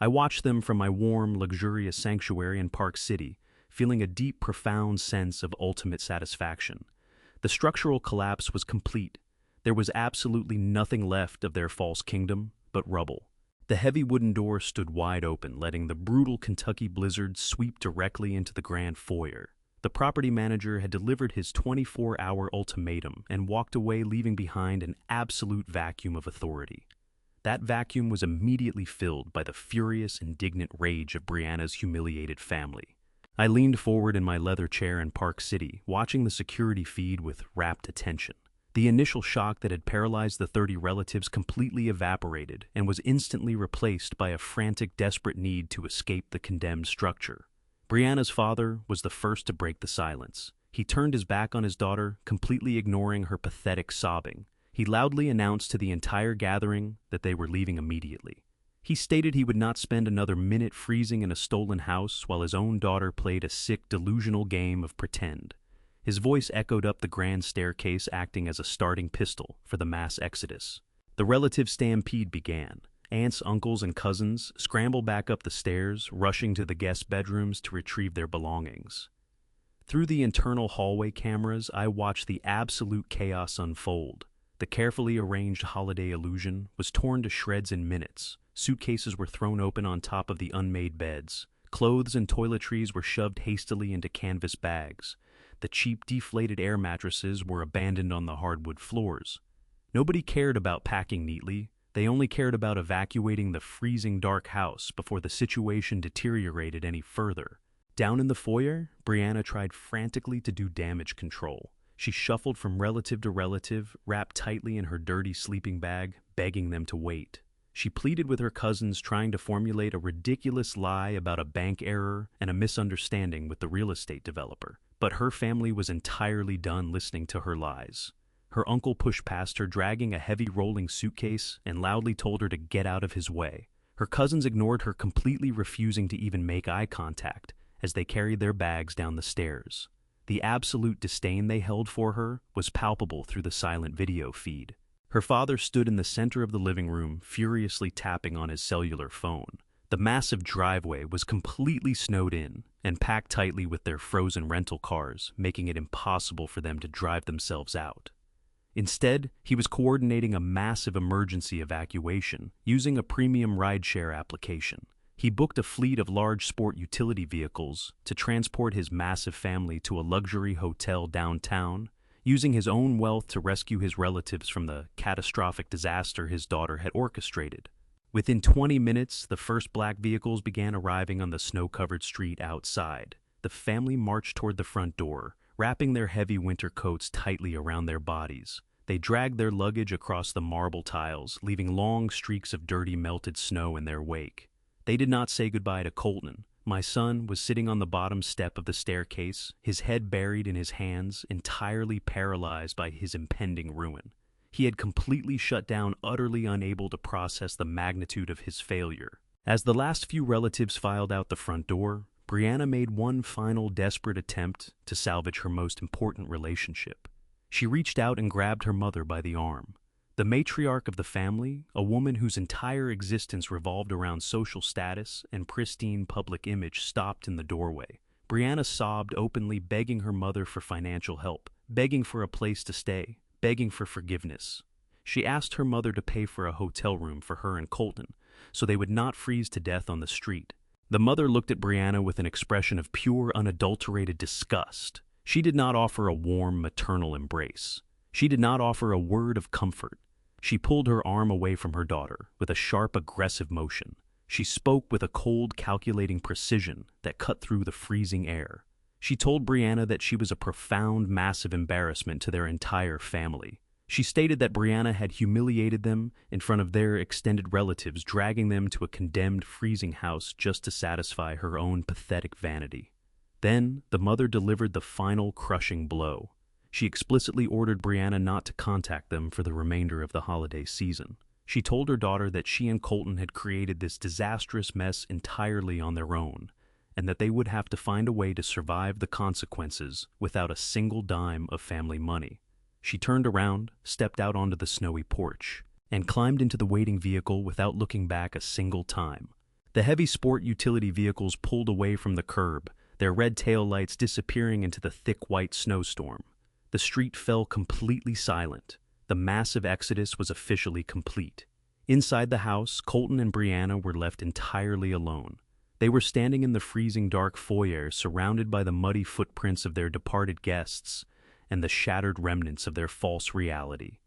I watched them from my warm, luxurious sanctuary in Park City, feeling a deep, profound sense of ultimate satisfaction. The structural collapse was complete. There was absolutely nothing left of their false kingdom but rubble. The heavy wooden door stood wide open, letting the brutal Kentucky blizzard sweep directly into the grand foyer. The property manager had delivered his 24-hour ultimatum and walked away, leaving behind an absolute vacuum of authority. That vacuum was immediately filled by the furious, indignant rage of Brianna's humiliated family. I leaned forward in my leather chair in Park City, watching the security feed with rapt attention. The initial shock that had paralyzed the 30 relatives completely evaporated and was instantly replaced by a frantic, desperate need to escape the condemned structure. Brianna's father was the first to break the silence. He turned his back on his daughter, completely ignoring her pathetic sobbing. He loudly announced to the entire gathering that they were leaving immediately. He stated he would not spend another minute freezing in a stolen house while his own daughter played a sick, delusional game of pretend. His voice echoed up the grand staircase, acting as a starting pistol for the mass exodus. The relative stampede began. Aunts, uncles, and cousins scrambled back up the stairs, rushing to the guest bedrooms to retrieve their belongings. Through the internal hallway cameras, I watched the absolute chaos unfold. The carefully arranged holiday illusion was torn to shreds in minutes. Suitcases were thrown open on top of the unmade beds. Clothes and toiletries were shoved hastily into canvas bags. The cheap, deflated air mattresses were abandoned on the hardwood floors. Nobody cared about packing neatly. They only cared about evacuating the freezing dark house before the situation deteriorated any further. Down in the foyer, Brianna tried frantically to do damage control. She shuffled from relative to relative, wrapped tightly in her dirty sleeping bag, begging them to wait. She pleaded with her cousins, trying to formulate a ridiculous lie about a bank error and a misunderstanding with the real estate developer. But her family was entirely done listening to her lies. Her uncle pushed past her, dragging a heavy rolling suitcase, and loudly told her to get out of his way. Her cousins ignored her, completely refusing to even make eye contact as they carried their bags down the stairs. The absolute disdain they held for her was palpable through the silent video feed. Her father stood in the center of the living room, furiously tapping on his cellular phone. The massive driveway was completely snowed in and packed tightly with their frozen rental cars, making it impossible for them to drive themselves out. Instead, he was coordinating a massive emergency evacuation using a premium rideshare application. He booked a fleet of large sport utility vehicles to transport his massive family to a luxury hotel downtown, using his own wealth to rescue his relatives from the catastrophic disaster his daughter had orchestrated. Within 20 minutes, the first black vehicles began arriving on the snow-covered street outside. The family marched toward the front door, wrapping their heavy winter coats tightly around their bodies. They dragged their luggage across the marble tiles, leaving long streaks of dirty, melted snow in their wake. They did not say goodbye to Colton. My son was sitting on the bottom step of the staircase, his head buried in his hands, entirely paralyzed by his impending ruin. He had completely shut down, utterly unable to process the magnitude of his failure. As the last few relatives filed out the front door, Brianna made one final desperate attempt to salvage her most important relationship. She reached out and grabbed her mother by the arm. The matriarch of the family, a woman whose entire existence revolved around social status and pristine public image, stopped in the doorway. Brianna sobbed openly, begging her mother for financial help, begging for a place to stay, begging for forgiveness. She asked her mother to pay for a hotel room for her and Colton, so they would not freeze to death on the street. The mother looked at Brianna with an expression of pure, unadulterated disgust. She did not offer a warm, maternal embrace. She did not offer a word of comfort. She pulled her arm away from her daughter with a sharp, aggressive motion. She spoke with a cold, calculating precision that cut through the freezing air. She told Brianna that she was a profound, massive embarrassment to their entire family. She stated that Brianna had humiliated them in front of their extended relatives, dragging them to a condemned, freezing house just to satisfy her own pathetic vanity. Then, the mother delivered the final, crushing blow. She explicitly ordered Brianna not to contact them for the remainder of the holiday season. She told her daughter that she and Colton had created this disastrous mess entirely on their own, and that they would have to find a way to survive the consequences without a single dime of family money. She turned around, stepped out onto the snowy porch, and climbed into the waiting vehicle without looking back a single time. The heavy sport utility vehicles pulled away from the curb, their red taillights disappearing into the thick white snowstorm. The street fell completely silent. The massive exodus was officially complete. Inside the house, Colton and Brianna were left entirely alone. They were standing in the freezing dark foyer, surrounded by the muddy footprints of their departed guests and the shattered remnants of their false reality.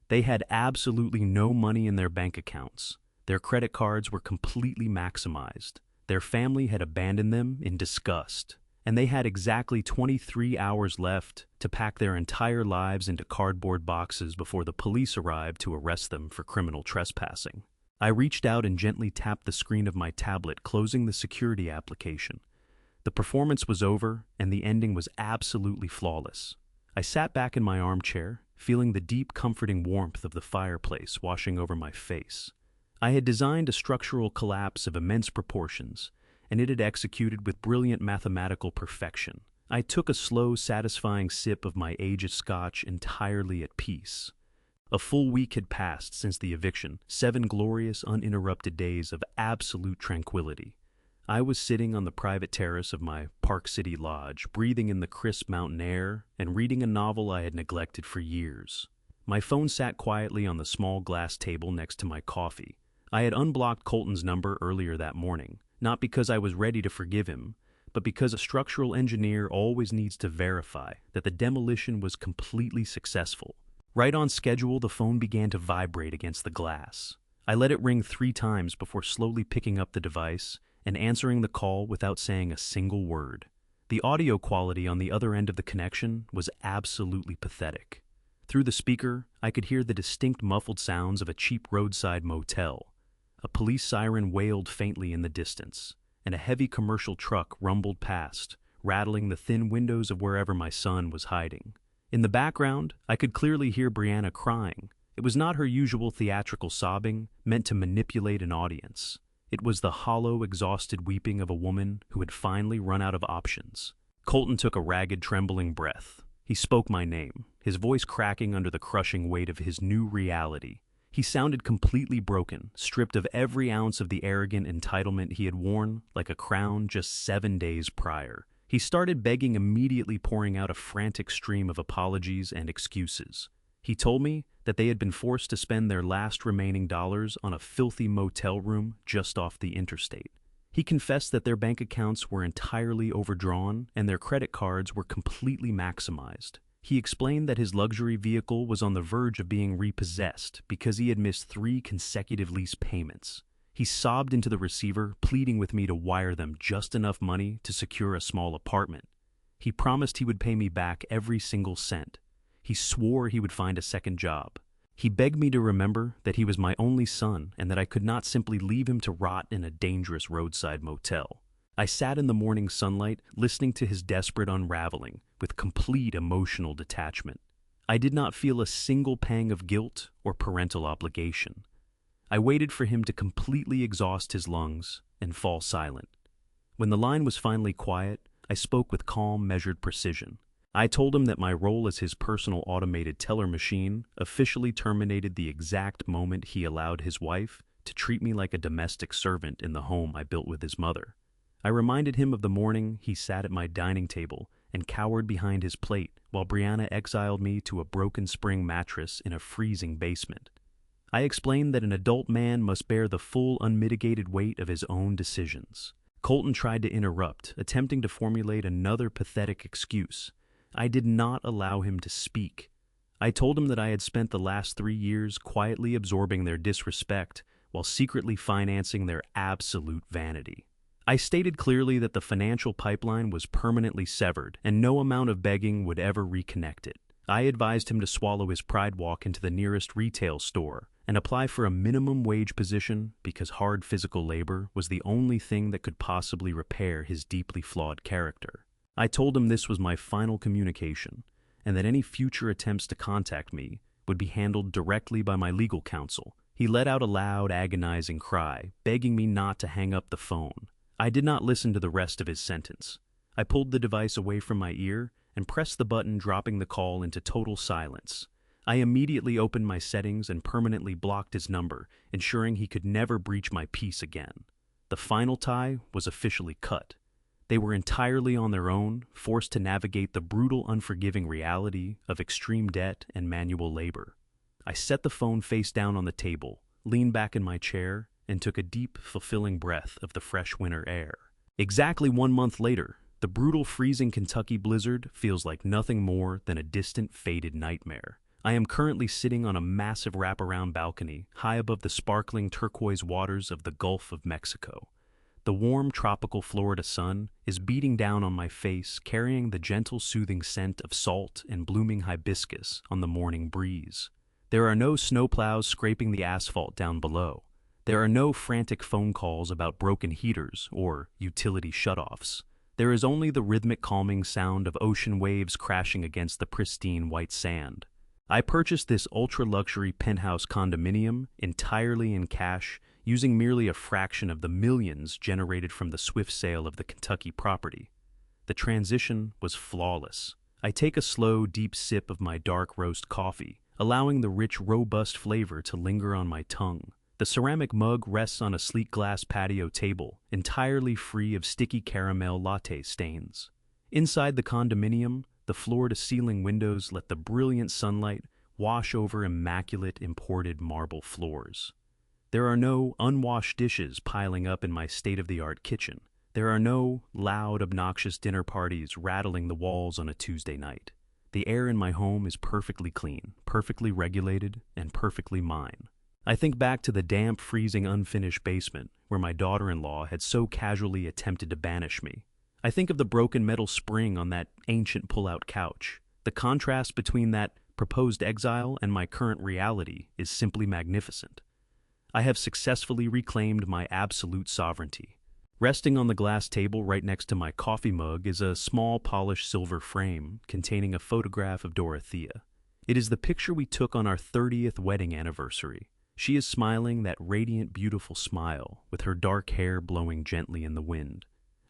They had absolutely no money in their bank accounts. Their credit cards were completely maximized. Their family had abandoned them in disgust, and they had exactly 23 hours left to pack their entire lives into cardboard boxes before the police arrived to arrest them for criminal trespassing. I reached out and gently tapped the screen of my tablet, closing the security application. The performance was over, and the ending was absolutely flawless. I sat back in my armchair, feeling the deep, comforting warmth of the fireplace washing over my face. I had designed a structural collapse of immense proportions, and it had executed with brilliant mathematical perfection. I took a slow, satisfying sip of my aged scotch, entirely at peace. A full week had passed since the eviction, 7 glorious, uninterrupted days of absolute tranquility. I was sitting on the private terrace of my Park City lodge, breathing in the crisp mountain air and reading a novel I had neglected for years. My phone sat quietly on the small glass table next to my coffee. I had unblocked Colton's number earlier that morning, not because I was ready to forgive him, but because a structural engineer always needs to verify that the demolition was completely successful. Right on schedule, the phone began to vibrate against the glass. I let it ring 3 times before slowly picking up the device and answering the call without saying a single word. The audio quality on the other end of the connection was absolutely pathetic. Through the speaker, I could hear the distinct muffled sounds of a cheap roadside motel. A police siren wailed faintly in the distance, and a heavy commercial truck rumbled past, rattling the thin windows of wherever my son was hiding. In the background, I could clearly hear Brianna crying. It was not her usual theatrical sobbing, meant to manipulate an audience. It was the hollow, exhausted weeping of a woman who had finally run out of options. Colton took a ragged, trembling breath. He spoke my name, his voice cracking under the crushing weight of his new reality. He sounded completely broken, stripped of every ounce of the arrogant entitlement he had worn like a crown just 7 days prior. He started begging, immediately pouring out a frantic stream of apologies and excuses. He told me that they had been forced to spend their last remaining dollars on a filthy motel room just off the interstate. He confessed that their bank accounts were entirely overdrawn and their credit cards were completely maximized. He explained that his luxury vehicle was on the verge of being repossessed because he had missed 3 consecutive lease payments. He sobbed into the receiver, pleading with me to wire them just enough money to secure a small apartment. He promised he would pay me back every single cent. He swore he would find a second job. He begged me to remember that he was my only son and that I could not simply leave him to rot in a dangerous roadside motel. I sat in the morning sunlight, listening to his desperate unraveling with complete emotional detachment. I did not feel a single pang of guilt or parental obligation. I waited for him to completely exhaust his lungs and fall silent. When the line was finally quiet, I spoke with calm, measured precision. I told him that my role as his personal automated teller machine officially terminated the exact moment he allowed his wife to treat me like a domestic servant in the home I built with his mother. I reminded him of the morning he sat at my dining table and cowered behind his plate while Brianna exiled me to a broken spring mattress in a freezing basement. I explained that an adult man must bear the full unmitigated weight of his own decisions. Colton tried to interrupt, attempting to formulate another pathetic excuse. I did not allow him to speak. I told him that I had spent the last 3 years quietly absorbing their disrespect while secretly financing their absolute vanity. I stated clearly that the financial pipeline was permanently severed and no amount of begging would ever reconnect it. I advised him to swallow his pride walk into the nearest retail store and apply for a minimum wage position because hard physical labor was the only thing that could possibly repair his deeply flawed character. I told him this was my final communication and that any future attempts to contact me would be handled directly by my legal counsel. He let out a loud, agonizing cry, begging me not to hang up the phone. I did not listen to the rest of his sentence. I pulled the device away from my ear and pressed the button, dropping the call into total silence. I immediately opened my settings and permanently blocked his number, ensuring he could never breach my peace again. The final tie was officially cut. They were entirely on their own, forced to navigate the brutal, unforgiving reality of extreme debt and manual labor. I set the phone face down on the table, leaned back in my chair, and took a deep, fulfilling breath of the fresh winter air. Exactly 1 month later, the brutal, freezing Kentucky blizzard feels like nothing more than a distant, faded nightmare. I am currently sitting on a massive wraparound balcony, high above the sparkling turquoise waters of the Gulf of Mexico. The warm, tropical Florida sun is beating down on my face, carrying the gentle, soothing scent of salt and blooming hibiscus on the morning breeze. There are no snowplows scraping the asphalt down below. There are no frantic phone calls about broken heaters or utility shutoffs. There is only the rhythmic calming sound of ocean waves crashing against the pristine white sand. I purchased this ultra-luxury penthouse condominium entirely in cash, using merely a fraction of the millions generated from the swift sale of the Kentucky property. The transition was flawless. I take a slow, deep sip of my dark roast coffee, allowing the rich, robust flavor to linger on my tongue. The ceramic mug rests on a sleek glass patio table, entirely free of sticky caramel latte stains. Inside the condominium, the floor-to-ceiling windows let the brilliant sunlight wash over immaculate imported marble floors. There are no unwashed dishes piling up in my state-of-the-art kitchen. There are no loud, obnoxious dinner parties rattling the walls on a Tuesday night. The air in my home is perfectly clean, perfectly regulated, and perfectly mine. I think back to the damp, freezing, unfinished basement where my daughter-in-law had so casually attempted to banish me. I think of the broken metal spring on that ancient pull-out couch. The contrast between that proposed exile and my current reality is simply magnificent. I have successfully reclaimed my absolute sovereignty. Resting on the glass table right next to my coffee mug is a small polished silver frame containing a photograph of Dorothea. It is the picture we took on our 30th wedding anniversary. She is smiling that radiant, beautiful smile, with her dark hair blowing gently in the wind.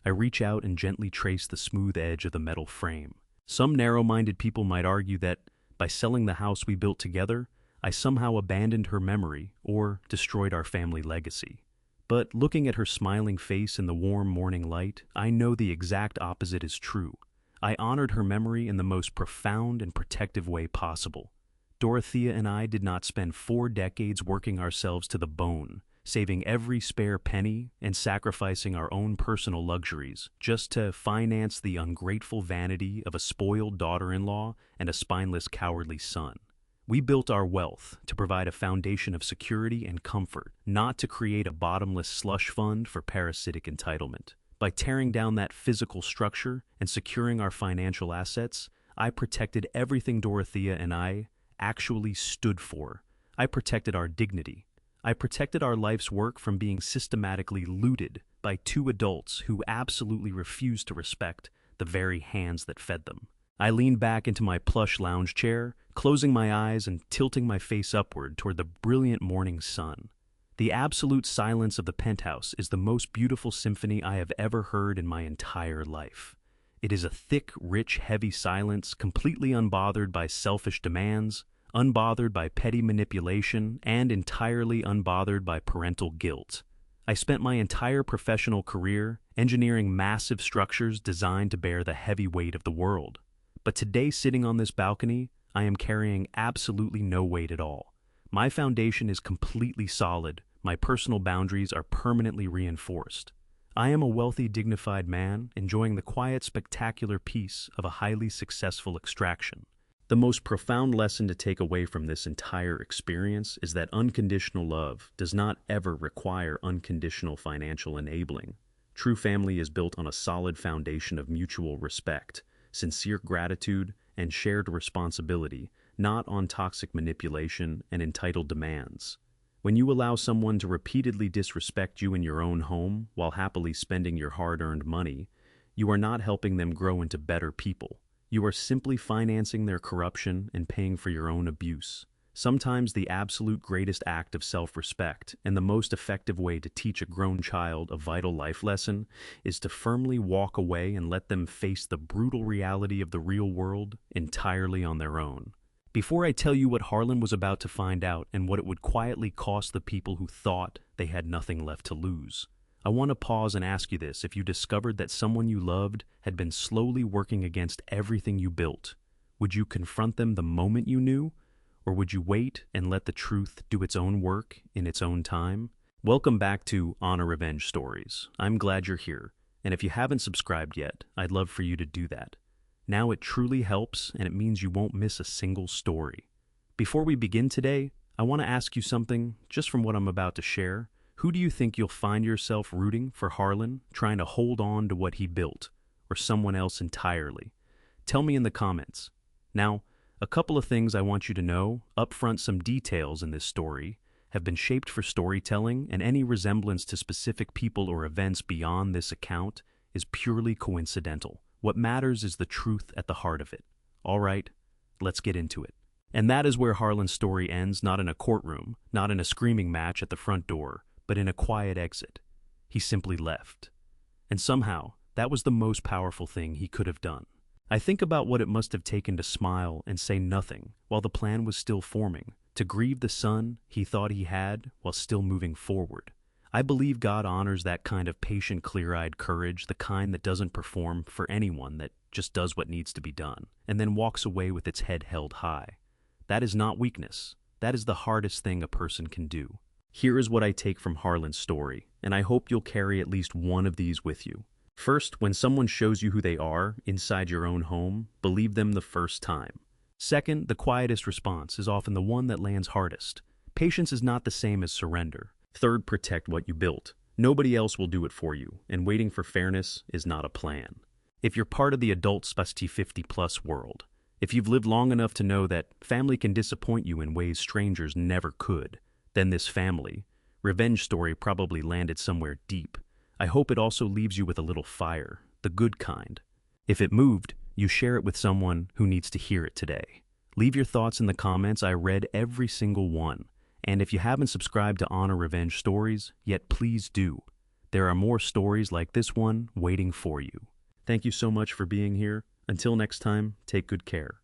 I reach out and gently trace the smooth edge of the metal frame. Some narrow-minded people might argue that, by selling the house we built together, I somehow abandoned her memory or destroyed our family legacy. But looking at her smiling face in the warm morning light, I know the exact opposite is true. I honored her memory in the most profound and protective way possible. Dorothea and I did not spend 4 decades working ourselves to the bone, saving every spare penny and sacrificing our own personal luxuries just to finance the ungrateful vanity of a spoiled daughter-in-law and a spineless, cowardly son. We built our wealth to provide a foundation of security and comfort, not to create a bottomless slush fund for parasitic entitlement. By tearing down that physical structure and securing our financial assets, I protected everything Dorothea and I actually stood for. I protected our dignity. I protected our life's work from being systematically looted by 2 adults who absolutely refused to respect the very hands that fed them. I leaned back into my plush lounge chair, closing my eyes and tilting my face upward toward the brilliant morning sun. The absolute silence of the penthouse is the most beautiful symphony I have ever heard in my entire life. It is a thick, rich, heavy silence, completely unbothered by selfish demands, unbothered by petty manipulation, and entirely unbothered by parental guilt. I spent my entire professional career engineering massive structures designed to bear the heavy weight of the world. But today, sitting on this balcony, I am carrying absolutely no weight at all. My foundation is completely solid. My personal boundaries are permanently reinforced. I am a wealthy, dignified man, enjoying the quiet, spectacular peace of a highly successful extraction. The most profound lesson to take away from this entire experience is that unconditional love does not ever require unconditional financial enabling. True family is built on a solid foundation of mutual respect, sincere gratitude, and shared responsibility, not on toxic manipulation and entitled demands. When you allow someone to repeatedly disrespect you in your own home while happily spending your hard-earned money, you are not helping them grow into better people. You are simply financing their corruption and paying for your own abuse. Sometimes the absolute greatest act of self-respect and the most effective way to teach a grown child a vital life lesson is to firmly walk away and let them face the brutal reality of the real world entirely on their own. Before I tell you what Harlan was about to find out and what it would quietly cost the people who thought they had nothing left to lose, I want to pause and ask you this. If you discovered that someone you loved had been slowly working against everything you built, would you confront them the moment you knew? Or would you wait and let the truth do its own work in its own time? Welcome back to Honor Revenge Stories. I'm glad you're here, and if you haven't subscribed yet, I'd love for you to do that. Now it truly helps, and it means you won't miss a single story. Before we begin today, I want to ask you something, just from what I'm about to share. Who do you think you'll find yourself rooting for Harlan, trying to hold on to what he built, or someone else entirely? Tell me in the comments. Now, a couple of things I want you to know. Up front, some details in this story have been shaped for storytelling, and any resemblance to specific people or events beyond this account is purely coincidental. What matters is the truth at the heart of it. All right, let's get into it. And that is where Harlan's story ends, not in a courtroom, not in a screaming match at the front door, but in a quiet exit. He simply left. And somehow, that was the most powerful thing he could have done. I think about what it must have taken to smile and say nothing while the plan was still forming, to grieve the son he thought he had while still moving forward. I believe God honors that kind of patient, clear-eyed courage, the kind that doesn't perform for anyone, that just does what needs to be done, and then walks away with its head held high. That is not weakness. That is the hardest thing a person can do. Here is what I take from Harlan's story, and I hope you'll carry at least one of these with you. First, when someone shows you who they are inside your own home, believe them the first time. Second, the quietest response is often the one that lands hardest. Patience is not the same as surrender. Third, protect what you built. Nobody else will do it for you, and waiting for fairness is not a plan. If you're part of the adult spasti 50-plus world, if you've lived long enough to know that family can disappoint you in ways strangers never could, then this family, revenge story, probably landed somewhere deep. I hope it also leaves you with a little fire, the good kind. If it moved, you share it with someone who needs to hear it today. Leave your thoughts in the comments. I read every single one. And if you haven't subscribed to Honor Revenge Stories yet, please do. There are more stories like this one waiting for you. Thank you so much for being here. Until next time, take good care.